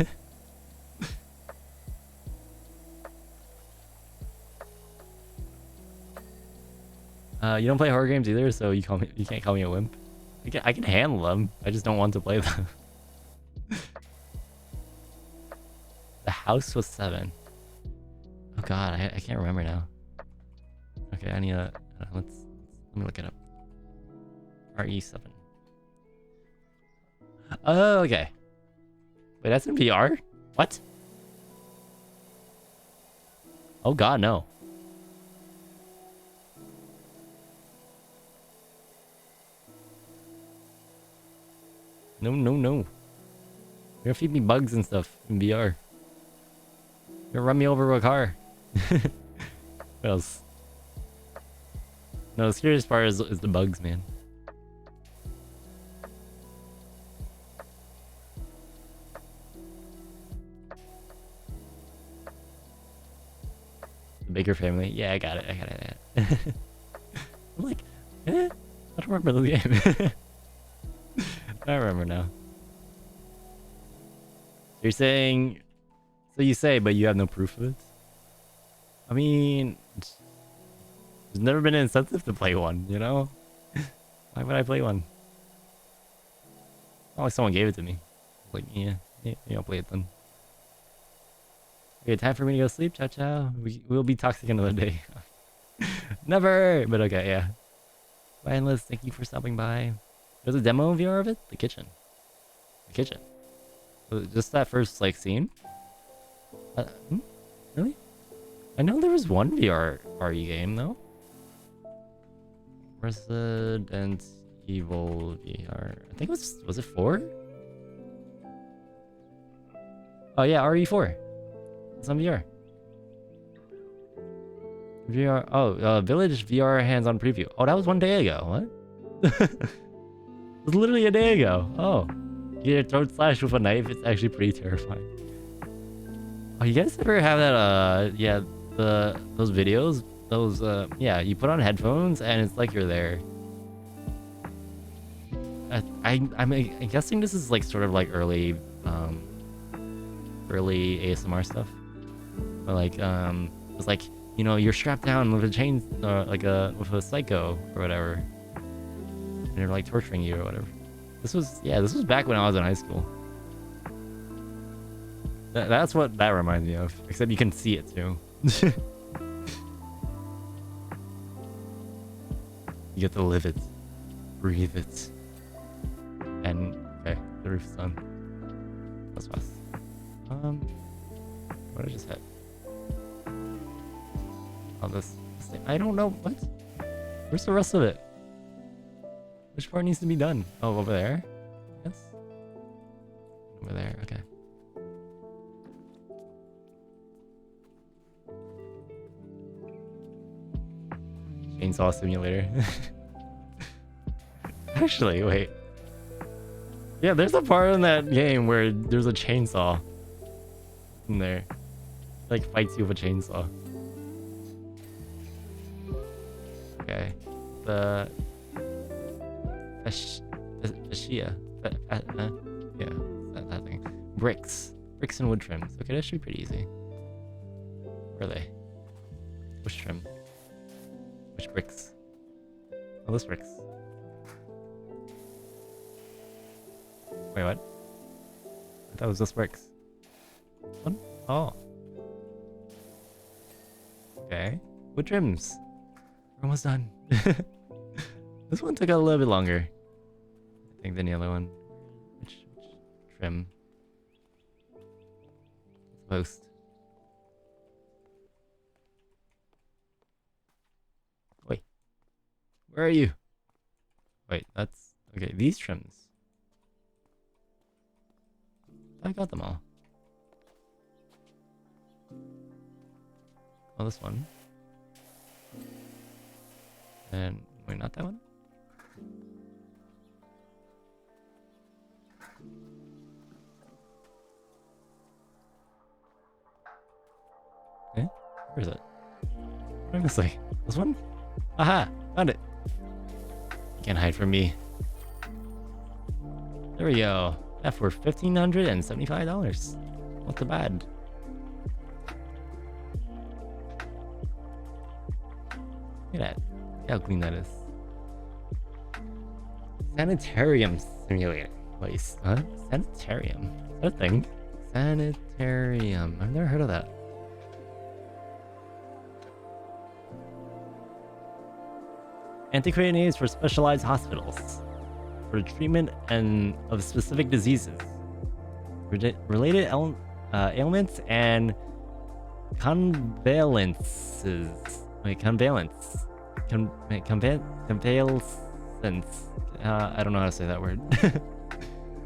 You don't play horror games either, so you can't call me a wimp. I can handle them. I just don't want to play them. The house was 7. Oh god, I can't remember now. Okay, I need to let me look it up. RE7. Oh, okay. Wait, that's in VR? What? Oh god, no. No, no, no. You're gonna feed me bugs and stuff in VR. You're gonna run me over with a car. What else? No, the scariest part is the bugs, man. The Baker family. Yeah, I got it. I'm like, I don't remember the game. I remember now. You're saying... So you say, but you have no proof of it? I mean... There's never been an incentive to play one, you know? Why would I play one? Not like someone gave it to me. Like, yeah, I'll play it then. Okay, time for me to go sleep. Ciao, ciao. We'll be toxic another day. Never! But okay, yeah. Bye, Endless. Thank you for stopping by. There's a demo VR of it? The kitchen. The kitchen. Just that first, like, scene? Really? I know there was one VR RE game, though. Resident Evil VR. I think it was it 4? Oh yeah, RE4. It's on VR. VR. Oh, Village VR hands-on preview. Oh, that was 1 day ago. What? It was literally a day ago. Oh. You get your throat slashed with a knife. It's actually pretty terrifying. Oh, you guys ever have that, yeah, those videos? Those, yeah, you put on headphones and it's like you're there. I'm guessing this is like sort of like early ASMR stuff. But like it's like, you know, you're strapped down with a chain, with a psycho or whatever, and they're like torturing you or whatever. This was back when I was in high school. That's what that reminds me of. Except you can see it too. You get to live it, breathe it, and okay, the roof's done. That's fast. What did I just hit? Oh, this thing. I don't know what. Where's the rest of it? Which part needs to be done? Oh, over there. Yes. Over there. Okay. Chainsaw simulator. Actually, wait. Yeah, there's a part in that game where there's a chainsaw in there. Like fights you with a chainsaw. Okay. The Ashia. Yeah, that thing. Bricks and wood trims. Okay, that should be pretty easy. Where are they? Which trim? Which bricks? Oh, those bricks. Wait, what? I thought it was just bricks. One? Oh. Okay. Wood trims. We're almost done. This one took a little bit longer, I think, than the other one. Which trim? Post. Wait. Where are you? Wait, that's... Okay, these trims. I got them all. Oh, this one. And... Wait, not that one? Okay, where is it? What am I missing? This one? Aha! Found it! You can't hide from me. There we go. That for $1,575. Not too bad. Look at that. Look how clean that is. Sanitarium simulator. Wait, huh? Sanitarium? Is that a thing? Sanitarium. I've never heard of that. Antiquated names for specialized hospitals for the treatment of specific diseases, related ailments, and convalences. Wait, convalescence. I don't know how to say that word.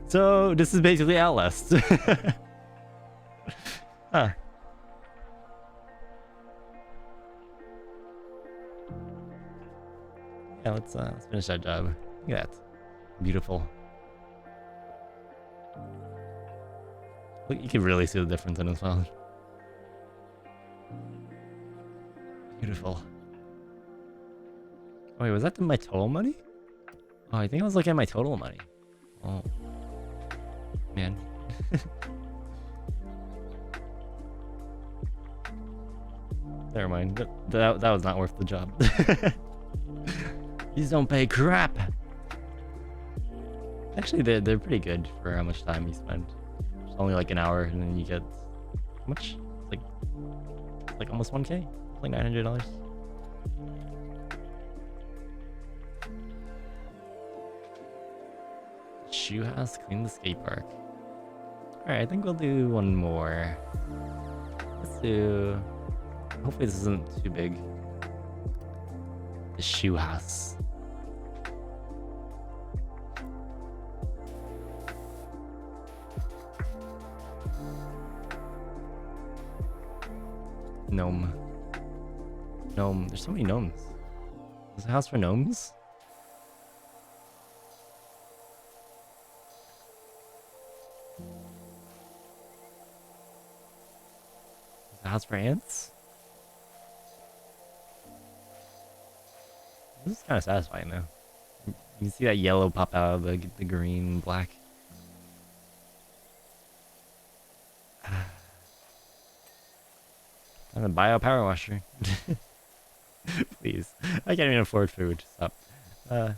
So this is basically Outlast. Huh. Yeah, let's finish that job. Look at that. Beautiful. Look, you can really see the difference in this file. Beautiful. Oh, wait, was that my total money? Oh, I think I was looking at my total money. Oh. Man. Never mind. That was not worth the job. These don't pay crap. Actually, they're pretty good for how much time you spend. It's only like an hour, and then you get how much? Like almost 1K, like $900. Shoe house, clean the skate park. All right, I think we'll do one more. Let's do. Hopefully, this isn't too big. The shoe house. Gnome. There's so many gnomes. Is a house for gnomes? Is a house for ants? This is kind of satisfying though. You can see that yellow pop out of the green, black. I'm a bio power washer. Please. I can't even afford food. Stop. I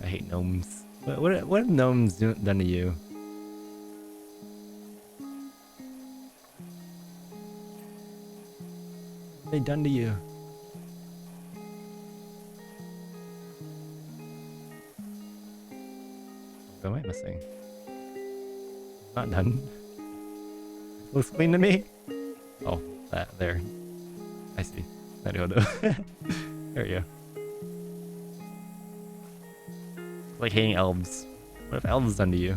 hate gnomes. What have gnomes done to you? What have they done to you? What am I missing? Not done. Looks clean to me. Oh, that there. I see. There we go. It's like hating elves. What have elves done to you?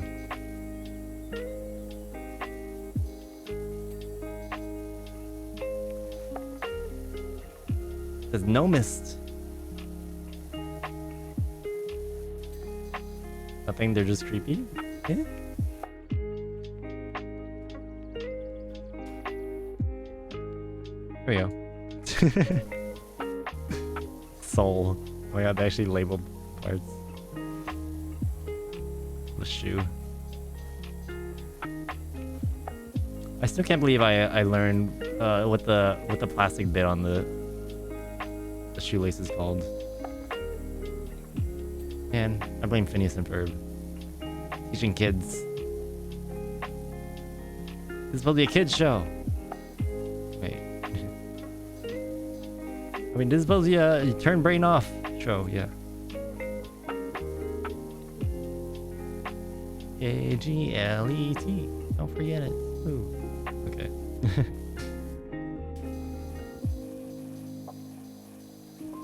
There's no mist. Nothing, they're just creepy? Yeah. There we go. Soul. Oh my god, they actually labeled parts. The shoe. I still can't believe I learned what the plastic bit on the shoelace is called. Man, I blame Phineas and Ferb. Teaching kids. This is supposed to be a kids show. Wait. I mean, this is supposed to be a turn brain off show, yeah. A-G-L-E-T. Don't forget it. Ooh. Okay.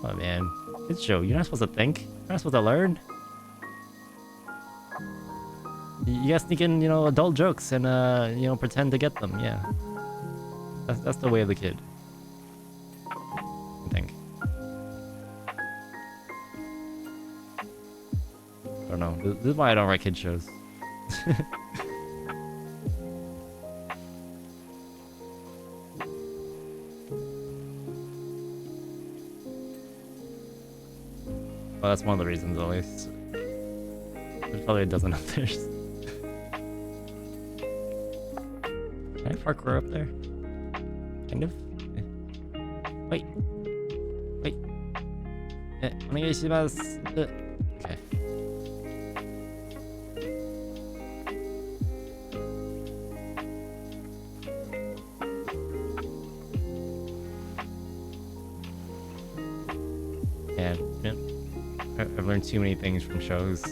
Oh man. Kids show. You're not supposed to think. You're not supposed to learn. You gotta sneak in, adult jokes and, pretend to get them. Yeah. That's the way of the kid. I think. I don't know. This is why I don't write kid shows. Well, that's one of the reasons, at least. There's probably a dozen others. Can I parkour up there? Kind of? Wait. Wait. Okay. Man, I've learned too many things from shows.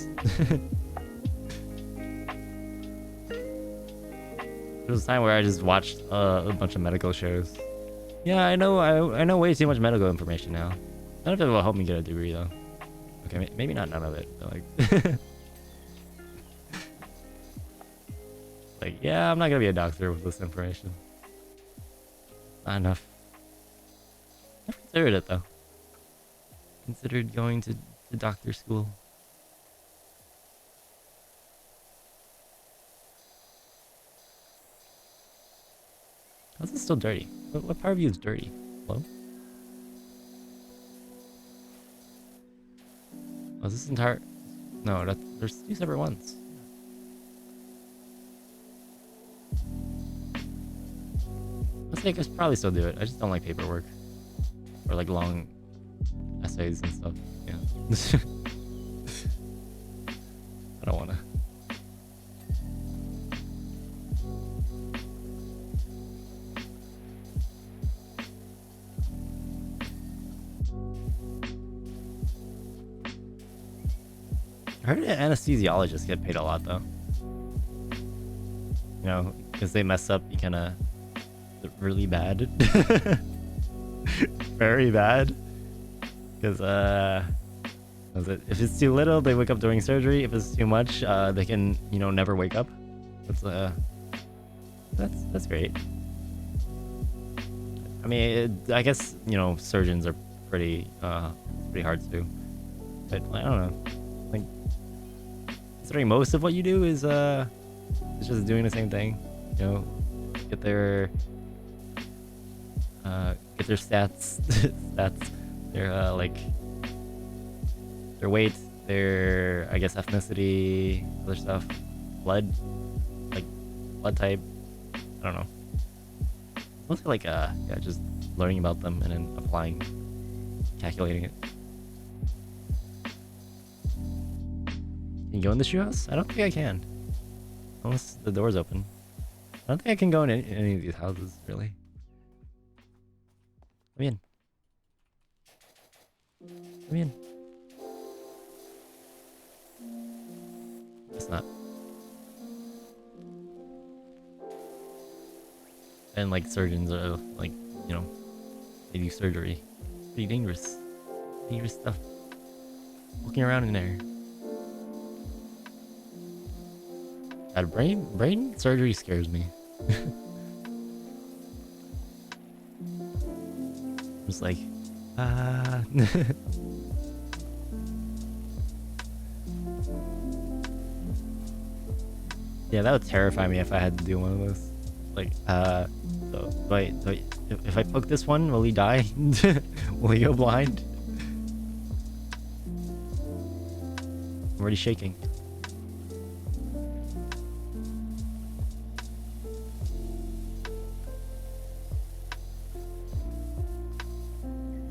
There was a time where I just watched a bunch of medical shows. Yeah, I know way too much medical information now. None of it will help me get a degree though. Okay, maybe not none of it, but like... like, yeah, I'm not gonna be a doctor with this information. Not enough. I've considered it though. Considered going to doctor school. How's this still dirty? What part of you is dirty? Hello? Oh, is this entire... No, there's two separate ones. I could probably still do it. I just don't like paperwork. Or like long essays and stuff. Yeah. I don't wanna. I heard anesthesiologists get paid a lot though. You know, because they mess up, you kinda really bad. Very bad. Because if it's too little, they wake up during surgery. If it's too much, they can, never wake up. That's great. I mean, I guess, surgeons are pretty hard to do. But I don't know. Like, considering most of what you do is just doing the same thing. Get their stats, their their weight, their, I guess, ethnicity, other stuff, blood, like blood type. I don't know. Mostly like yeah, just learning about them and then applying, calculating it. Can you go in the shoe house? I don't think I can. Unless the door's open. I don't think I can go in any of these houses, really. Let me in. Let me in. It's not. And like surgeons are like, you know, they do surgery. Pretty dangerous. Dangerous stuff. Walking around in there. God, brain surgery scares me. I'm just like, yeah, that would terrify me if I had to do one of those. Like, so if I poke this one, will he die? Will he go blind? I'm already shaking.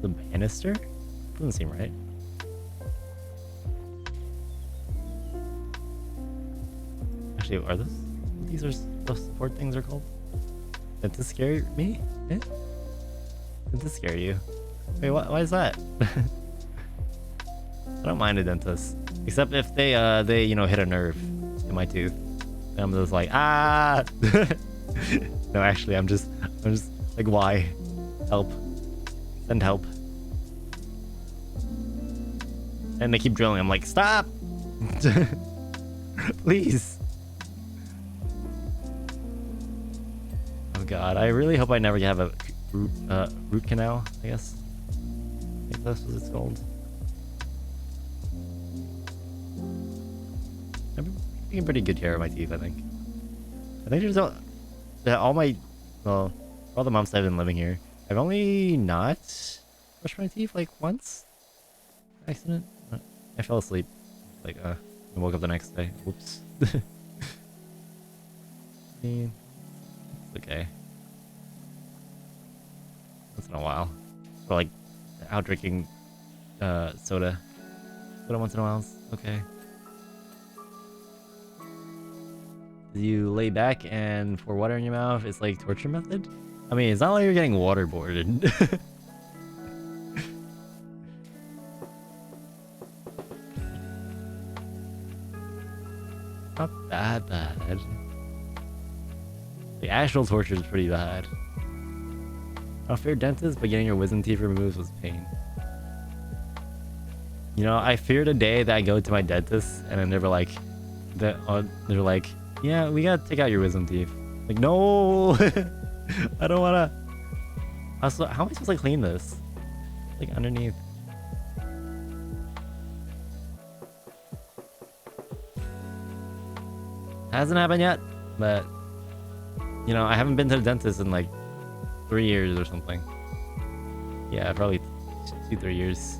The banister? Doesn't seem right. Actually, are those? These are those support things are called? Did this scare me? Eh? Did this scare you? Wait, why is that? I don't mind a dentist, except if they you know, hit a nerve in my tooth, and I'm just like, ah. No, actually, I'm just like, why? Help. Send help. And they keep drilling. I'm like, stop! Please. Oh god, I really hope I never have a root canal, I guess. I think that's what it's called. I've been taking pretty good care of my teeth, I think. I think there's all my, well, all the months I've been living here, I've only not brushed my teeth like once. Accident. I fell asleep. Like, I woke up the next day. Whoops. I mean, it's okay. Once in a while. Or like, out drinking soda. Soda once in a while is okay. You lay back and pour water in your mouth, it's like torture method? I mean, it's not like you're getting waterboarded. Not that bad. The actual torture is pretty bad. I fear dentists, but getting your wisdom teeth removed was pain. You know, I fear the day that I go to my dentist and then they're like, yeah, we gotta take out your wisdom teeth. Like, no, I don't wanna. Also, how am I supposed to clean this? Like underneath. Hasn't happened yet, but you know, I haven't been to the dentist in like 3 years or something. Yeah, probably 2-3 years.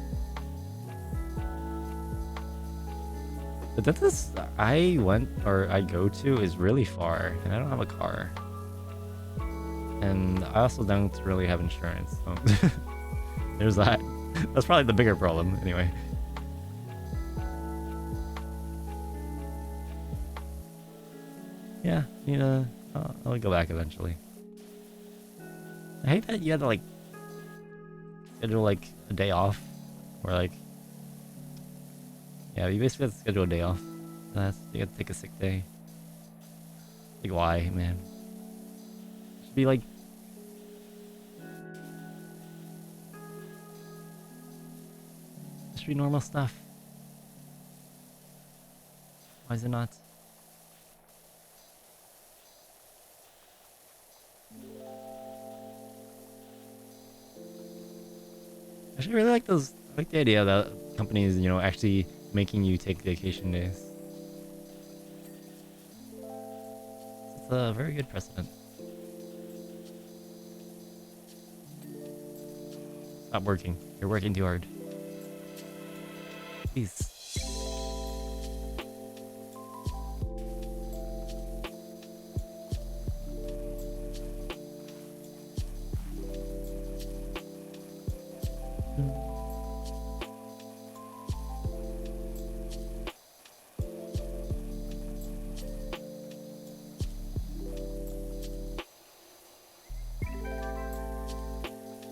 The dentist I go to is really far, and I don't have a car. And I also don't really have insurance, so there's that. That's probably the bigger problem, anyway. Yeah, you know, I'll go back eventually. I hate that you had to like schedule like a day off, or like, yeah, you basically have to schedule a day off. You have to take a sick day. Like, why, man? It should be like, it should be normal stuff. Why is it not? I actually really like those. I like the idea that companies, you know, actually making you take vacation days. It's a very good precedent. Stop working. You're working too hard. Please.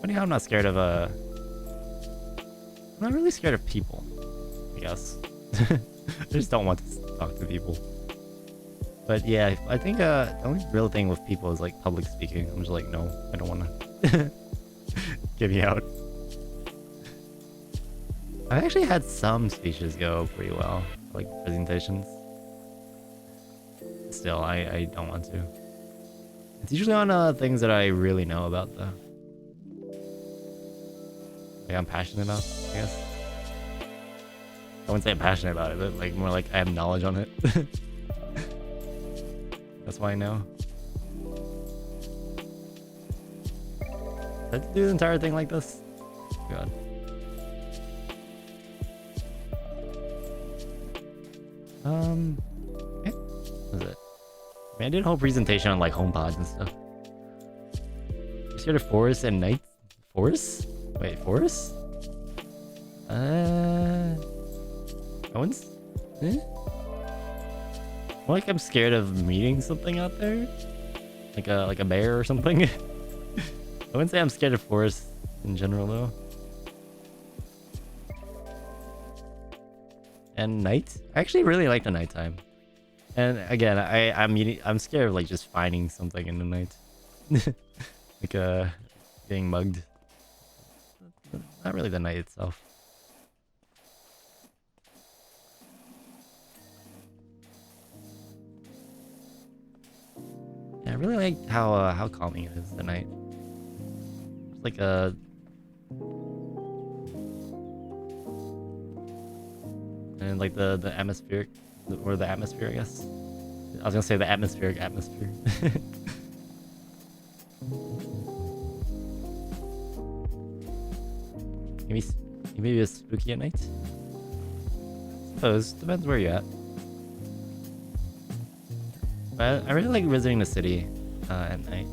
Funny how I'm not scared of I'm not really scared of people, I guess. I just don't want to talk to people. But yeah, I think the only real thing with people is like public speaking. I'm just like, no, I don't want to. Get me out. I've actually had some speeches go pretty well, like presentations. Still, I don't want to. It's usually on things that I really know about though. Like I'm passionate about, I guess. I wouldn't say I'm passionate about it, but like more like I have knowledge on it. That's why I know. Did I do the entire thing like this? God. Okay. What is it? I mean, I did a whole presentation on like HomePods and stuff. You scared of forests and night? Forests? Wait, forests? I wouldn't. More like I'm scared of meeting something out there, like a bear or something. I wouldn't say I'm scared of forests in general though. And night, I actually really like the nighttime. And again, I'm scared of like just finding something in the night, like getting mugged. Not really the night itself. Yeah, I really like how calming it is at night. It's like a and like the atmospheric or the atmosphere, I guess. I was gonna say the atmospheric atmosphere. Maybe it's spooky at night. I suppose depends where you're at. But I really like visiting the city at night.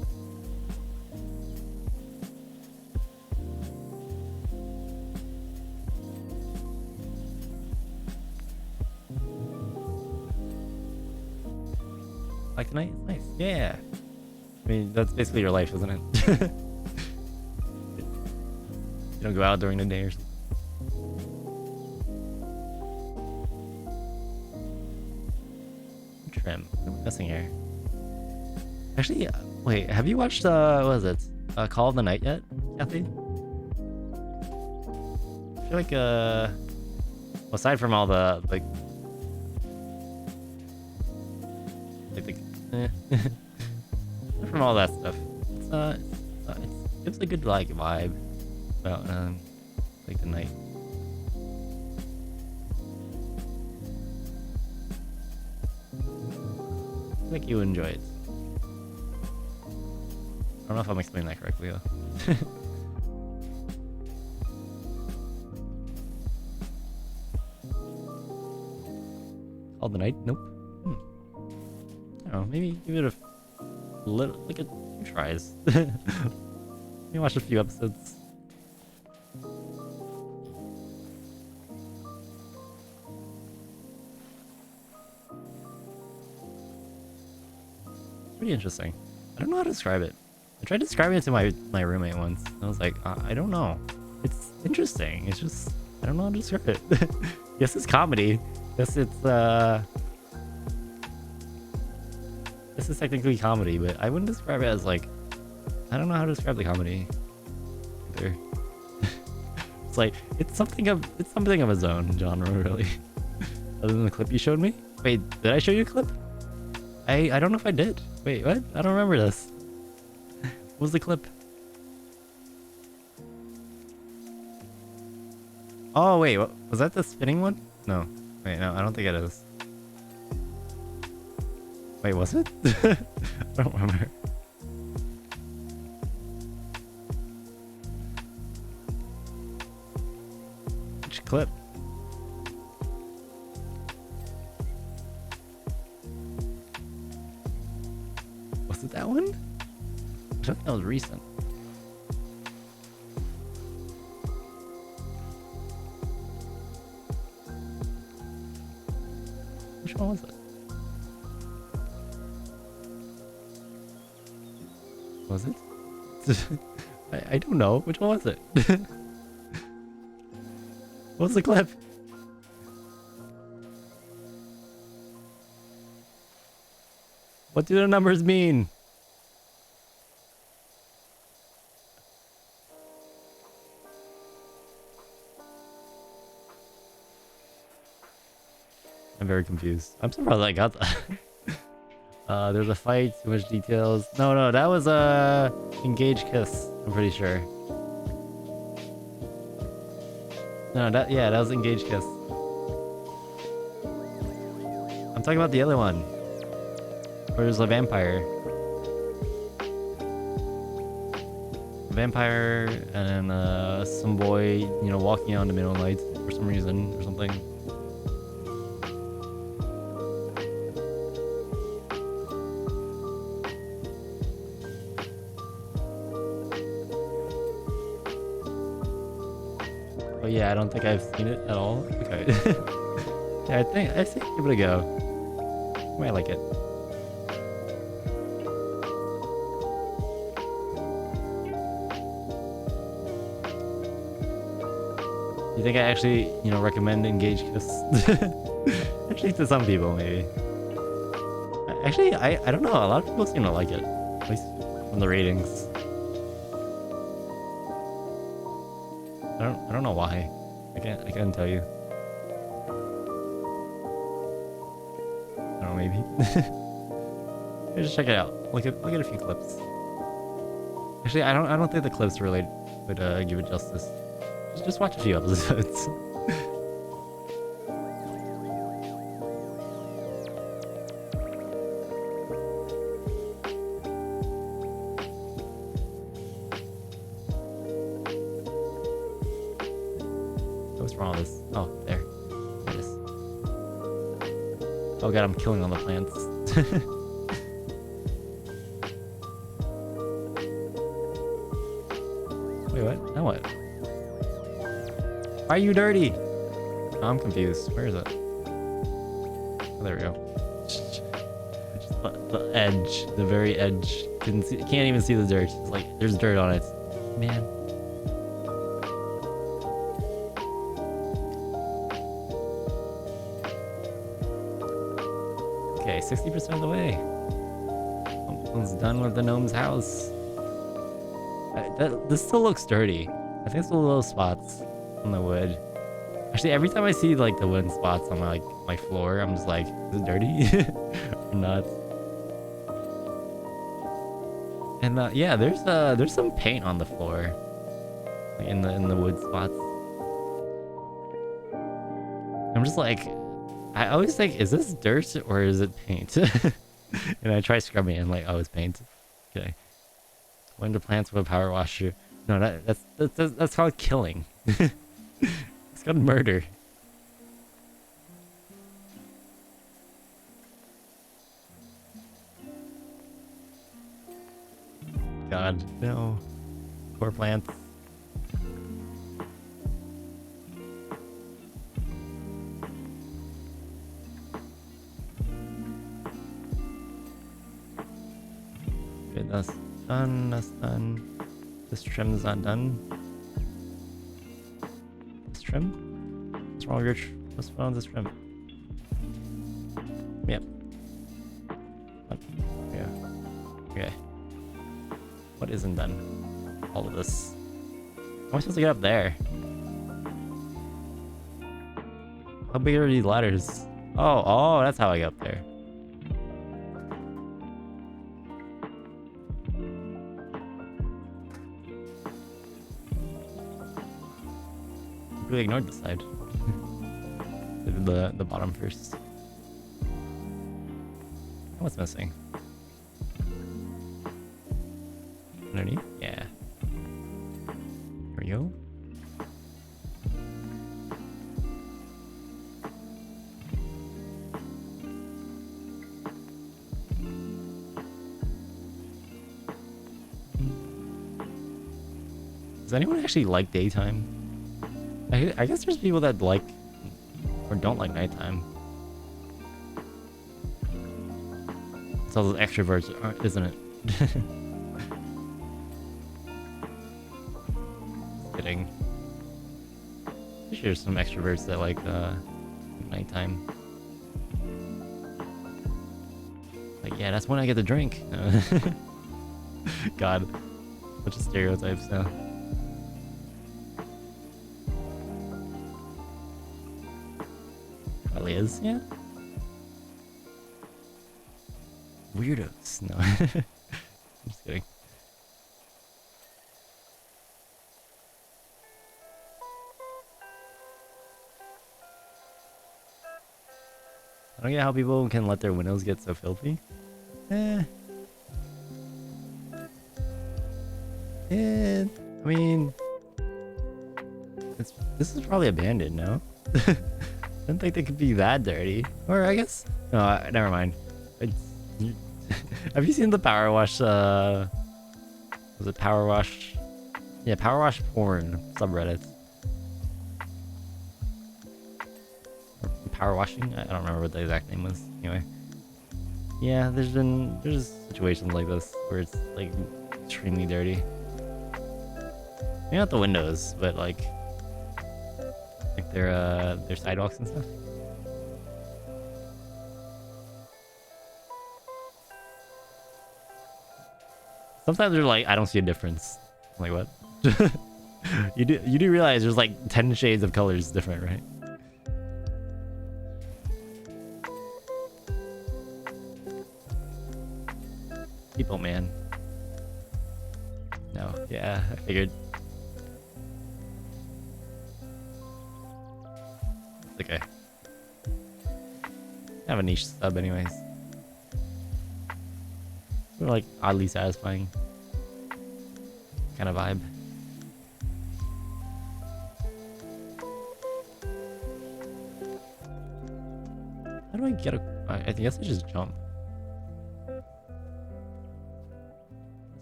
Like the night? It's nice. Yeah. I mean, that's basically your life, isn't it? You don't go out during the day or something. Trim. What am I missing here? Actually, wait, have you watched, what is it? Call of the Night yet, Kathy? I feel like, aside from all the, like from all that stuff, it gives a good, like, vibe about, like, the night. I think you enjoy it. I don't know if I'm explaining that correctly though. Called the Night? Nope. I don't know, maybe give it a little, like a few tries. Maybe watch a few episodes. Pretty interesting. I don't know how to describe it. I tried describing it to my roommate once. I was like, I don't know. It's interesting. It's just, I don't know how to describe it. Yes, it's comedy. Yes, it's this is technically comedy, but I wouldn't describe it as like, I don't know how to describe the comedy either. It's like, it's something of its own genre, really. Other than the clip you showed me. Wait, did I show you a clip? I don't know if I did. Wait, what? I don't remember this. What was the clip? Oh, wait, what, was that the spinning one? No. Wait, no, I don't think it is. Wait, was it? I don't remember. Which clip? Was it that one? I think that was recent. Which one was it? Was it? I don't know. Which one was it? What's the clip? What do the numbers mean? I'm very confused. I'm surprised I got that. There's a fight, too much details. No, that was a engaged kiss, I'm pretty sure. No, that was engaged kiss. I'm talking about the other one. Where there's a vampire. A vampire and some boy, you know, walking out in the middle of the night for some reason or something. Oh yeah, I don't think I've seen it at all. Okay. Yeah, I think give it a go. I might like it. You think I actually, you know, recommend engaged kiss? Actually, to some people, maybe. Actually, I don't know. A lot of people seem to like it, at least from the ratings. I don't know why. I can't tell you. I don't know, maybe. Just check it out. Look at a few clips. Actually, I don't think the clips really would give it justice. Just watch a few episodes. What's wrong with this? Oh, there. There it is. Oh god, I'm killing all the plants. Wait, what? Now what? Why are you dirty? Oh, I'm confused. Where is it? Oh, there we go. Just the edge, the very edge. Can't even see the dirt. It's like there's dirt on it. Man. Okay, 60% of the way. Almost done with the gnome's house. This still looks dirty. I think it's the little spots on the wood. Actually, every time I see like the wooden spots on my floor, I'm just like, is it dirty or not? And yeah, there's some paint on the floor, like in the wood spots. I'm just like, I always think, is this dirt or is it paint? And I try scrubbing it and like, oh, it's paint. Okay. When to plants with a power washer. No, that's called killing. It's called murder. God, no. Poor plants. Okay, that's done. That's done. This trim's not done. This trim? What's wrong with what's wrong with this trim? Yep. What? Yeah. Okay. What isn't done? All of this. How am I supposed to get up there? How big are these ladders? Oh, that's how I get up there. I really ignored this side. Did the bottom first. What's missing? Underneath? Yeah. Here we go. Does anyone actually like daytime? I guess there's people that like or don't like nighttime. It's all those extroverts, isn't it? Kidding. Pretty sure there's some extroverts that like nighttime. Like, yeah, that's when I get to drink. God, bunch of stereotypes now. Probably is, yeah. Weirdos. No. I'm just kidding. I don't get how people can let their windows get so filthy. I mean, this is probably abandoned, no? I don't think they could be that dirty. Or I guess, no, never mind. Have you seen the Powerwash? Was it Powerwash? Yeah, Powerwash porn subreddits. Power washing? I don't remember what the exact name was. Anyway, yeah, there's situations like this where it's like extremely dirty. Maybe not the windows, but like their sidewalks and stuff. Sometimes they're like, I don't see a difference. I'm like, what? You do realize there's like 10 shades of colors different, right? People, man. No, yeah, I figured. It's okay. I have a niche sub anyways. They're like oddly satisfying kind of vibe. How do I get a... I guess I just jump.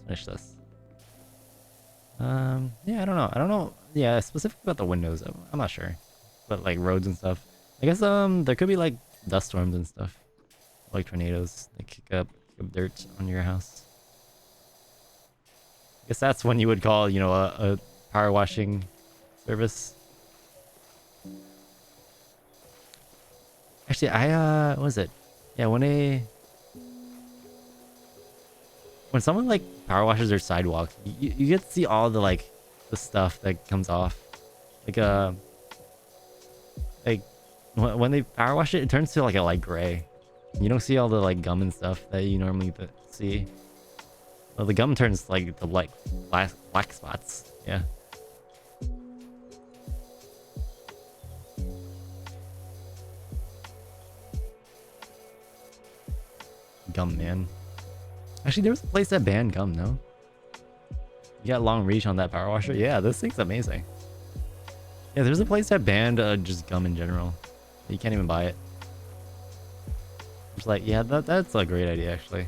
Finish this. Yeah, I don't know. Yeah, specifically about the windows, I'm not sure. But like roads and stuff. I guess there could be like dust storms and stuff. Like tornadoes. They kick up dirt on your house. I guess that's when you would call, you know, a power washing service. Actually, what was it? Yeah, when someone like power washes their sidewalk, you get to see all the like the stuff that comes off. Like when they power wash it, it turns to like a light gray. You don't see all the like gum and stuff that you normally see. Well, the gum turns like the like black spots. Yeah. Gum, man. Actually, there was a place that banned gum, no? You got long reach on that power washer? Yeah, this thing's amazing. Yeah, there's a place that banned just gum in general. You can't even buy it. It's like, yeah, that's a great idea, actually.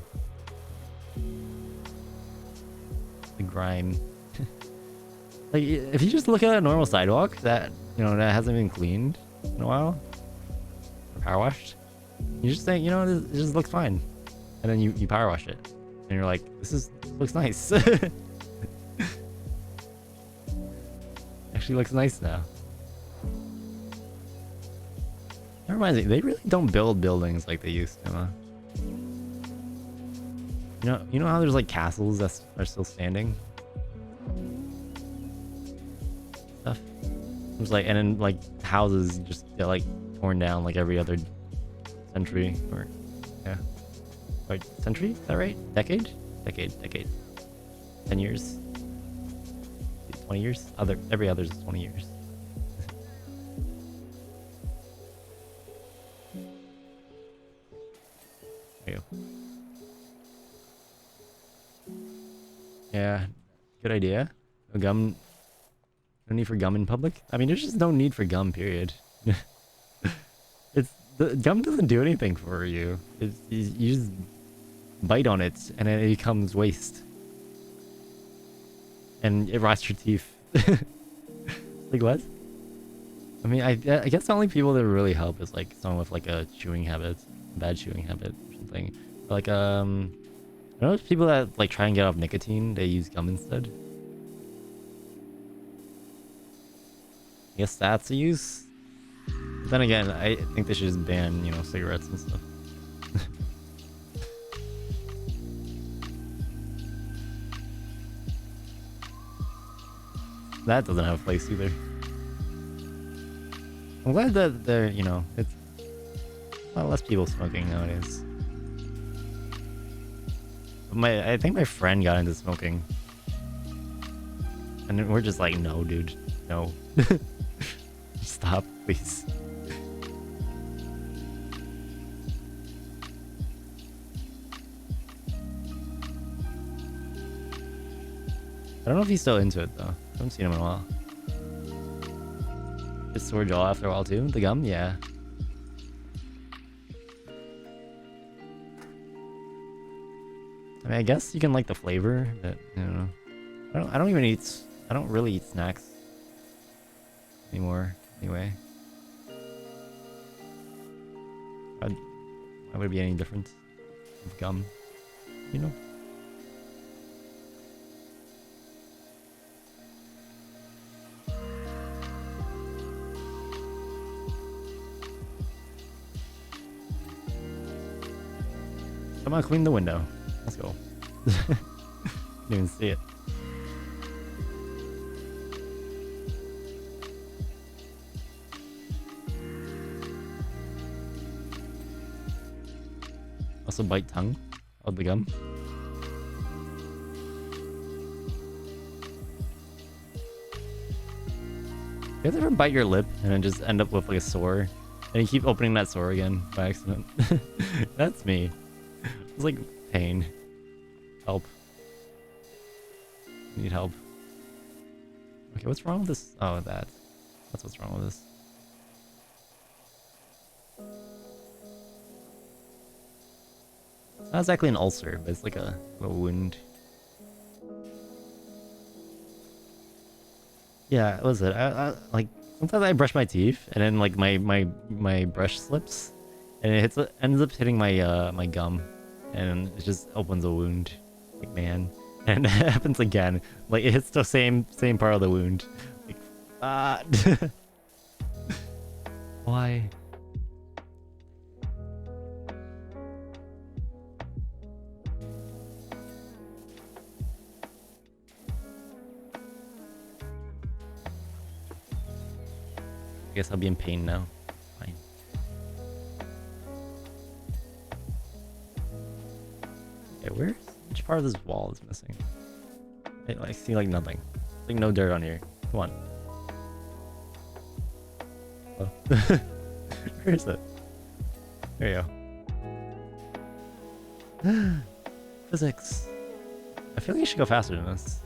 The grime. Like, if you just look at a normal sidewalk that, you know, that hasn't been cleaned in a while, or power washed, you just think, you know, it just looks fine. And then you power wash it. And you're like, this looks nice. Actually looks nice now. That reminds me, they really don't build buildings like they used to, huh? You know how there's like castles that are still standing? Stuff. There's like, and then like houses just get like torn down like every other century, or yeah. Wait, century? Is that right? Decade? Decade. 10 years? 20 years? Every other's 20 years. There you go. Yeah, good idea. No need for gum in public? I mean, there's just no need for gum, period. The gum doesn't do anything for you. You just bite on it, and then it becomes waste. And it rots your teeth. Like what? I mean, I guess the only people that really help is like someone with like a chewing habit, bad chewing habit or something. Like I know there's people that like try and get off nicotine, they use gum instead. I guess that's a use. But then again, I think they should just ban, you know, cigarettes and stuff. That doesn't have a place either. I'm glad that there, you know, it's a lot less people smoking nowadays. I think my friend got into smoking, and we're just like, no, dude, no, stop, please. I don't know if he's still into it though. I haven't seen him in a while. Just sore jaw after a while too. The gum, yeah. I mean, I guess you can like the flavor, but I don't know. I don't really eat snacks anymore. Anyway, why would it be any different with gum? You know. Come on, clean the window. Let's go. Didn't even see it. Also bite tongue of the gum. You guys ever bite your lip and then just end up with like a sore? And you keep opening that sore again by accident? That's me. It's like pain. Help. I need help. Okay, what's wrong with this? Oh, that. That's what's wrong with this. It's not exactly an ulcer, but it's like a wound. Yeah, what was it? I like sometimes I brush my teeth and then like my brush slips and it ends up hitting my my gum. And it just opens a wound, like man, and it happens again. Like it hits the same part of the wound. Like, ah, why? I guess I'll be in pain now. Fine. Which part of this wall is missing? I see like nothing. Like no dirt on here. Come on. Oh. Where is it? There you go. Physics. I feel like you should go faster than this.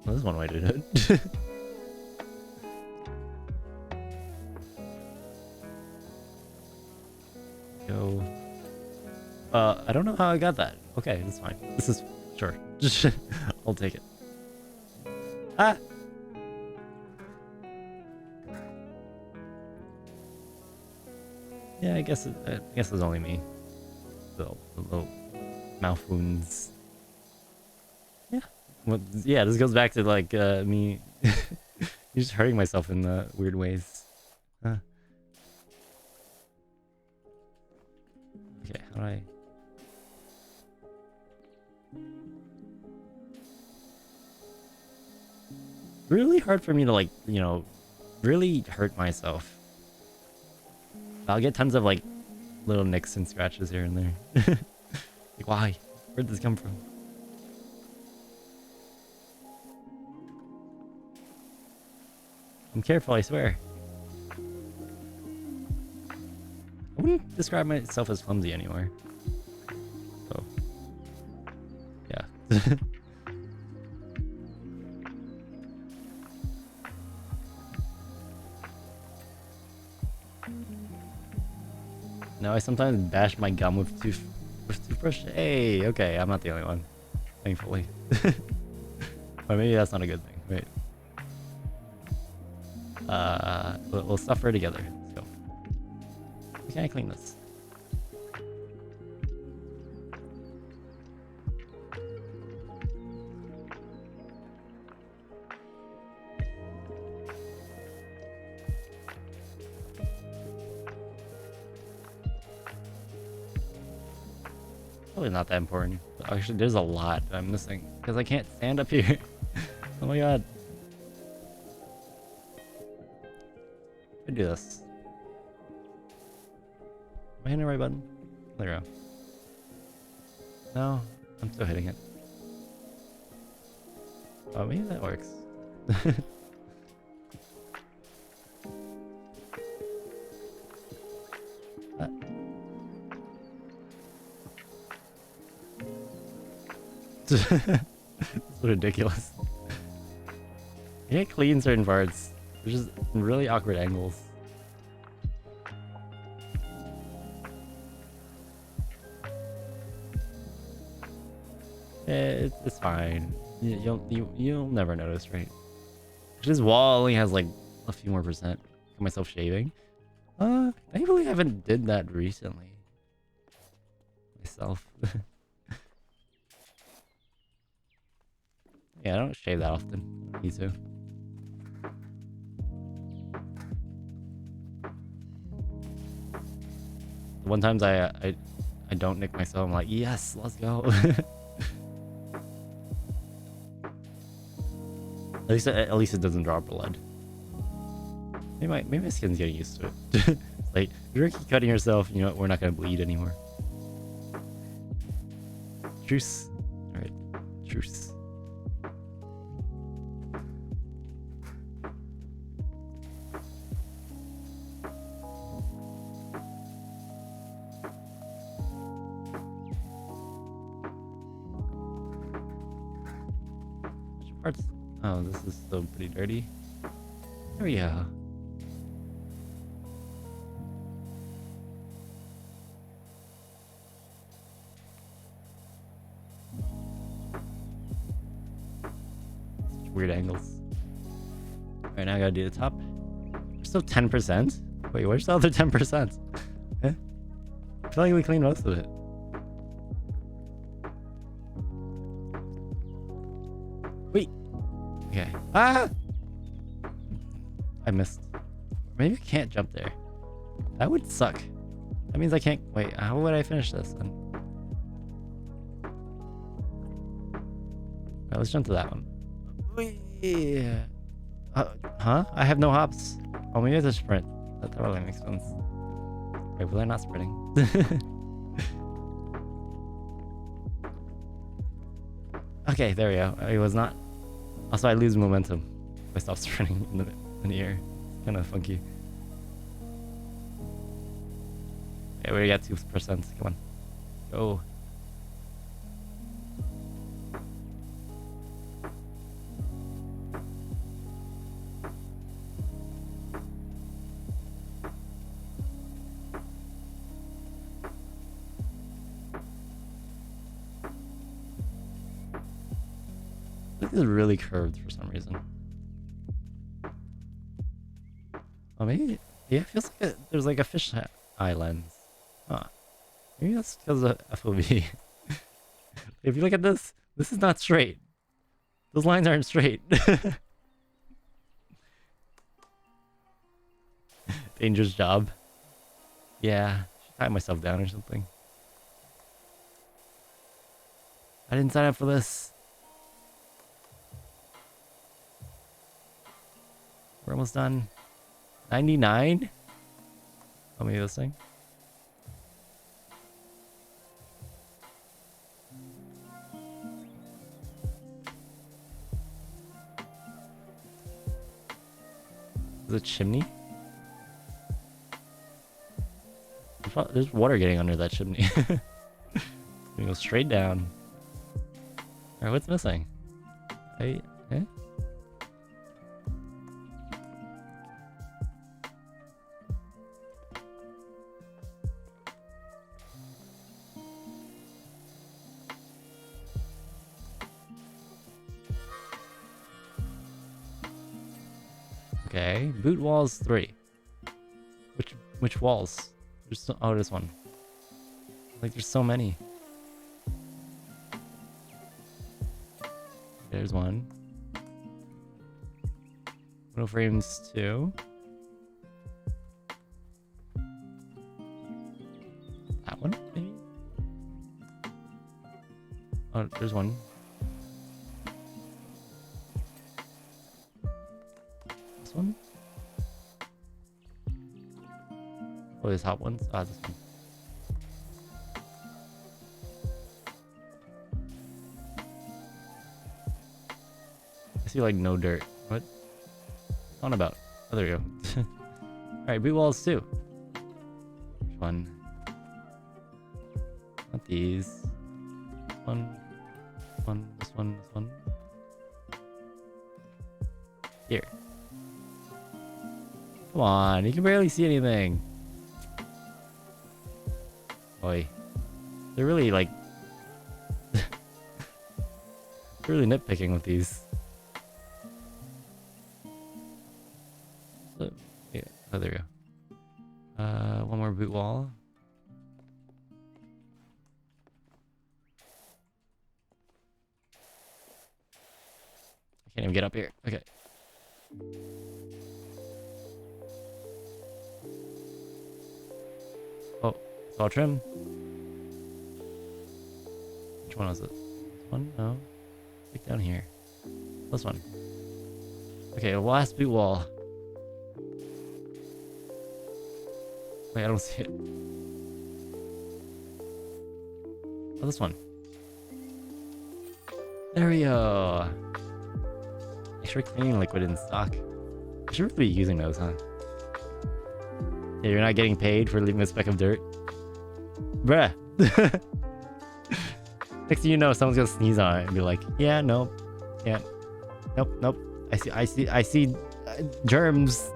Well, this is one way to do it. Go. I don't know how I got that. Okay, that's fine. This is sure. I'll take it. Ah. Yeah, I guess it's only me. The little mouth wounds. Yeah. Well, yeah. This goes back to like me. Just hurting myself in weird ways. Okay, how do I? Really hard for me to like, you know, really hurt myself. I'll get tons of like little nicks and scratches here and there. Like, why? Where'd this come from? I'm careful, I swear. I wouldn't describe myself as clumsy anymore. So, yeah. Now I sometimes bash my gum with toothbrush. Hey, okay, I'm not the only one. Thankfully. Or maybe that's not a good thing. Wait. We'll suffer together. Let's go. How can I clean this? Probably not that important. Actually, there's a lot I'm missing because I can't stand up here. Oh my god. I do this. Am I hitting the right button? There we go. No, I'm still hitting it. Oh, maybe that works. It's ridiculous. I can't clean certain parts. They're just really awkward angles. It's fine. You'll never notice, right? This wall only has like a few more percent for myself shaving. Thankfully I haven't did that recently. Myself. Yeah, I don't shave that often. Me too. The one times I don't nick myself, I'm like, yes, let's go. At least it doesn't draw blood. Maybe my skin's getting used to it. It's like, if you're cutting yourself, you know, we're not gonna bleed anymore. Truce. Alright. Truce. Parts. Oh, this is still pretty dirty. There we go. Such weird angles. Alright, now I gotta do the top. We're still 10%? Wait, where's the other 10%? Eh? I feel like we cleaned most of it. Wait. Okay. Ah! I missed. Maybe I can't jump there. That would suck. That means I can't... Wait, how would I finish this then? Alright, let's jump to that one. Wait. Huh? I have no hops. Oh, maybe it's a sprint. That totally makes sense. Wait, well, they're not sprinting. Okay, there we go. It was not... Also, I lose momentum if I stop sprinting in the air. It's kind of funky. Okay, we got 2%. Come on. Go. This is really curved for some reason. Oh, maybe... Yeah, it feels like there's like a fish eye lens. Huh. Maybe that's because of FOV. If you look at this, this is not straight. Those lines aren't straight. Dangerous job. Yeah, should tie myself down or something. I didn't sign up for this. We're almost done. 99? Oh, maybe this thing. Is it a chimney? There's water getting under that chimney. We go straight down. Alright, what's missing? Eh? Okay, boot walls 3. Which walls? Oh, this one. Like there's so many. There's one. Window frames 2. That one, maybe? Oh, there's one. This one? Oh, there's hot ones? Ah, this one. I see like no dirt. What? On about. Oh, there we go. Alright, boot walls 2. Which one? Not these. This one. This one. Here. Come on, you can barely see anything. Boy. They're really like... they're really nitpicking with these. Yeah. Oh, there we go. One more boot wall. I can't even get up here. Okay. Oh, it's all trim. Which one was it? This one? No. Click down here. This one. Okay, last boot wall. Wait, I don't see it. Oh, this one. There we go. Extra cleaning liquid in stock. I should really be using those, huh? Yeah, you're not getting paid for leaving a speck of dirt. Bruh. Next thing you know, someone's gonna sneeze on it and be like, yeah, no, yeah, nope. I see germs.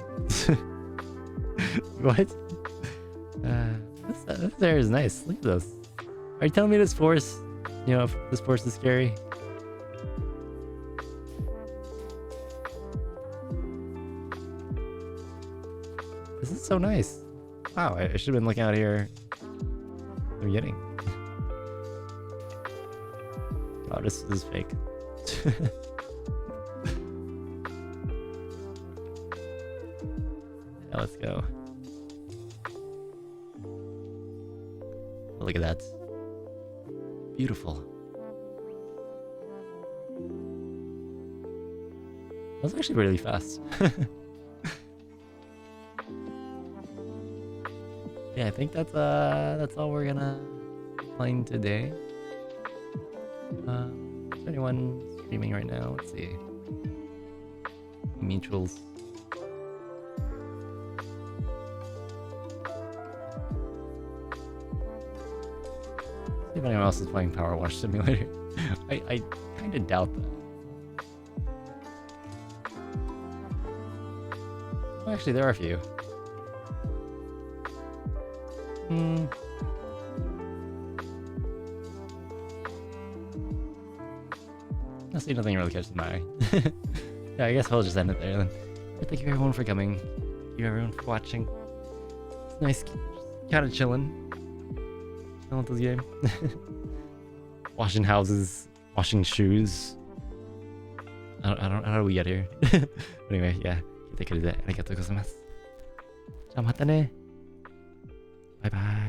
What? This area is nice. Look at this. Are you telling me this forest, you know, this forest is scary? This is so nice. Wow, I should have been looking out here at the beginning. Oh, this is fake. Yeah, let's go. Look at that. Beautiful. That was actually really fast. Yeah, I think that's all we're gonna play today. Is anyone streaming right now? Let's see. Mutuals. See if anyone else is playing Powerwash Simulator. I kind of doubt that. Well, actually, there are a few. I see nothing really catches my eye. Yeah, I guess we'll just end it there then. But thank you everyone for coming. Thank you everyone for watching. It's nice, kind of chilling with this game. Washing houses, washing shoes. How do we get here? Anyway, yeah. 聞いてくれてありがとうございます。じゃあまたね。バイバイ。